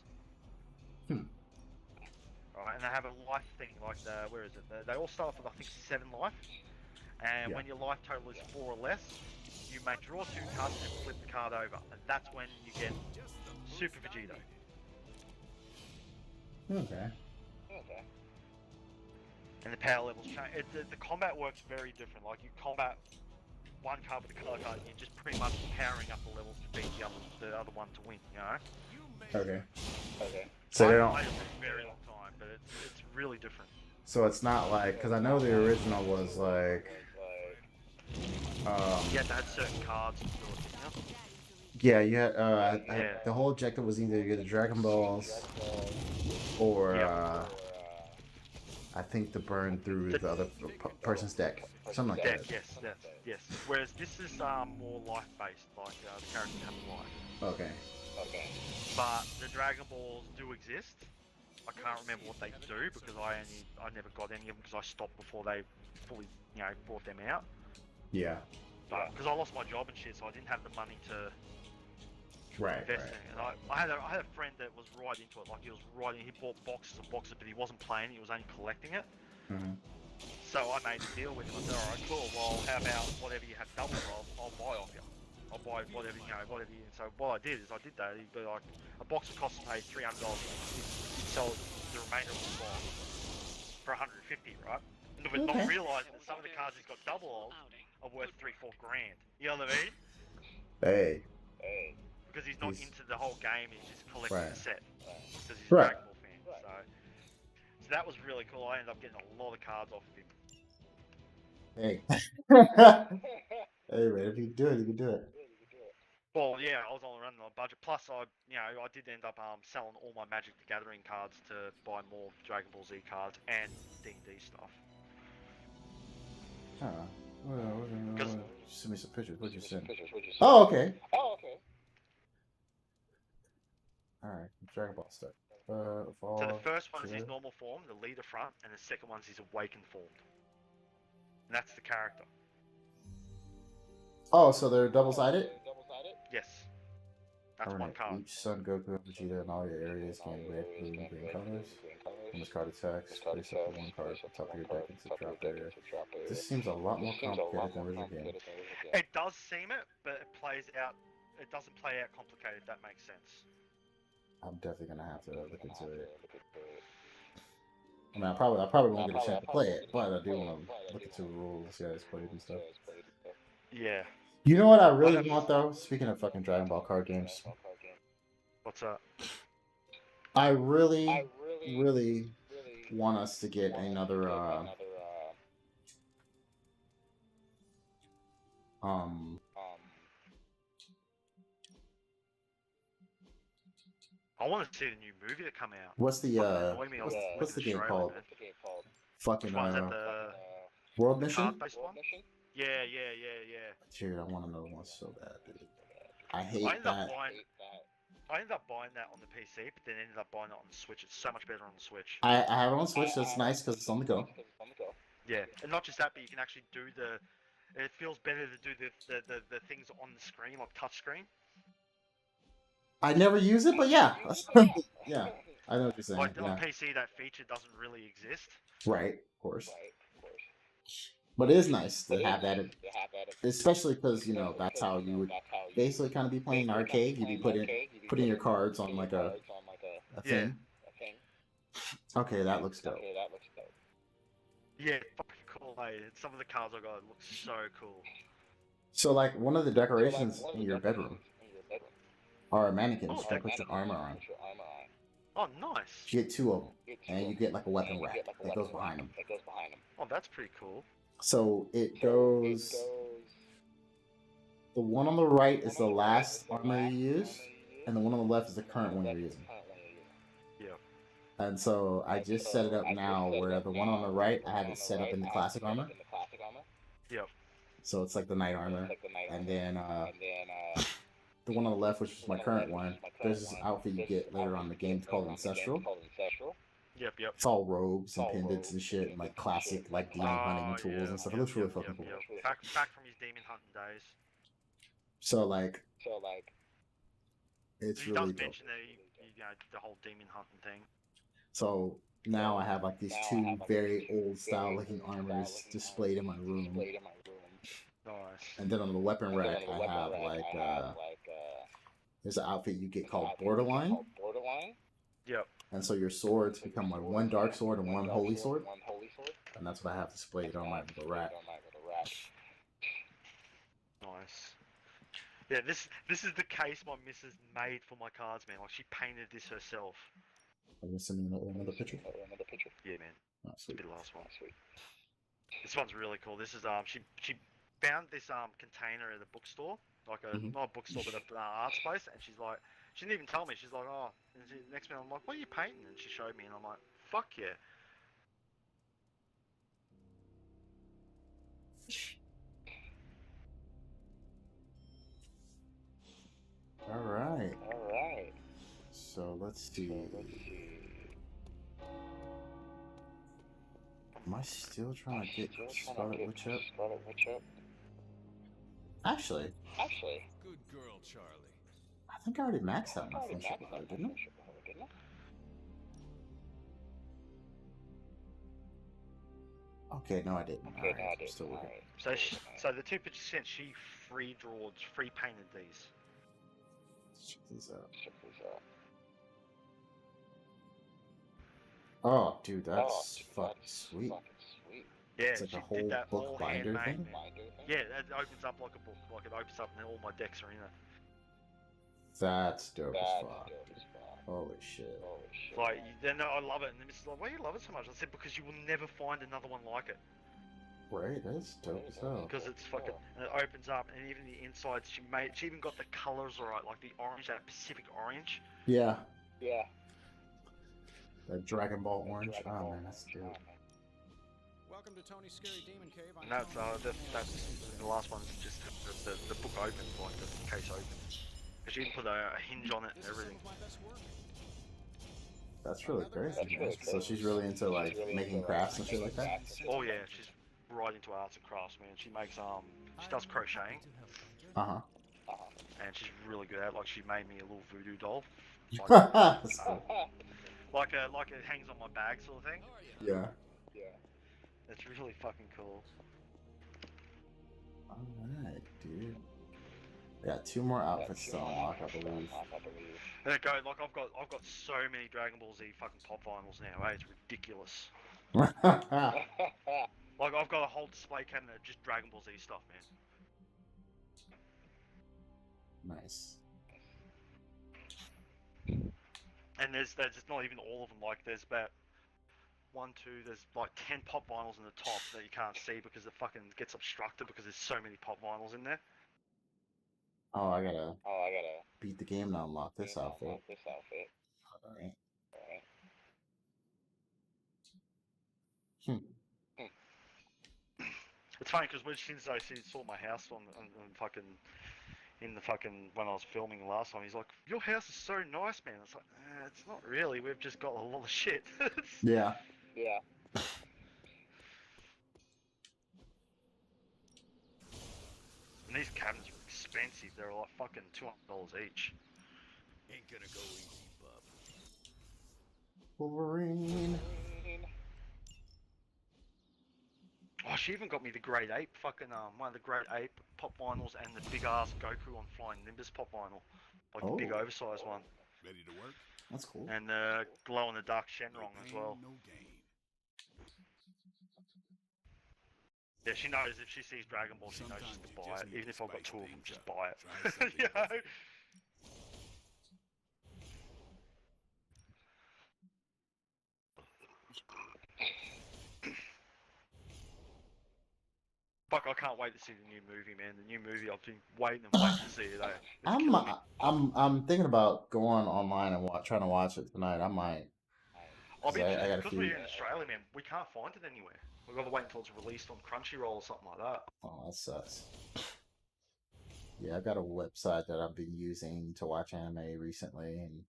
Right, and they have a life thing, like where is it? They all start off with, I think, 7 life. And when your life total is 4 or less, you may draw 2 cards and flip the card over. And that's when you get Super Vegito. Okay. And the power levels change. The combat works very different. Like, you combat 1 card with a color card, and you're just pretty much powering up the levels to beat the other one to win, you know? Okay. So they I don't. played it for a very long time, but it's really different. So it's not like, because I know the original was like. You had to have certain cards to do it, you know? Yeah, you had. The whole objective was either to get the Dragon Balls, or I think to burn through the other person's deck, something like that. Yes. Whereas this is more life-based, like the characters have life. Okay. But the Dragon Balls do exist. I can't remember what they do because I never got any of them because I stopped before they fully, brought them out. Yeah. But because I lost my job and shit, so I didn't have the money to Right. invest in it. And I had a friend that was right into it. Like he bought boxes and boxes, but he wasn't playing. He was only collecting it. Mm-hmm. So I made a deal with him. I said, all right, cool. Well, how about whatever you have doubles of, I'll buy off you. I'll buy whatever whatever. So what I did is I did that. He'd be like, a box would cost me $300. He'd sell the remainder of the box for $150, right? And with not realizing that some of the cards he's got double of are worth $3-4 grand. You know what I mean? Hey. Because he's not into the whole game. He's just collecting the set because he's a Right. Dragon Ball fan. So that was really cool. I ended up getting a lot of cards off of him. Hey. Hey, man, if you can do it, you can do it. Well, yeah, I was on running on a budget. Plus, I did end up selling all my Magic the Gathering cards to buy more Dragon Ball Z cards and D&D stuff. Huh. Send me some pictures. What'd you send? Oh, Oh, okay. Alright, Dragon Ball stuff. So the first one is his normal form, the leader front, and the second one is his awakened form. And that's the character. Oh, so they're double-sided? Yes. That's one card. Each Son, Goku, and Vegeta in all your areas gain red, blue, and green colors. When this card attacks, place up the 1 card at the top of your deck into the drop area. This seems a lot more complicated than the original game. It does seem it, but it doesn't play out complicated, if that makes sense. I'm definitely gonna have to look into it. I mean, I probably won't get a chance to play it, but I do want to look into the rules, see how it's played and stuff. Yeah. You know what I really want though? Speaking of fucking Dragon Ball card games, What's that? I really want us to get another I want to see the new movie that come out. what's the Annoy me on what's the game trailer, called? man. Fucking Which one's that, the World Mission? card-based one? Yeah. Dude, I want another one so bad, dude. I hate I ended that. I ended up buying that on the PC, but then ended up buying it on the Switch. It's so much better on the Switch. I have it on Switch, so it's nice because it's on the go. Yeah, and not just that, but you can actually do it feels better to do the things on the screen, like touch screen. I never use it, but yeah. Yeah, I know what you're saying. Like Yeah. on PC, that feature doesn't really exist. Right, of course. But it is nice to have that, especially because you know that's how you would basically kind of be playing arcade. You'd be putting your cards on like a Yeah. thing. Okay, that looks dope. Yeah, fucking cool. Hey, some of the cards I got look so cool. So like one of the decorations in your bedroom are mannequins. Oh, You can put your armor on. Oh, nice. You get two of them, and you get like a weapon rack that goes behind them. Oh, that's pretty cool. So it goes. The one on the right is the last armor you use, and the one on the left is the current one you're using. Yeah. And so I just set it up now where the one on the right, I have it set up in the classic armor. Yep. So it's like the knight armor. And then the one on the left, which is my current one, there's this outfit you get later on in the game called Ancestral. Yep. It's all robes and pendants and shit, and like classic like demon hunting tools and stuff. It looks really fucking cool. Back from his demon hunting days. So like, it's He really does dope. mention that you know the whole demon hunting thing. So now I have like these two very old style looking armors displayed in my room. Nice. And then on the weapon rack, I have like there's an outfit you get called Borderline. Yep. And so your swords become like one dark sword and one holy sword. And that's what I have displayed on my little rack. Nice. Yeah, this is the case my missus made for my cards, man. Like she painted this herself. Are you sending another picture? Yeah, man. Oh, This sweet. will be the last one. This one's really cool. This is she found this container at a bookstore, like a not a bookstore but a art space, and she's like, she didn't even tell me. She's like, oh, and next minute I'm like, what are you painting? And she showed me, and I'm like, fuck yeah. All right. So let's see. Am I still trying to get Scarlet Witch up? Actually, Good girl, Charlie. I think I already maxed out my friendship with her, didn't I? Okay, no, I didn't. All right, I'm still working. So the 2 pictures sent, she free painted these. Let's check these out. Oh, dude, that's fucking sweet. Yeah, It's like she a whole did that book all binder handmade, thing? man. Yeah, it opens up like a book. Like it opens up and all my decks are in it. That's dope as fuck. Holy shit. Like, then I love it, and the missus is like, why do you love it so much? I said, because you will never find another one like it. Right, that's dope as hell. Because it's fucking, and it opens up, and even the insides, she even got the colors right, like the orange, that Pacific orange. Yeah. That Dragon Ball orange. Oh man, that's dope. Welcome to Tony's Scary Demon Cave. And that's the last one's just the book opens, like the case opens. Because you can put a hinge on it and everything. That's really crazy, man. So she's really into like making crafts and shit like that? Oh yeah, she's right into arts and crafts, man. She makes she does crocheting, Uh-huh. and she's really good at it. Like she made me a little voodoo doll, That's cool. like it hangs on my bag sort of thing. Yeah. It's really fucking cool. Alright, dude. I got 2 more outfits to unlock, I believe. And it goes like I've got so many Dragon Ball Z fucking pop vinyls now. It's ridiculous. Like I've got a whole display cabinet of just Dragon Ball Z stuff, man. Nice. And there's not even all of them. Like there's about 1, 2, there's like 10 pop vinyls in the top that you can't see because it fucking gets obstructed because there's so many pop vinyls in there. Oh, I gotta beat the game to unlock this outfit. Alright. It's funny because when Shinzo saw my house on fucking in the fucking when I was filming last time, he's like, "Your house is so nice, man." It's like, it's not really. We've just got a lot of shit. Yeah. And these cabinets are expensive. They're like fucking $200 each. Ain't gonna go easy, bub. Wolverine. Oh she even got me the Great Ape, one of the Great Ape pop vinyls and the big ass Goku on Flying Nimbus pop vinyl, like the big Oh. oversized one, Ready to work? That's cool. and the glow in the dark Shenron as pain, well. no gain. Yeah, she knows if she sees Dragon Ball, she knows just to Sometimes you buy just it. need Even to if I've got spice two of them, things just up. buy it. Try something You know? different. Fuck, I can't wait to see the new movie, man. The new movie, I've been waiting and waiting to see it. Eh? It's killing me. I'm thinking about going online and trying to watch it tonight. I might. I'll be 'Cause I interested, got a because few. we're here in Australia, man, we can't find it anywhere. We've got to wait until it's released on Crunchyroll or something like that. Oh, that sucks. Yeah, I've got a website that I've been using to watch anime recently, and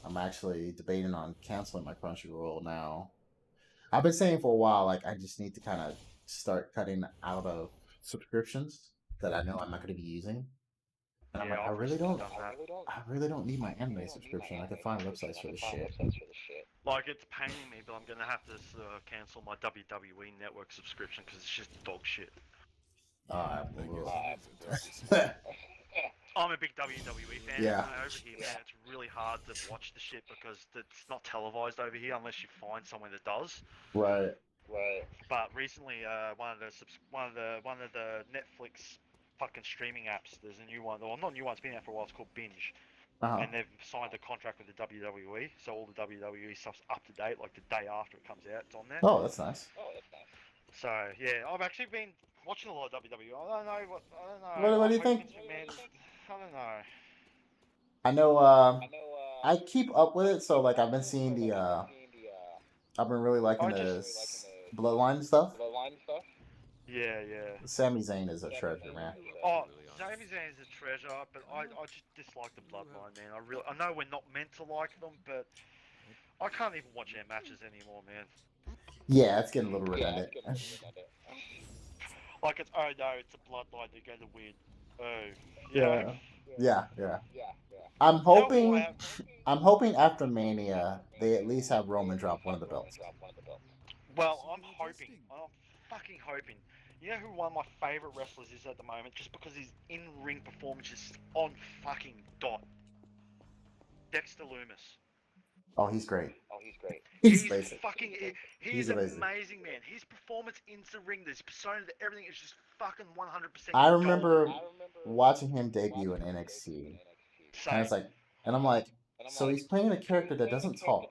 I'm actually debating on canceling my Crunchyroll now. I've been saying for a while, like I just need to kind of start cutting out of subscriptions that I know I'm not going to be using. And I'm Yeah, like, I I've really recently don't, done that. I really don't need my anime subscription. I can find websites for this shit. Like, it's paining me, but I'm going to have to cancel my WWE Network subscription because it's just dog shit. Uh, I guess it is a tough I'm a big WWE fan. Yeah. Over here, man, it's really hard to watch the shit because it's not televised over here unless you find somewhere that does. right. But recently, one of the Netflix fucking streaming apps, there's a new one. Well, not a new one. It's been out for a while. It's called Binge, Uh-huh. and they've signed a contract with the WWE, so all the WWE stuff's up to date. Like the day after it comes out, it's on there. Oh, that's nice. So yeah, I've actually been watching a lot of WWE. I don't know. What do you I hope think? Vince McMahon is- I don't know. I know. I keep up with it, so like I've been seeing the. I've been really liking I the just- Bloodline stuff. Yeah. Sami Zayn is a treasure, man. Oh, Sami Zayn is a treasure, but I just dislike the Bloodline, man. I know we're not meant to like them, but I can't even watch their matches anymore, man. Yeah, it's getting a little redundant. Like it's oh no, it's a Bloodline. They're going to win. Oh Yeah. I'm hoping. why I'm hoping after Mania they at least have Roman drop one of the belts. Well, I'm fucking hoping. You know who one of my favorite wrestlers is at the moment, just because his in-ring performance is on fucking dot. Dexter Lumis. Oh, he's great. He's He's basic. fucking. He's He's amazing. amazing, man. His performance in the ring, his persona, everything is just fucking 100%. I remember watching him debut in NXT, Same. and it's like, and I'm like, so he's playing a character that doesn't talk.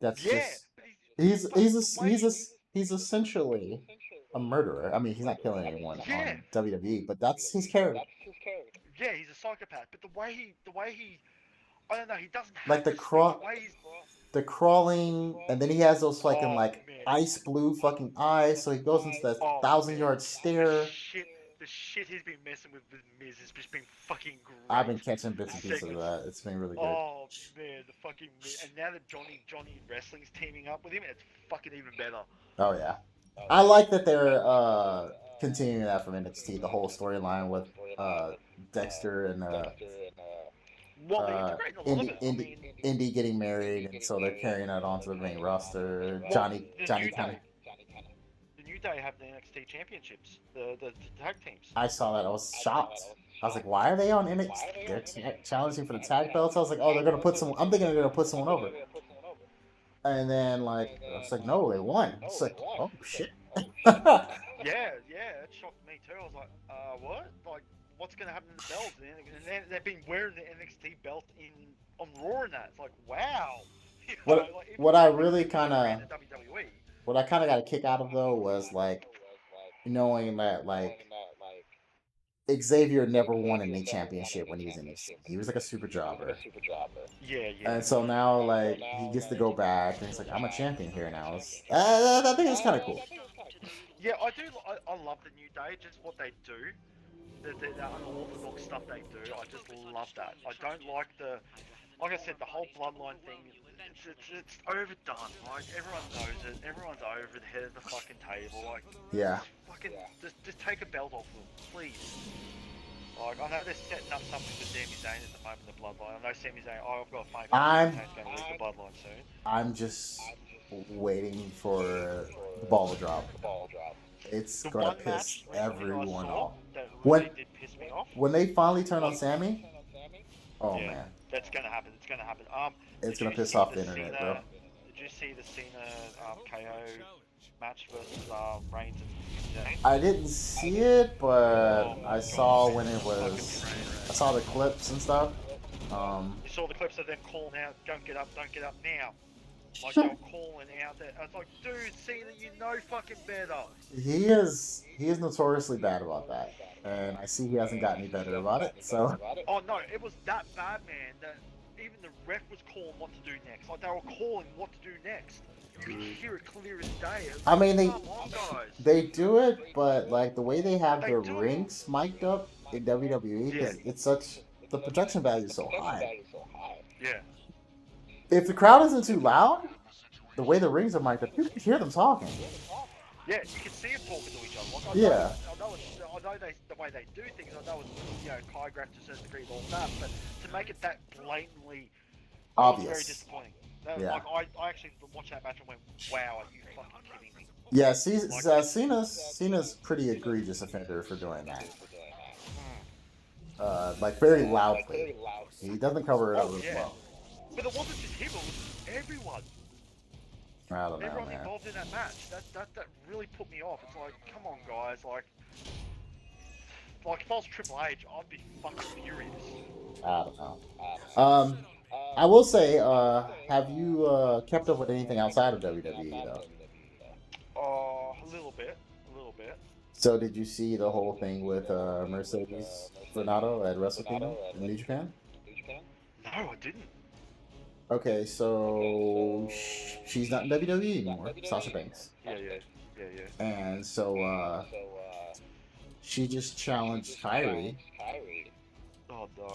That's yeah, just but he's essentially a murderer. I mean, he's not killing anyone Yeah. on WWE, but that's his character. Yeah, he's a psychopath. But the way he, I don't know, he doesn't have Like the this thing, craw- the way he's, The crawling, and then he has those fucking Oh, like man. ice blue fucking eyes, so he goes into that Oh, 1,000-yard man. stare. The shit he's been messing with Miz has just been fucking great. I've been catching bits and pieces of Segments. that. It's been really good. Oh man, the fucking Miz. And now that Johnny Wrestling's teaming up with him, it's fucking even better. Oh yeah, I like that they're continuing that from NXT. The whole storyline with Dexter and Well, they integrate a lot of it. I mean, Indy getting married, and so they're carrying that onto the main roster. well, Johnny the kind New of. Day. The New Day have the NXT championships, the tag teams. I saw that. I was shocked. I was like, why are they on NXT? They're challenging for the tag belts. I was like, oh, they're gonna put some. I'm thinking they're gonna put someone over. And then like, I was like, no, they won. It's like, oh shit. Yeah, it shocked me too. I was like, what? Like, what's gonna happen to the belts? And they've been wearing the NXT belt on Raw and that. It's like, wow. You know, like, even What I though really they're kind of. in the WWE. What I kind of got a kick out of though was like knowing that like Xavier never won any championship when he was in NXT. He was like a super jobber. Yeah. And so now like he gets to go back and he's like, I'm a champion here now. I think it's kind of cool. Yeah, I do. I love the New Day. Just what they do, the unorthodox stuff they do. I just love that. I don't like like I said, the whole bloodline thing. It's overdone. Like everyone knows it. Everyone's over the head of the fucking table. Like Yeah. just take a belt off them, please. Like I know they're setting up something for Sami Zayn at the moment. The bloodline. I know Sami Zayn. I've got a feeling Sami Zayn's going to leave the bloodline soon. I'm just waiting for the ball will drop. It's The gonna one piss match recently I everyone saw off. that When- really did piss me off. When they finally turn on Sammy, oh Yeah. man, That's gonna happen. It's gonna happen. it's did gonna you piss see off the internet, Cena, bro. Did you see the Cena KO match versus Reigns and Zayn? I didn't see it, but Oh my I saw God, when it fucking was. train wreck. I saw the clips and stuff. You saw the clips of them calling out, don't get up now. Like they were calling out that. I was like, dude, Cena, you know fucking better. He is notoriously bad about that, and I see he hasn't gotten any better about it. So Oh no, it was that bad, man, that even the ref was calling what to do next. Like they were calling what to do next. You could hear it clear as day. It was I mean, come on, guys. they do it, but like the way they have They their do it. rings mic'd up in WWE, because it's such the production value is so high. Yeah. If the crowd isn't too loud, the way the rings are mic'd up, you can hear them talking. Yeah, you can see them talking to each other. Like, Yeah. I know the way they do things. I know it's choreographed to a certain degree, and all that. But to make it that blatantly Obvious. was very disappointing. Yeah. Like I actually watched that match and went, "Wow, are you fucking kidding me?" Yeah, Cena's pretty egregious offender for doing that. Like very loudly. He doesn't cover it up as well. But it wasn't just him; it was everyone. I don't know, Everyone man. involved in that match. That really put me off. It's like, come on, guys. Like if I was Triple H, I'd be fucking furious. I don't know. I will say, have you kept up with anything outside of WWE though? A little bit. So did you see the whole thing with Mercedes Fernando at Wrestle Kingdom in New Japan? No, I didn't. Okay, so she's not in WWE anymore, Sasha Banks. Yeah. And so she just challenged Kyrie Oh no.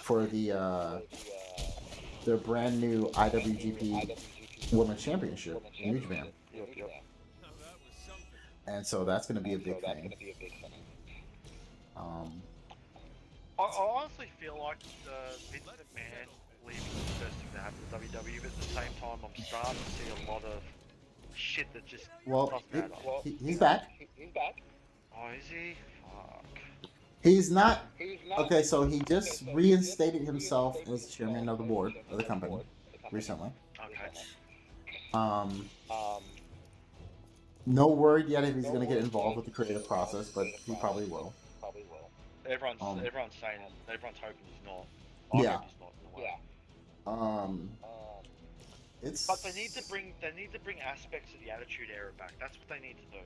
for the their brand new IWGP Women's Championship in New Japan. Yep. And so that's going to be a big thing. I honestly feel like Vince McMahon leaving is the best thing to happen to WWE, but at the same time, I'm starting to see a lot of shit that just doesn't matter. He's back. Oh, is he? Fuck. He's not. Okay, so he just reinstated himself as chairman of the board of the company recently. Okay. No word yet if he's going to get involved with the creative process, but he probably will. Everyone's saying it. Everyone's hoping he's not. I Yeah. hope he's not in a way. It's. But they need to bring aspects of the Attitude Era back. That's what they need to do.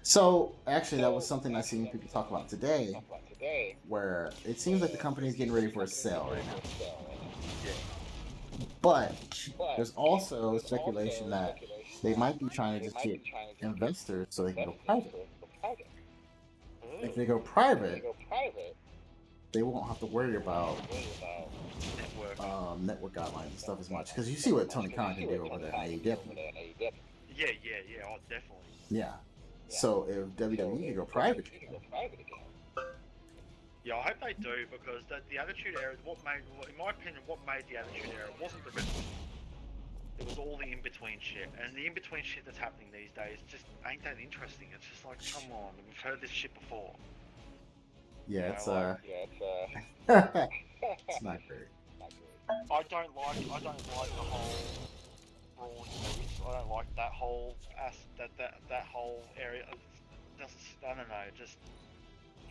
So actually, that was something I seen people talk about today, where it seems like the company is getting ready for a sale right now. But there's also speculation that they might be trying to just get investors so they can go private. If they go private, they won't have to worry about network guidelines and stuff as much. Because you see what Tony Khan can do over there in AEW. Yeah. Oh, definitely. Yeah. So if WWE can go private, Yeah, I hope they do, because the Attitude Era, in my opinion, what made the Attitude Era wasn't the wrestling. It was all the in-between shit. And the in-between shit that's happening these days just ain't that interesting. It's just like, come on, we've heard this shit before. yeah, it's it's not great. I don't like the whole brawl piece. I don't like that whole that whole area. Just, I don't know, it just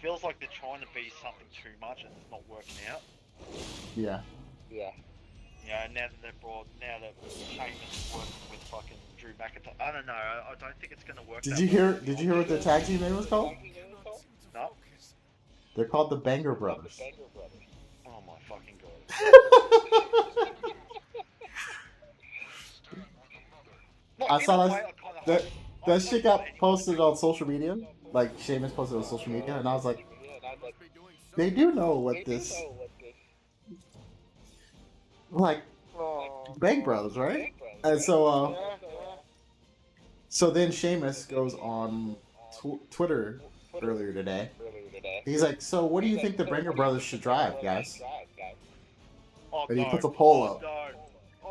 feels like they're trying to be something too much and it's not working out. Yeah. Yeah, now that Sheamus is working with fucking Drew McIntyre, I don't know. I don't think it's gonna work. Did you hear what the tag team name was called? No. They're called the Banger Brothers. Oh my fucking god. I saw that shit got posted on social media. Like Sheamus posted on social media, and I was like, they do know what this. Like, Bang Brothers, right? And so then Sheamus goes on Twitter earlier today. He's like, so what do you think the Banger Brothers should drive, guys? And he puts a poll up.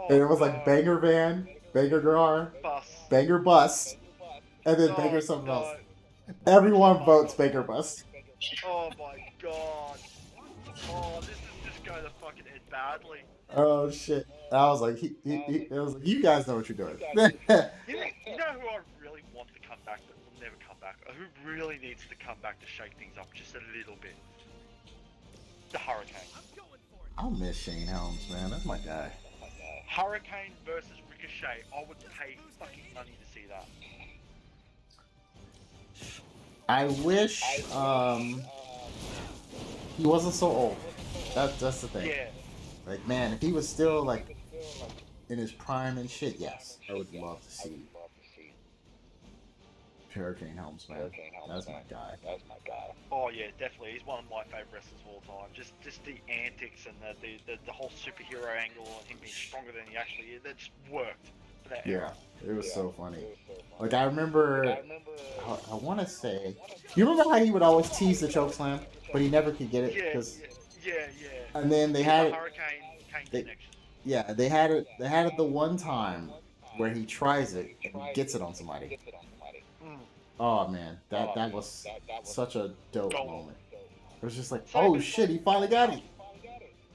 And it was like Banger Van, Banger Gar, Bus. Banger Bus, and then Oh, Baker something no. else. Everyone votes Baker Bust. Oh my god. Oh, this is just going to fucking end badly. Oh shit! I was like, it was like, you guys know what you're doing. You know who I really want to come back, but will never come back? Who really needs to come back to shake things up just a little bit? The Hurricane. I'll miss Shane Helms, man. That's my guy. Hurricane versus Ricochet. I would pay fucking money to see that. I wish he wasn't so old. That's the thing. Yeah. Like, man, if he was still like in his prime and shit, yes, I would love to see Hurricane Helms, man. That's my guy. Oh yeah, definitely. He's one of my favorite wrestlers of all time. Just the antics and the whole superhero angle and him being stronger than he actually is. That just worked for that Yeah, era. it was so funny. Like, I remember, I want to say, you remember how he would always tease the chokeslam, but he never could get it because. Yeah. And then they The had it. Hurricane connection. Yeah, they had it. They had it the one time where he tries it and gets it on somebody. Oh man, that was such a dope moment. It was just like, oh shit, he finally got it.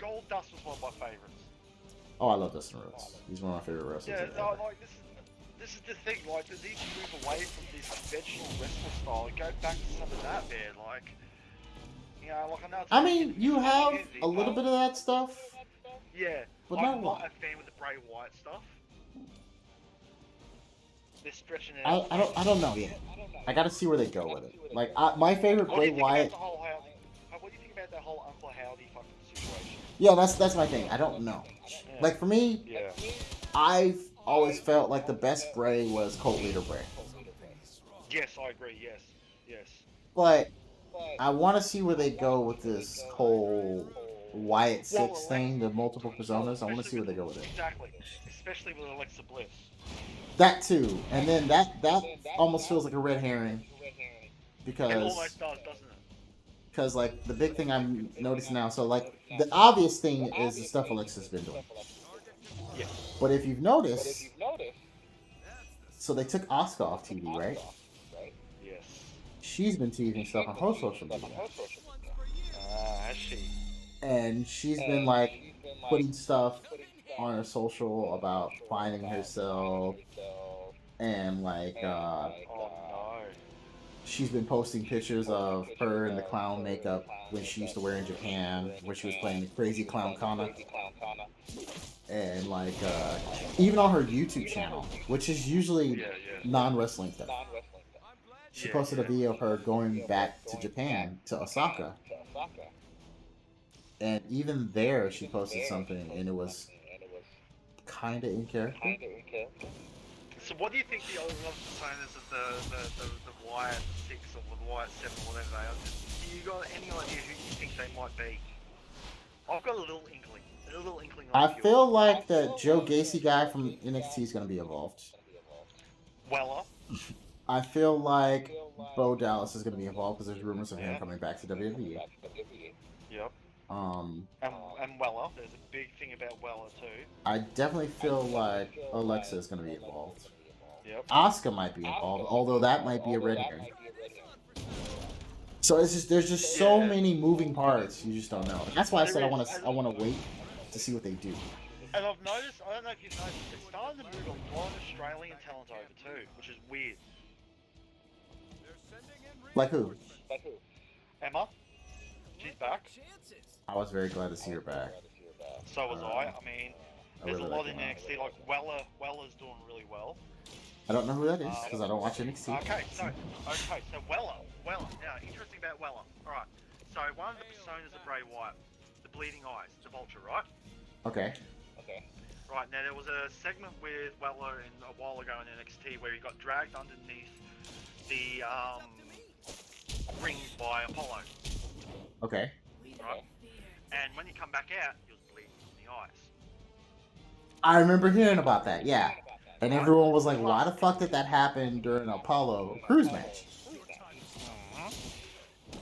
Gold Dust was one of my favorites. Oh, I love Dustin Rhodes. He's one of my favorite wrestlers. Yeah, no, ever. like this is the thing. Like, they need to move away from this conventional wrestling style and go back to some of that, man. Like, you know, like I know. I mean, you have a little bit of that stuff. Yeah, But I'm not a not lot. a fan with the Bray Wyatt stuff. They're stretching it. I don't know yet. I got to see where they go with it. Like, my favorite What do Bray you think Wyatt. about the whole Howdy? What do you think about that whole Uncle Howdy fucking situation? Yeah, that's my thing. I don't know. Yeah. Like, for me, Yeah. I've always felt like the best Bray was Cult Leader Bray. Yes, I agree. Yes. But I want to see where they go with this whole Wyatt Six thing, the multiple personas. I want to see where they go with it. Exactly. Especially with Alexa Bliss. That too, and then that almost feels like a red herring It because almost does, doesn't it? like the big thing I'm noticing now. So like the obvious thing is the stuff Alexa's been doing. Yes. But if you've noticed, so they took Asuka off TV, right? Yes. She's been teasing stuff on her social media, Has she? and she's been like putting stuff on her social about finding herself, and like Oh no. she's been posting pictures of her in the clown makeup when she used to wear in Japan, where she was playing the crazy clown Kana. And like even on her YouTube channel, which is usually non-wrestling stuff, she posted a video of her going back to Japan to Osaka, and even there she posted something, and it was kind of in character. So what do you think the other personas of the Wyatt 6 or the Wyatt 7 or whatever they are? Do you got any idea who you think they might be? I've got a little inkling. I feel like the Joe Gacy guy from NXT is going to be involved. Weller. I feel like Bo Dallas is going to be involved because there's rumors of him coming back to WWE. Yep. Um, And Weller. There's a big thing about Weller too. I definitely feel like Alexa is going to be involved. Yep. Asuka might be involved, although that might be a red herring. So it's just there's just so many moving parts you just don't know. That's why I said I want to wait to see what they do. And I've noticed, I don't know if you've noticed, they're starting to move a lot of Australian talent over too, which is weird. Like who? Emma, she's back. I was very glad to see her back. So was I. I mean, I there's really a lot like in Emma. NXT. Like Weller's doing really well. I don't know who that is because I don't watch NXT. Okay, so Weller. Now, interesting about Weller. All right. So one of the personas of Bray Wyatt, the bleeding eyes, the Vulture, right? Okay. Right. Now there was a segment with Weller a while ago in NXT where he got dragged underneath the ring by Apollo. Okay. Right. And when you come back out, he was bleeding from the eyes. I remember hearing about that. Yeah. And everyone was like, "Why the fuck did that happen during an Apollo Crews match?"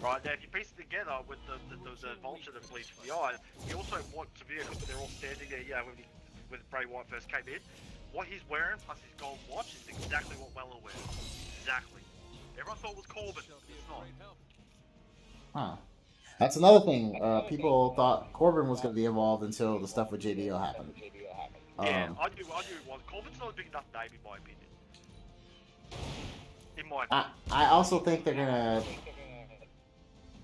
Right, now if you piece it together with the Vulture that bleeds from the eye, he also wants to vehicle, but they're all standing there, with Bray Wyatt first came in. What he's wearing plus his gold watch is exactly what Weller wears. Exactly. Everyone thought it was Corbin. It's not. Huh. That's another thing. People thought Corbin was going to be involved until the stuff with JBL happened. Yeah, I knew it was. Corbin's not a big enough name, in my opinion. In my opinion. I also think they're gonna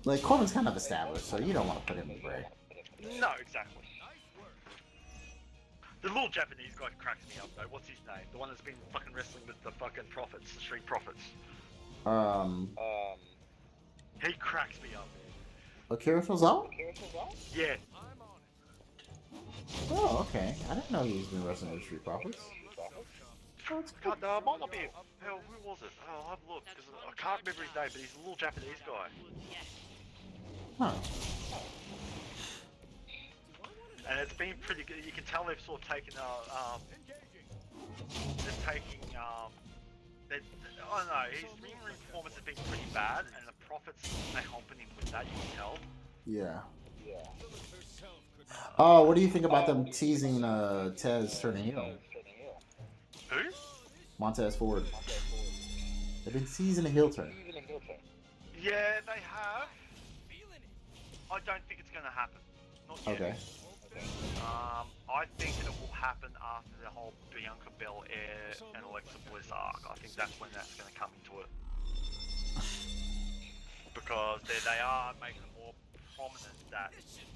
like Corbin's kind of established, so you don't want to put him in Bray. No, exactly. The little Japanese guy cracks me up though. What's his name? The one that's been fucking wrestling with the fucking Prophets, the Street Profits. He cracks me up. Akira Tozawa? Yeah. Oh, okay. I didn't know he was been wrestling with Street Profits. Oh, it's cool. Might not be. Hell, who was it? Oh, I'll have a look because I can't remember his name, but he's a little Japanese guy. Huh. And it's been pretty good. You can tell they've sort of taken they're taking I don't know. His ring performance has been pretty bad, and the Profits are helping him with that. You can tell. Yeah. Oh, what do you think about them teasing Tez turning heel? Who? Montez Ford. They've been teasing a heel turn. Yeah, they have. I don't think it's going to happen. Not yet. Okay. I think it will happen after the whole Bianca Belair and Alexa Bliss arc. I think that's when that's going to come into it. Because they are making it more prominent that,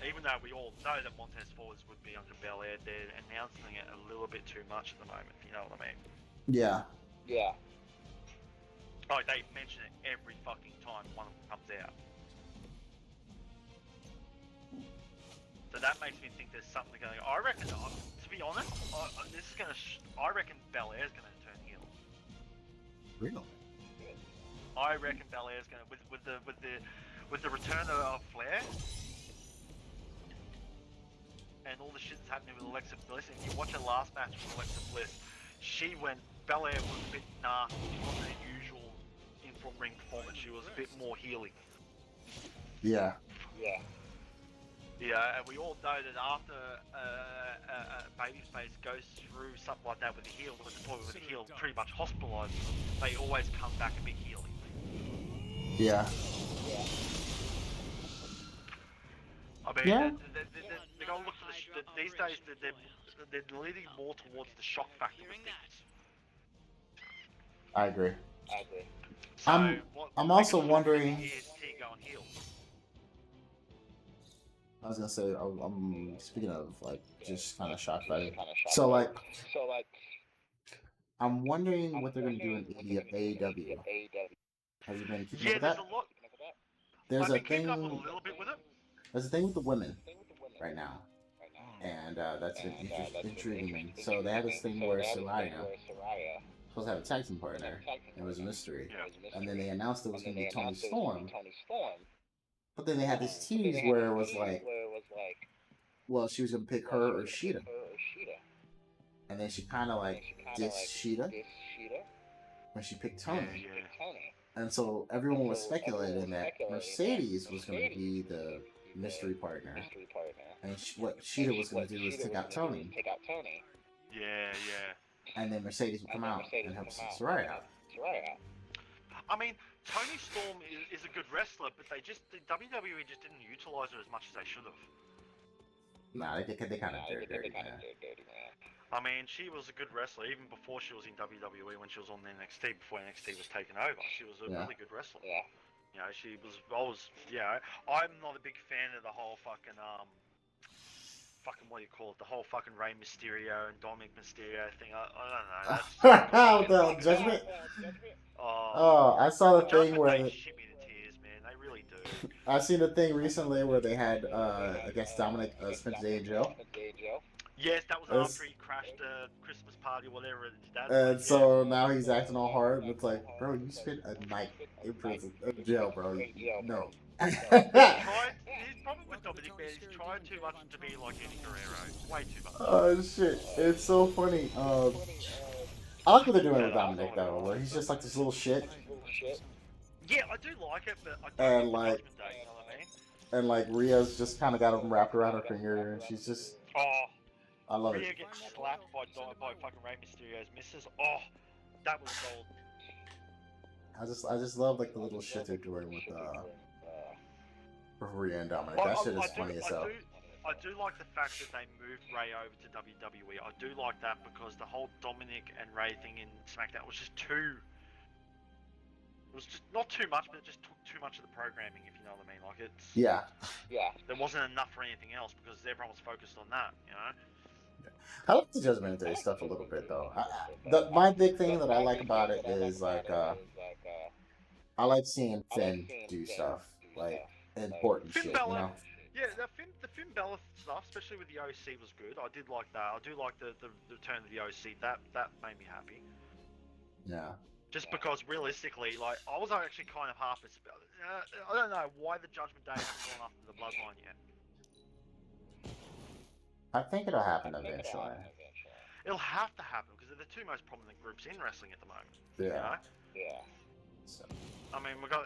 even though we all know that Montez Ford would be under Belair, they're announcing it a little bit too much at the moment, if you know what I mean. Yeah. Oh, they mention it every fucking time one of them comes out. So that makes me think there's something going on. I reckon, to be honest, I reckon Belair's going to turn heel. Really? I reckon Belair's going to, with the return of Flair and all the shit that's happening with Alexa Bliss. If you watch her last match with Alexa Bliss, Belair was a bit nasty. She wasn't her usual in-ring performance. She was a bit more healing. Yeah. Yeah, and we all know that after a babyface goes through something like that with a heel, pretty much hospitalized, they always come back a bit healing. Yeah. I mean, Yeah. they're going to look for these days, they're leaning more towards the shock factor with things. I agree. So, I'm also wondering. Is T going heel? I was gonna say, I'm speaking of like just kind of shock value. So like, I'm wondering what they're gonna do in AEW. Have you been keeping up with that? There's a lot. There's I've a been keeping thing. up with a little bit with it. There's a thing with the women right now, and that's been intriguing me. So they have this thing where Soraya supposed to have a tag team partner. It was a mystery, and then they announced it was gonna be Toni Storm. But then they had this tease where it was like, well, she was gonna pick her or Sheeta, and then she kind of like dissed Sheeta when she picked Tony. And so everyone was speculating that Mercedes was gonna be the mystery partner, and what Sheeta was gonna do was take out Tony. Yeah. And then Mercedes would come out and help Soraya out. I mean, Toni Storm is a good wrestler, but the WWE just didn't utilize her as much as they should have. Nah, they kind of dirty, man. I mean, she was a good wrestler even before she was in WWE when she was on NXT, before NXT was taken over. She was a really good wrestler. You know, I'm not a big fan of the whole fucking, what do you call it? The whole fucking Rey Mysterio and Dominic Mysterio thing. I don't know. The Judgment? Oh, I saw the thing where they shit me to tears, man. They really do. I seen the thing recently where they had, I guess Dominic spent the day in jail. Yes, that was after he crashed a Christmas party, whatever it is. And so now he's acting all hard. It's like, bro, you spent a night in prison, in jail, bro. No. His problem with Dominic, man, he's trying too much to be like Eddie Guerrero. Way too much. Oh shit! It's so funny. I like what they're doing with Dominic though, where he's just like this little shit. Yeah, I do like it, but I don't And like like, Judgment Day, you know what I mean? and like Rhea's just kind of got him wrapped around her finger, and she's just, I love Rhea it. getting slapped by fucking Rey Mysterio's missus. Oh, that was gold. I just love like the little shit they're doing with Rhea and Dominic. That shit is funny as hell. I do like the fact that they moved Ray over to WWE. I do like that because the whole Dominic and Ray thing in SmackDown was just too. It was just not too much, but it just took too much of the programming, if you know what I mean. Like it's. Yeah. There wasn't enough for anything else because everyone was focused on that, you know. I like the Judgment Day stuff a little bit though. My big thing that I like about it is like I like seeing Finn do stuff like important Finn shit, Balor, you know. yeah, the Finn Balor stuff, especially with the OC, was good. I did like that. I do like the return of the OC. That made me happy. Yeah. Just because realistically, like I was actually kind of half. I don't know why the Judgment Day haven't gone after the Bloodline yet. I think it'll happen eventually. It'll have to happen because they're the two most prominent groups in wrestling at the moment. Yeah. You know? So, I mean, we got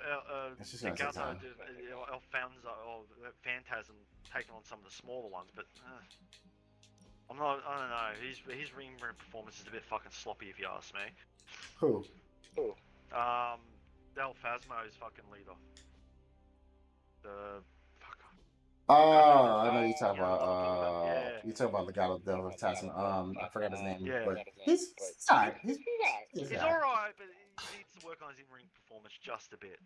it's just gonna take time. El Phantasm taking on some of the smaller ones, but I don't know. His ring performance is a bit fucking sloppy, if you ask me. Who? El Phasmo's fucking leader. The Oh, I know you talking about. Yeah. You talking about the guy with Devil Tasman. I forgot his name, Yeah. but he's alright. He's He's alright, but he needs to work on his in-ring performance just a bit.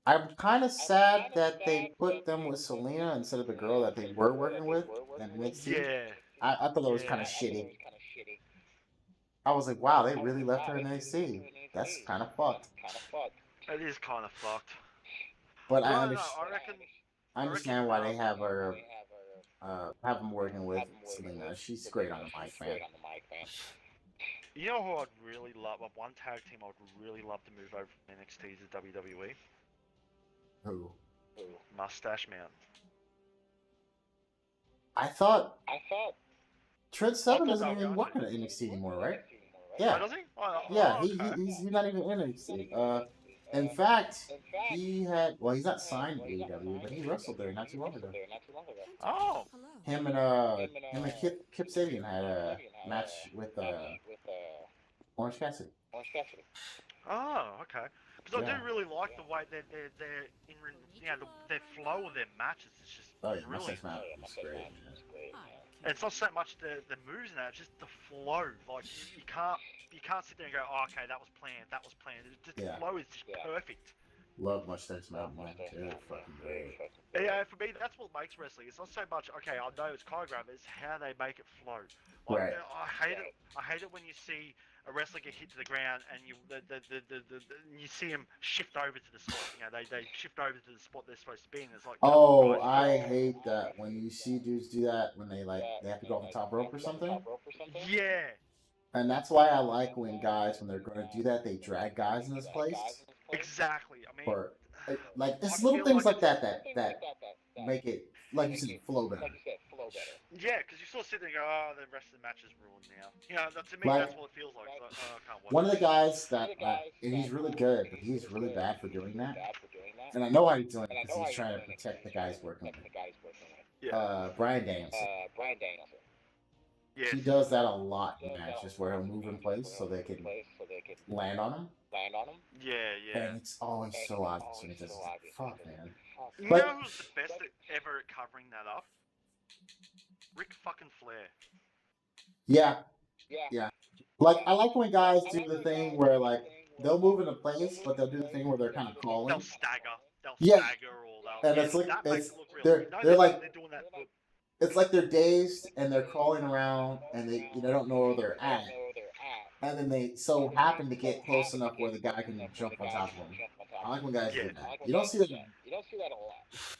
I'm kind of sad that they put them with Selena instead of the girl that they were working with in NXT. Yeah. I thought that was kind of shitty. I was like, wow, they really left her in NXT. That's kind of fucked. It is kind of fucked. But No, I I reckon. understand why they have her, have them working with Selena. She's great on the mic, man. You know who I'd really love? One tag team I'd really love to move over from NXT to WWE. Who? Mustache Man. I thought Trent Seven I thought doesn't that even was work at NXT anymore, right? Oh, Yeah. does he? Yeah, Okay. he's not even in NXT. In fact, he's not signed to AEW, but he wrestled there not too long ago. Oh. Him and Kip Sabian had a match with Orange Cassidy. Oh, okay. Because I Yeah. do really like the way they're in, you know, their flow of their matches is just Oh yeah, really. Mustache Man was great. And it's not so much the moves and that, it's just the flow. Like you can't sit there and go, oh, okay, that was planned. The flow is just perfect. Love Mustache Man, man. Dude, fucking great. Yeah, for me, that's what makes wrestling. It's not so much, okay, I know it's choreographed, it's how they make it flow. Like, Right. I hate it when you see a wrestler get hit to the ground and you see him shift over to the spot. You know, they shift over to the spot they're supposed to be in. It's like, Oh, guys, I hate that when you see dudes do that when they have to go off the top rope or something. yeah, And that's why I like when they're going to do that, they drag guys in this place. exactly. I mean, Or like it's I little feel things like like that make it, like you said, flow better. yeah, because you sort of sit there and go, oh, the rest of the match is ruined now. You know, to me, Like, that's what it feels like. So, I can't watch One of it. the guys and he's really good, but he's really bad for doing that. And I know why he's doing it because he's trying to protect the guys working with him. Yeah. Brian Danielson. Yes. He does that a lot in matches where he'll move in place so they can land on him. Yeah. And it's always so obvious when he does it. Fuck, man. You But- know who's the best ever at covering that up? Ric fucking Flair. Yeah. Like, I like when guys do the thing where, like, they'll move into place, but they'll do the thing where they're kind of crawling. They'll stagger. Yeah. Or they'll. And it's like- that makes it look real. they're- You know they're like- they're doing that. It's like they're dazed and they're crawling around and they don't know where they're at. And then they so happen to get close enough where the guy can jump on top of them. I like when guys do that. You don't see that.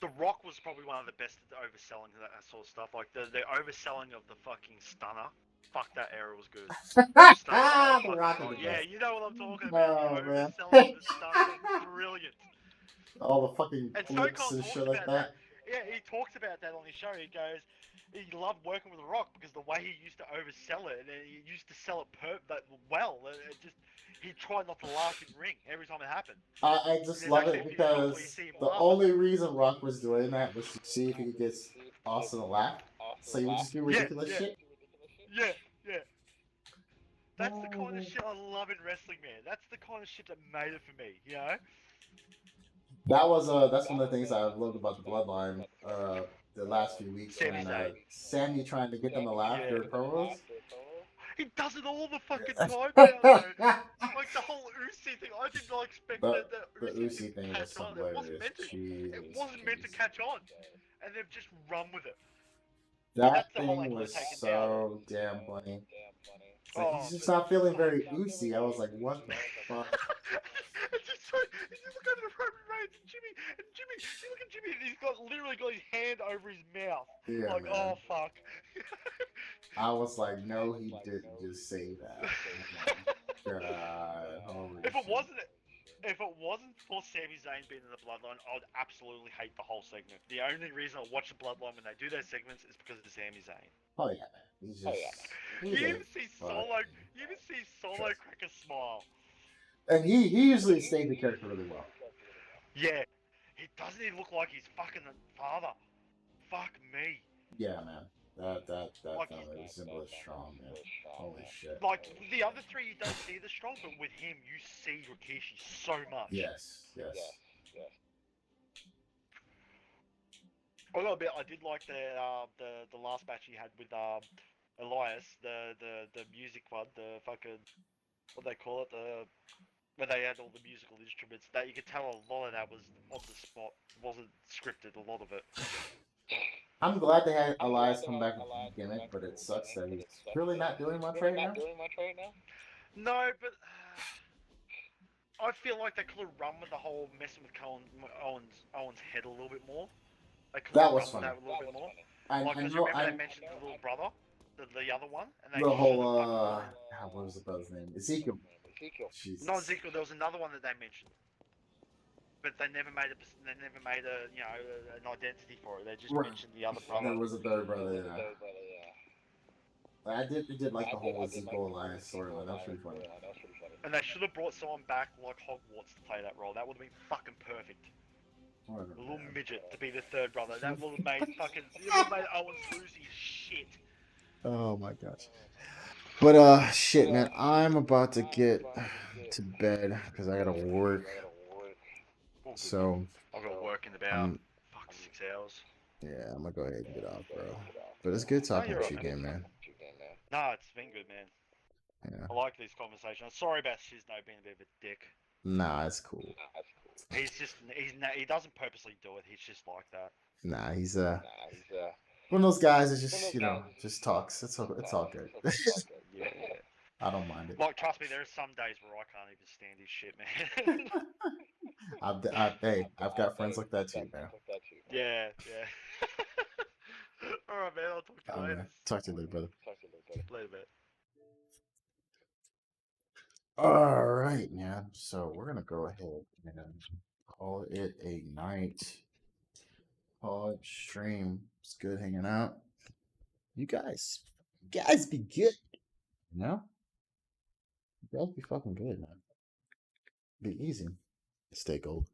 The Rock was probably one of the best at overselling that sort of stuff. Like the overselling of the fucking stunner. Fuck, that era was good. The Rock is the Yeah, best. you know what I'm talking about. Oh, The man. overselling of the stunner was brilliant. All the fucking And flips Stone and Cold shit talks like about that. Yeah, he talks about that on his show. He goes, he loved working with The Rock because the way he used to oversell it, and he used to sell it well. It just, he tried not to laugh in ring every time it happened. I just There's love actually it a few times where you because see him the laugh. only reason Rock was doing that was to see if he could get Austin to laugh. So he would just do ridiculous yeah. shit. Yeah. That's the kind of shit I love in wrestling, man. That's the kind of shit that made it for me, you know? That was that's one of the things I loved about the Bloodline the last few weeks, Sami man. Zayn. Sammy trying to get them to laugh Yeah. during promos. He does it all the fucking time now, though. Like the whole Uzi thing, I did not expect the the the Uzi Uzi to thing was catch on. It wasn't hilarious. meant to. It Jesus, wasn't meant to catch on, and they've just run with it. And that that's the whole thing angle was they're taking down. so damn funny. It's like Oh, he's just but not feeling fuck. very Uzi. I was like, what the fuck? It's just so, you look at the Roman Reigns and Jimmy, you look at Jimmy and he's literally got his hand over his mouth. Yeah, Like, man. oh fuck. I was like, no, he didn't just say that. Oh my God, holy If it shit. if it wasn't for Sami Zayn being in the Bloodline, I would absolutely hate the whole segment. The only reason I watch the Bloodline when they do their segments is because of Sami Zayn. Oh yeah, man. He's just he's You a even see fuck. Solo crack a smile. And he usually stays the character really well. Yeah, he doesn't even look like he's fucking the father. Fuck me. Yeah, man. That Like, family symbol is strong, man. Holy shit. like the other three, you don't see the strong, but with him, you see Rikishi so much. Yes, yes. I did like the last match he had with Elias, the music one, the fucking what they call it, where they had all the musical instruments. That you could tell a lot of that was on the spot, wasn't scripted. A lot of it. I'm glad they had Elias come back with the gimmick, but it sucks that he's really not doing much right now. No, but I feel like they could have run with the whole messing with Owen's head a little bit more. They could That have was run with funny. that a little bit more. I Like, because know remember they mentioned the little brother, the other one, and they the whole should've what was the brother's name? Ezekiel. Jesus. not Ezekiel. There was another one that they mentioned, but they never made a an identity for it. They just Right. mentioned the other There brother. was a third brother. Yeah. I did like the whole Ezekiel Elias storyline. That was pretty funny. And they should have brought someone back like Hogwarts to play that role. That would have been fucking perfect. Whatever, A little man. midget to be the third brother. That would have made it would have made Owens lose his shit. Oh my gosh. But shit, man, I'm about to get to bed because I gotta work. All good, So man. I've got work in about I'm 6 hours. yeah, I'm gonna go ahead and get off, bro. But it's good talking you're with you right, again, man. Nah, it's been good, man. Yeah. I like these conversations. Sorry about Shizno being a bit of a dick. Nah, it's cool. He doesn't purposely do it. He's just like that. Nah, he's one of those guys that just just talks. It's all good. Yeah. I don't mind it. Like, trust me, there are some days where I can't even stand his shit, man. Hey, I've got friends like that too, man. Yeah. Alright, man, I'll talk to you later. Man. Talk to you later, brother. Later, man. All right, man. So we're gonna go ahead and call it a night. Pod stream. It's good hanging out. You guys be good. You know? You guys be fucking good, man. Be easy. Stay gold.